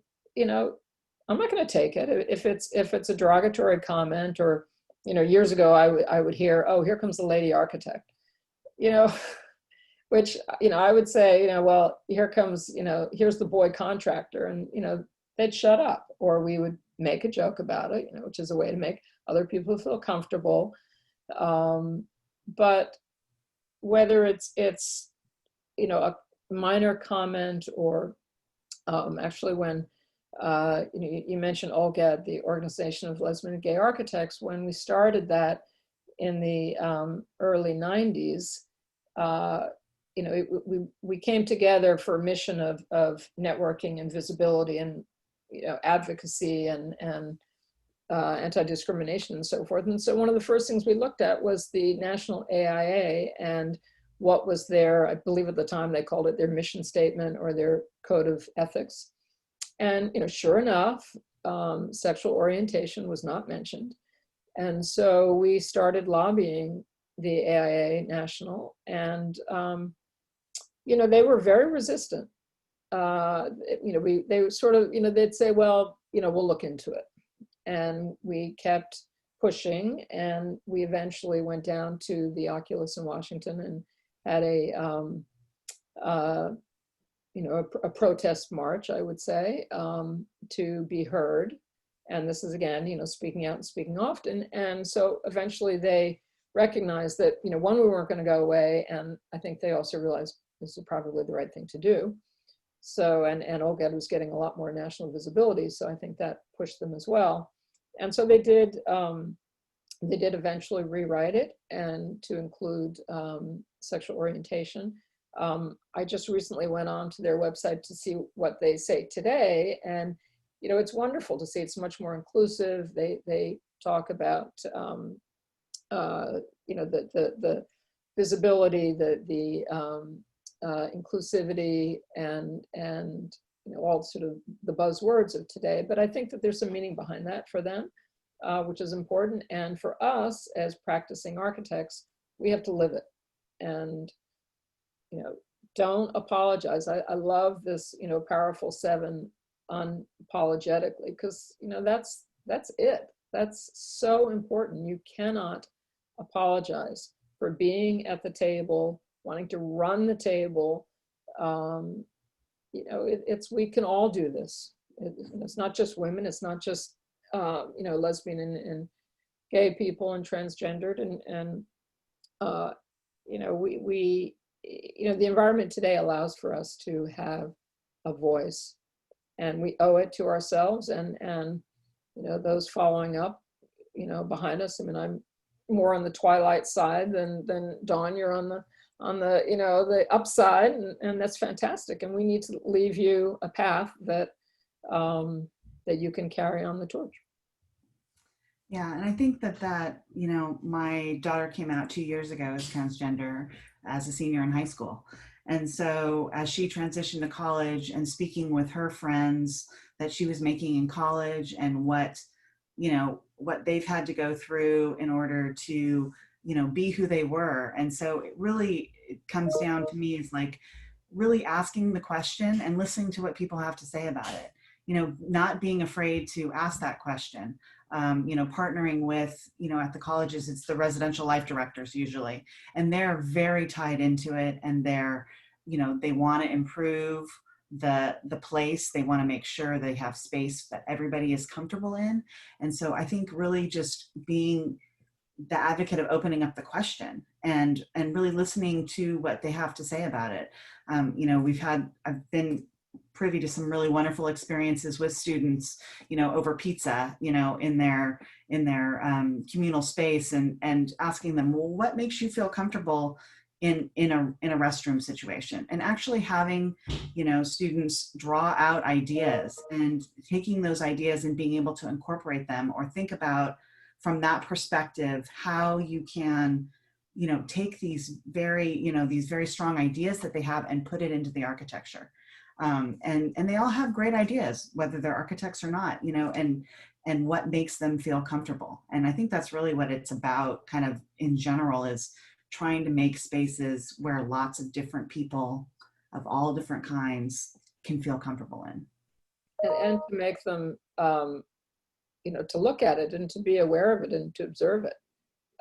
I'm not going to take it if it's a derogatory comment, or, years ago I would hear, oh, here comes the lady architect, which, I would say, well, here comes, here's the boy contractor, and, they'd shut up, or we would make a joke about it, which is a way to make other people feel comfortable. But whether it's a minor comment, or actually when you mentioned OLGAD, the Organization of Lesbian and Gay Architects, when we started that in the early 90s, we came together for a mission of networking and visibility and advocacy and anti-discrimination and so forth. And so one of the first things we looked at was the National AIA, and what was their, I believe at the time they called it their mission statement or their code of ethics. And, sure enough, sexual orientation was not mentioned. And so we started lobbying the AIA National, and, they were very resistant. They sort of, they'd say, well, we'll look into it. And we kept pushing, and we eventually went down to the Oculus in Washington and had a protest march, I would say, to be heard. And this is again, speaking out and speaking often. And so eventually they recognized that, one, we weren't going to go away. And I think they also realized this is probably the right thing to do. So, and OGED was getting a lot more national visibility. So I think that pushed them as well. And so they did eventually rewrite it and to include sexual orientation. I just recently went on to their website to see what they say today. And, it's wonderful to see it's much more inclusive. They talk about, the visibility, the inclusivity and all sort of the buzzwords of today. But I think that there's some meaning behind that for them, which is important. And for us as practicing architects, we have to live it. And, don't apologize. I love this, Powerful 7 unapologetically, because, that's it. That's so important. You cannot apologize for being at the table, wanting to run the table. We can all do this. It's not just women. It's not just, lesbian and gay people and transgendered. And the environment today allows for us to have a voice, and we owe it to ourselves and those following up, behind us. I mean, I'm more on the twilight side than Dawn. You're on the the upside, and that's fantastic. And we need to leave you a path that that you can carry on the torch. Yeah, and I think that my daughter came out 2 years ago as transgender as a senior in high school. And so as she transitioned to college and speaking with her friends that she was making in college and what they've had to go through in order to, be who they were. And so it comes down to me is like really asking the question and listening to what people have to say about it. Not being afraid to ask that question. Partnering with, at the colleges, it's the residential life directors usually, and they're very tied into it, and they're, they want to improve the place. They want to make sure they have space that everybody is comfortable in. And so I think really just being the advocate of opening up the question and really listening to what they have to say about it. I've been privy to some really wonderful experiences with students, over pizza, in their communal space, and asking them, well, what makes you feel comfortable in a restroom situation, and actually having, students draw out ideas and taking those ideas and being able to incorporate them or think about from that perspective how you can, take these very strong ideas that they have and put it into the architecture. And they all have great ideas, whether they're architects or not, and what makes them feel comfortable. And I think that's really what it's about kind of in general, is trying to make spaces where lots of different people of all different kinds can feel comfortable in. And to make them, to look at it and to be aware of it and to observe it.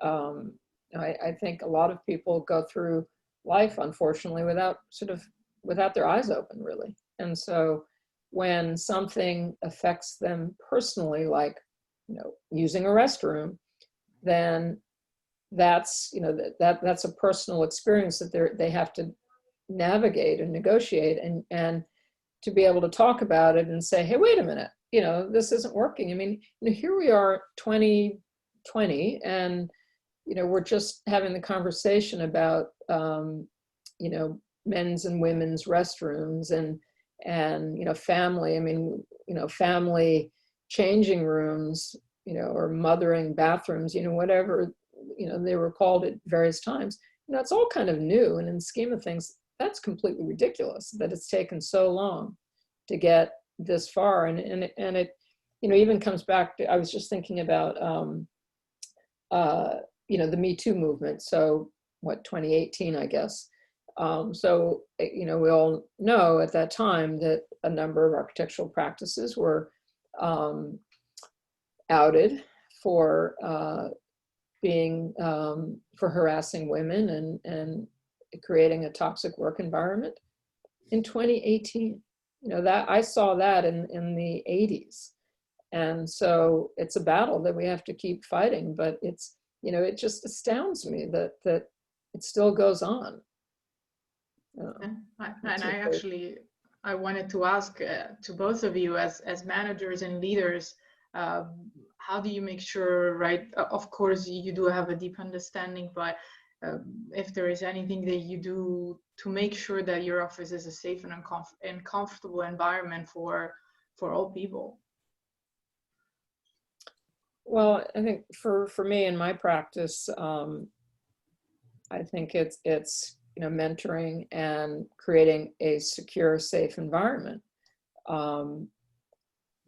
I think a lot of people go through life, unfortunately, without their eyes open, really. And so when something affects them personally, like, using a restroom, then that's, that's a personal experience that they have to navigate and negotiate, and to be able to talk about it and say, hey, wait a minute, this isn't working. I mean, here we are 2020, and, we're just having the conversation about, men's and women's restrooms and family. I mean, family changing rooms, or mothering bathrooms, whatever, they were called at various times. it's all kind of new, and in the scheme of things, that's completely ridiculous that it's taken so long to get this far. And it, even comes back to, I was just thinking about, the Me Too movement. So 2018, I guess. So, we all know at that time that a number of architectural practices were outed for being, for harassing women and creating a toxic work environment. In 2018, that I saw that in the 80s. And so it's a battle that we have to keep fighting, but it's, it just astounds me that it still goes on. I wanted to ask to both of you as managers and leaders, how do you make sure, right? Of course, you do have a deep understanding, but if there is anything that you do to make sure that your office is a safe and comfortable environment for all people. Well, I think for me in my practice, I think it's mentoring and creating a secure, safe environment.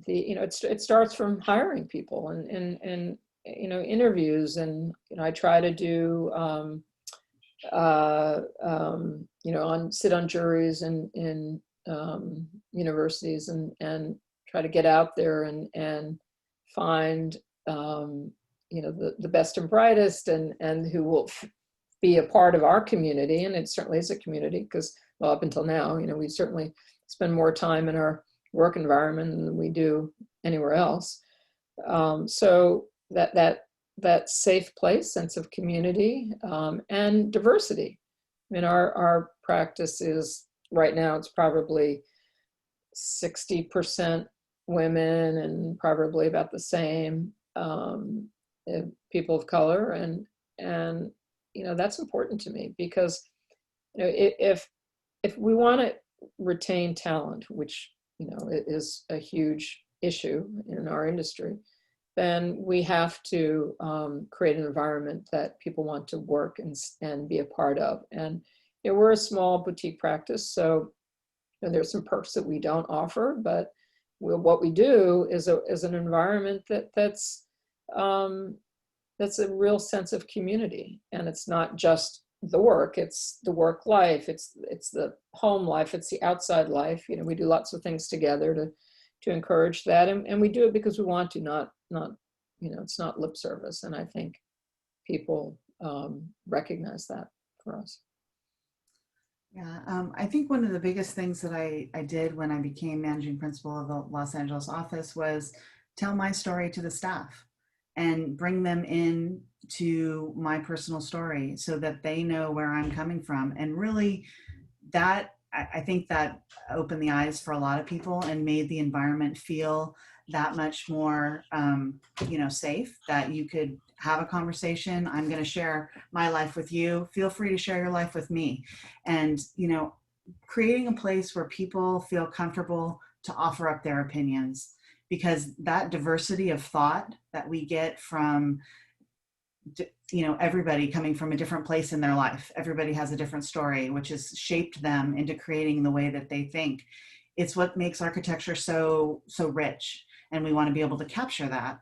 It starts from hiring people and interviews, and I try to do sit on juries in universities and try to get out there and find the best and brightest and who will be a part of our community. And it certainly is a community because, well, up until now, we certainly spend more time in our work environment than we do anywhere else. So that safe place, sense of community, and diversity. I mean, our practice is right now, it's probably 60% women and probably about the same people of color. And that's important to me because if we want to retain talent, which is a huge issue in our industry, then we have to create an environment that people want to work and be a part of. And we're a small boutique practice, so there's some perks that we don't offer, but what we do is an environment that's a real sense of community. And it's not just the work, it's the work life, it's the home life, it's the outside life. We do lots of things together to encourage that. And we do it because we want to, not it's not lip service. And I think people recognize that for us. Yeah, I think one of the biggest things that I did when I became managing principal of the Los Angeles office was tell my story to the staff and bring them in to my personal story so that they know where I'm coming from. And really I think that opened the eyes for a lot of people and made the environment feel that much more, safe, that you could have a conversation. I'm going to share my life with you. Feel free to share your life with me. And, creating a place where people feel comfortable to offer up their opinions, because that diversity of thought that we get from, everybody coming from a different place in their life, everybody has a different story, which has shaped them into creating the way that they think. It's what makes architecture so rich. And we want to be able to capture that.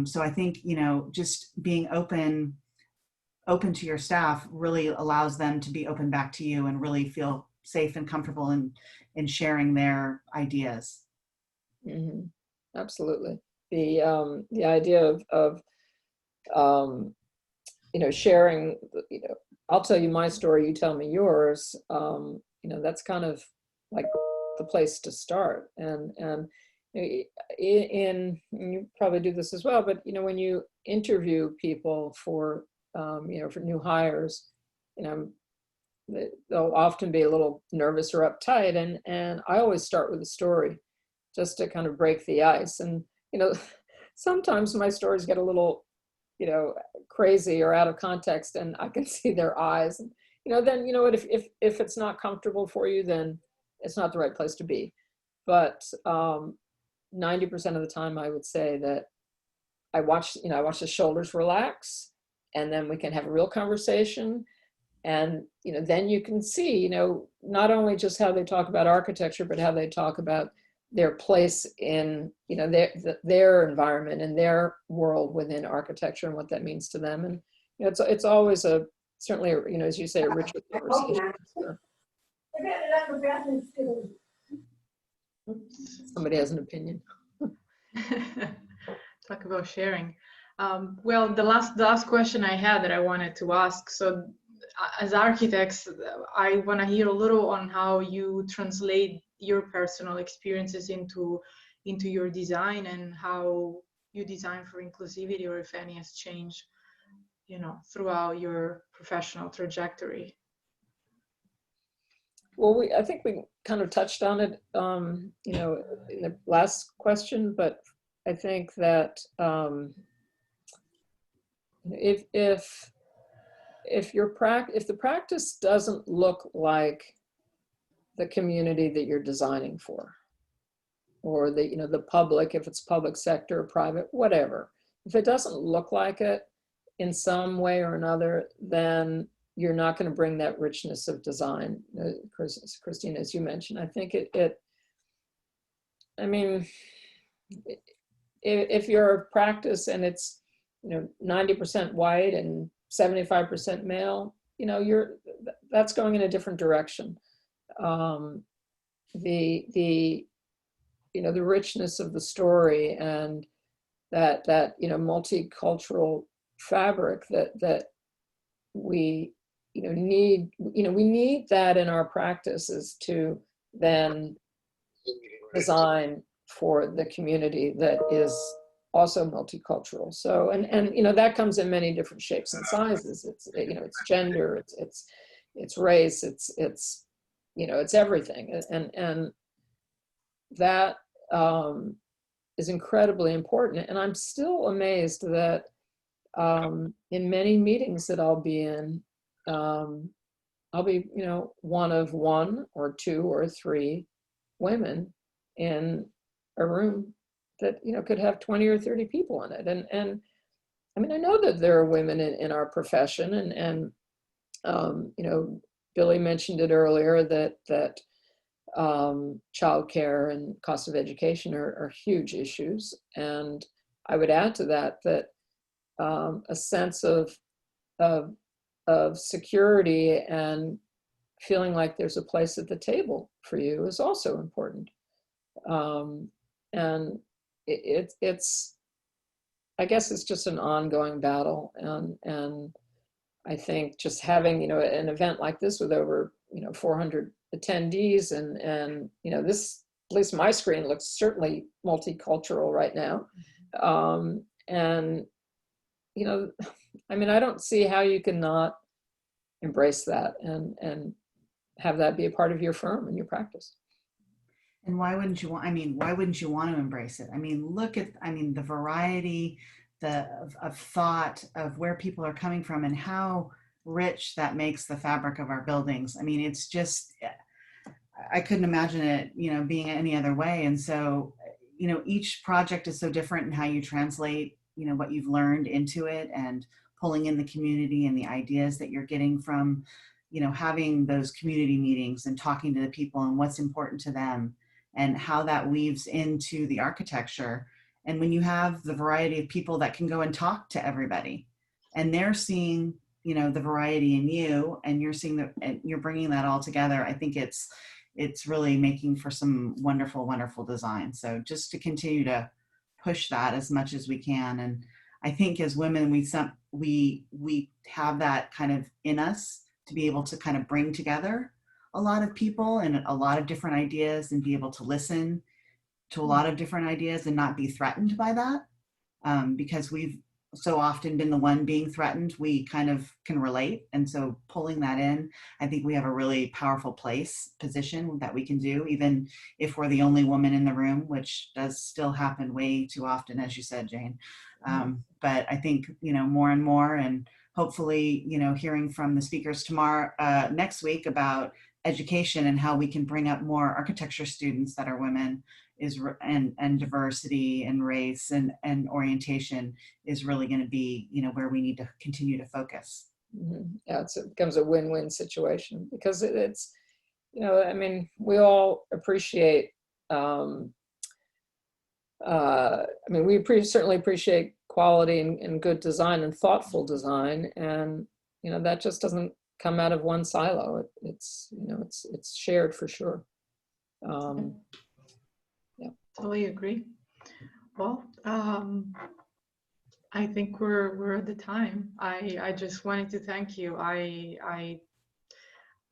So I think, just being open to your staff really allows them to be open back to you and really feel safe and comfortable in sharing their ideas. Mm-hmm. Absolutely. The idea of sharing, I'll tell you my story, you tell me yours, that's kind of like the place to start. And you probably do this as well, but when you interview people for new hires, they'll often be a little nervous or uptight, and I always start with a story just to kind of break the ice. And sometimes my stories get a little crazy or out of context, and I can see their eyes, and then if it's not comfortable for you, then it's not the right place to be. But 90% of the time, I would say that I watch the shoulders relax, and then we can have a real conversation. And, then you can see, not only just how they talk about architecture, but how they talk about their place in, their environment and their world within architecture and what that means to them. And, it's always certainly, as you say, a richer conversation. So. Somebody has an opinion. Talk about sharing. Well, the last question I had that I wanted to ask. So, as architects, I want to hear a little on how you translate your personal experiences into your design and how you design for inclusivity, or if any has changed, throughout your professional trajectory. Well, I think we kind of touched on it, in the last question, but I think that if the practice doesn't look like the community that you're designing for, or the public, if it's public sector or private, whatever, if it doesn't look like it in some way or another, then you're not going to bring that richness of design, Christine, as you mentioned. I think if you're a practice and it's 90% white and 75% male, that's going in a different direction. The richness of the story and that multicultural fabric that we need, we need that in our practices to then design for the community that is also multicultural. So, and that comes in many different shapes and sizes. It's gender, it's race, it's everything. And that is incredibly important. And I'm still amazed that in many meetings that I'll be in, I'll be, one of one or two or three women in a room that, could have 20 or 30 people in it. And I know that there are women in our profession and Billy mentioned it earlier that childcare and cost of education are huge issues. And I would add to that a sense of security and feeling like there's a place at the table for you is also important. And it's I guess it's just an ongoing battle. And I think just having, an event like this with over, 400 attendees and this, at least my screen looks certainly multicultural right now. And, I don't see how you can not embrace that and have that be a part of your firm and your practice. And why wouldn't you want, why wouldn't you want to embrace it? Look at, the variety, of thought of where people are coming from and how rich that makes the fabric of our buildings. It's just, I couldn't imagine it, being any other way. And so, each project is so different in how you translate, what you've learned into it and pulling in the community and the ideas that you're getting from, having those community meetings and talking to the people and what's important to them and how that weaves into the architecture. And when you have the variety of people that can go and talk to everybody and they're seeing, the variety in you and you're seeing and you're bringing that all together, I think it's really making for some wonderful, wonderful design. So just to continue to push that as much as we can. And I think as women, we have that kind of in us to be able to kind of bring together a lot of people and a lot of different ideas and be able to listen to a lot of different ideas and not be threatened by that. Because we've so often been the one being threatened, we kind of can relate. And so pulling that in, I think we have a really powerful position that we can do, even if we're the only woman in the room, which does still happen way too often, as you said, Jane. But I think, more and more, and hopefully, hearing from the speakers tomorrow, next week about education and how we can bring up more architecture students that are women and diversity and race and orientation is really going to be, where we need to continue to focus. Yeah, it becomes a win-win situation because it's, you know, I mean, we all appreciate, I mean, we certainly appreciate quality and good design and thoughtful design. And, you know, that just doesn't come out of one silo. It's, you know, it's shared for sure. Yeah. Totally agree. Well, I think we're at the time. I just wanted to thank you. I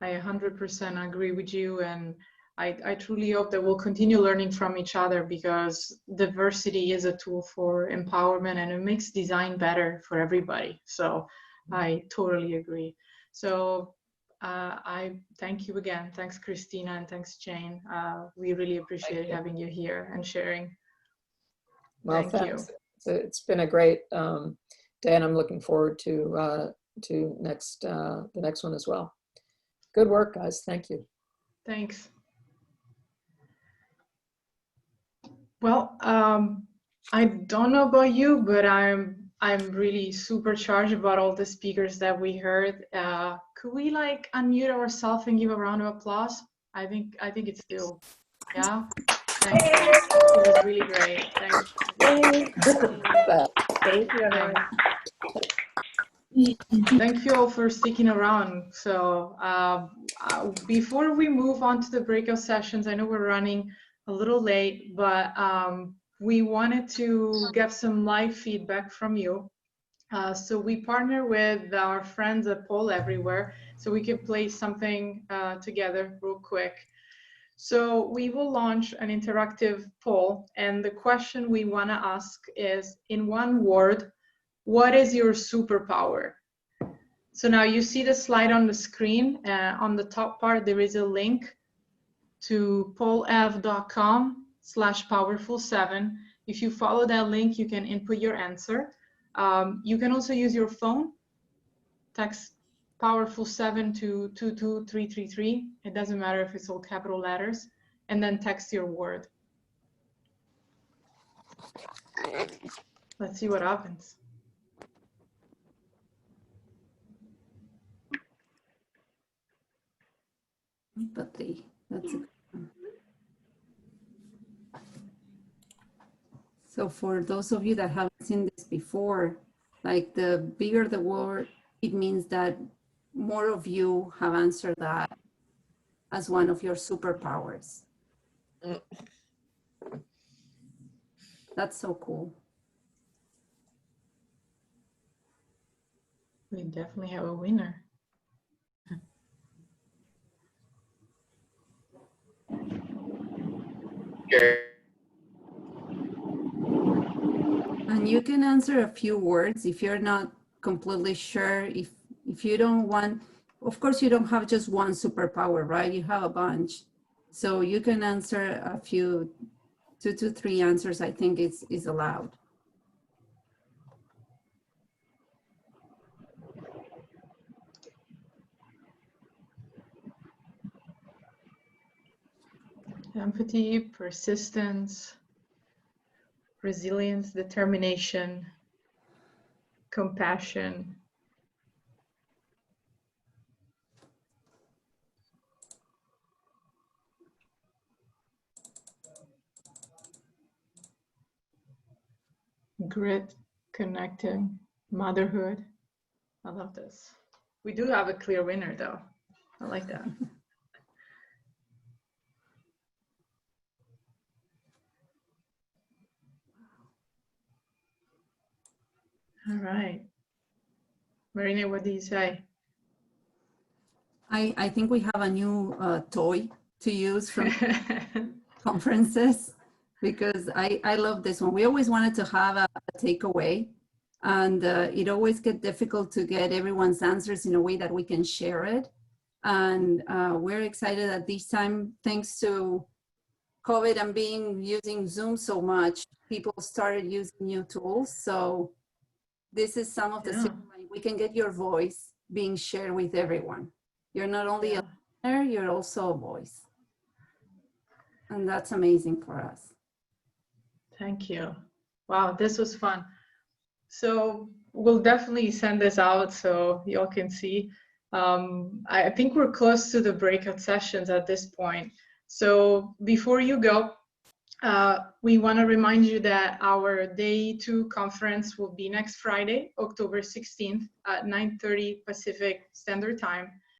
100% agree with you, and I truly hope that we'll continue learning from each other, because diversity is a tool for empowerment and it makes design better for everybody. So I totally agree. So I thank you again. Thanks, Christina, and thanks, Jane. We really appreciate having you here and sharing. Well, thanks. It's been a great day, and I'm looking forward to the next one as well. Good work, guys. Thank you. Thanks. Well, I don't know about you, but I'm really supercharged about all the speakers that we heard. Could we like unmute ourselves and give a round of applause? I think it's due. Yeah. Thank you. It was really great. Thank you. Thank you all for sticking around. So before we move on to the breakout sessions, I know we're running a little late, but we wanted to get some live feedback from you. So we partner with our friends at Poll Everywhere, so we can play something together real quick. So we will launch an interactive poll, and the question we want to ask is, in one word, what is your superpower? So now you see the slide on the screen. On the top part, there is a link to pollev.com/powerful7. If you follow that link, you can input your answer. You can also use your phone, text powerful7 to 22333. It doesn't matter if it's all capital letters, and then text your word. Let's see what happens. Empathy. That's a good one. So for those of you that haven't seen this before, like the bigger the word, it means that more of you have answered that as one of your superpowers. That's so cool. We definitely have a winner. And you can answer a few words if you're not completely sure. If you don't want, of course, you don't have just one superpower, right? You have a bunch. So you can answer a few, 2 to 3 answers, I think is allowed. Empathy, persistence, resilience, determination, compassion. Grit, connecting, motherhood. I love this. We do have a clear winner though. I like that. All right. Marina, what do you say? I think we have a new toy to use from conferences, because I love this one. We always wanted to have a takeaway, and it always gets difficult to get everyone's answers in a way that we can share it. And we're excited that this time, thanks to COVID and using Zoom so much, people started using new tools. So this is some of the ceremony. We can get your voice being shared with everyone. You're not only a listener, you're also a voice. And that's amazing for us. Thank you. Wow, this was fun. So we'll definitely send this out so y'all can see. I think we're close to the breakout sessions at this point. So before you go, we want to remind you that our Day 2 conference will be next Friday, October 16th at 9:30 Pacific Standard Time.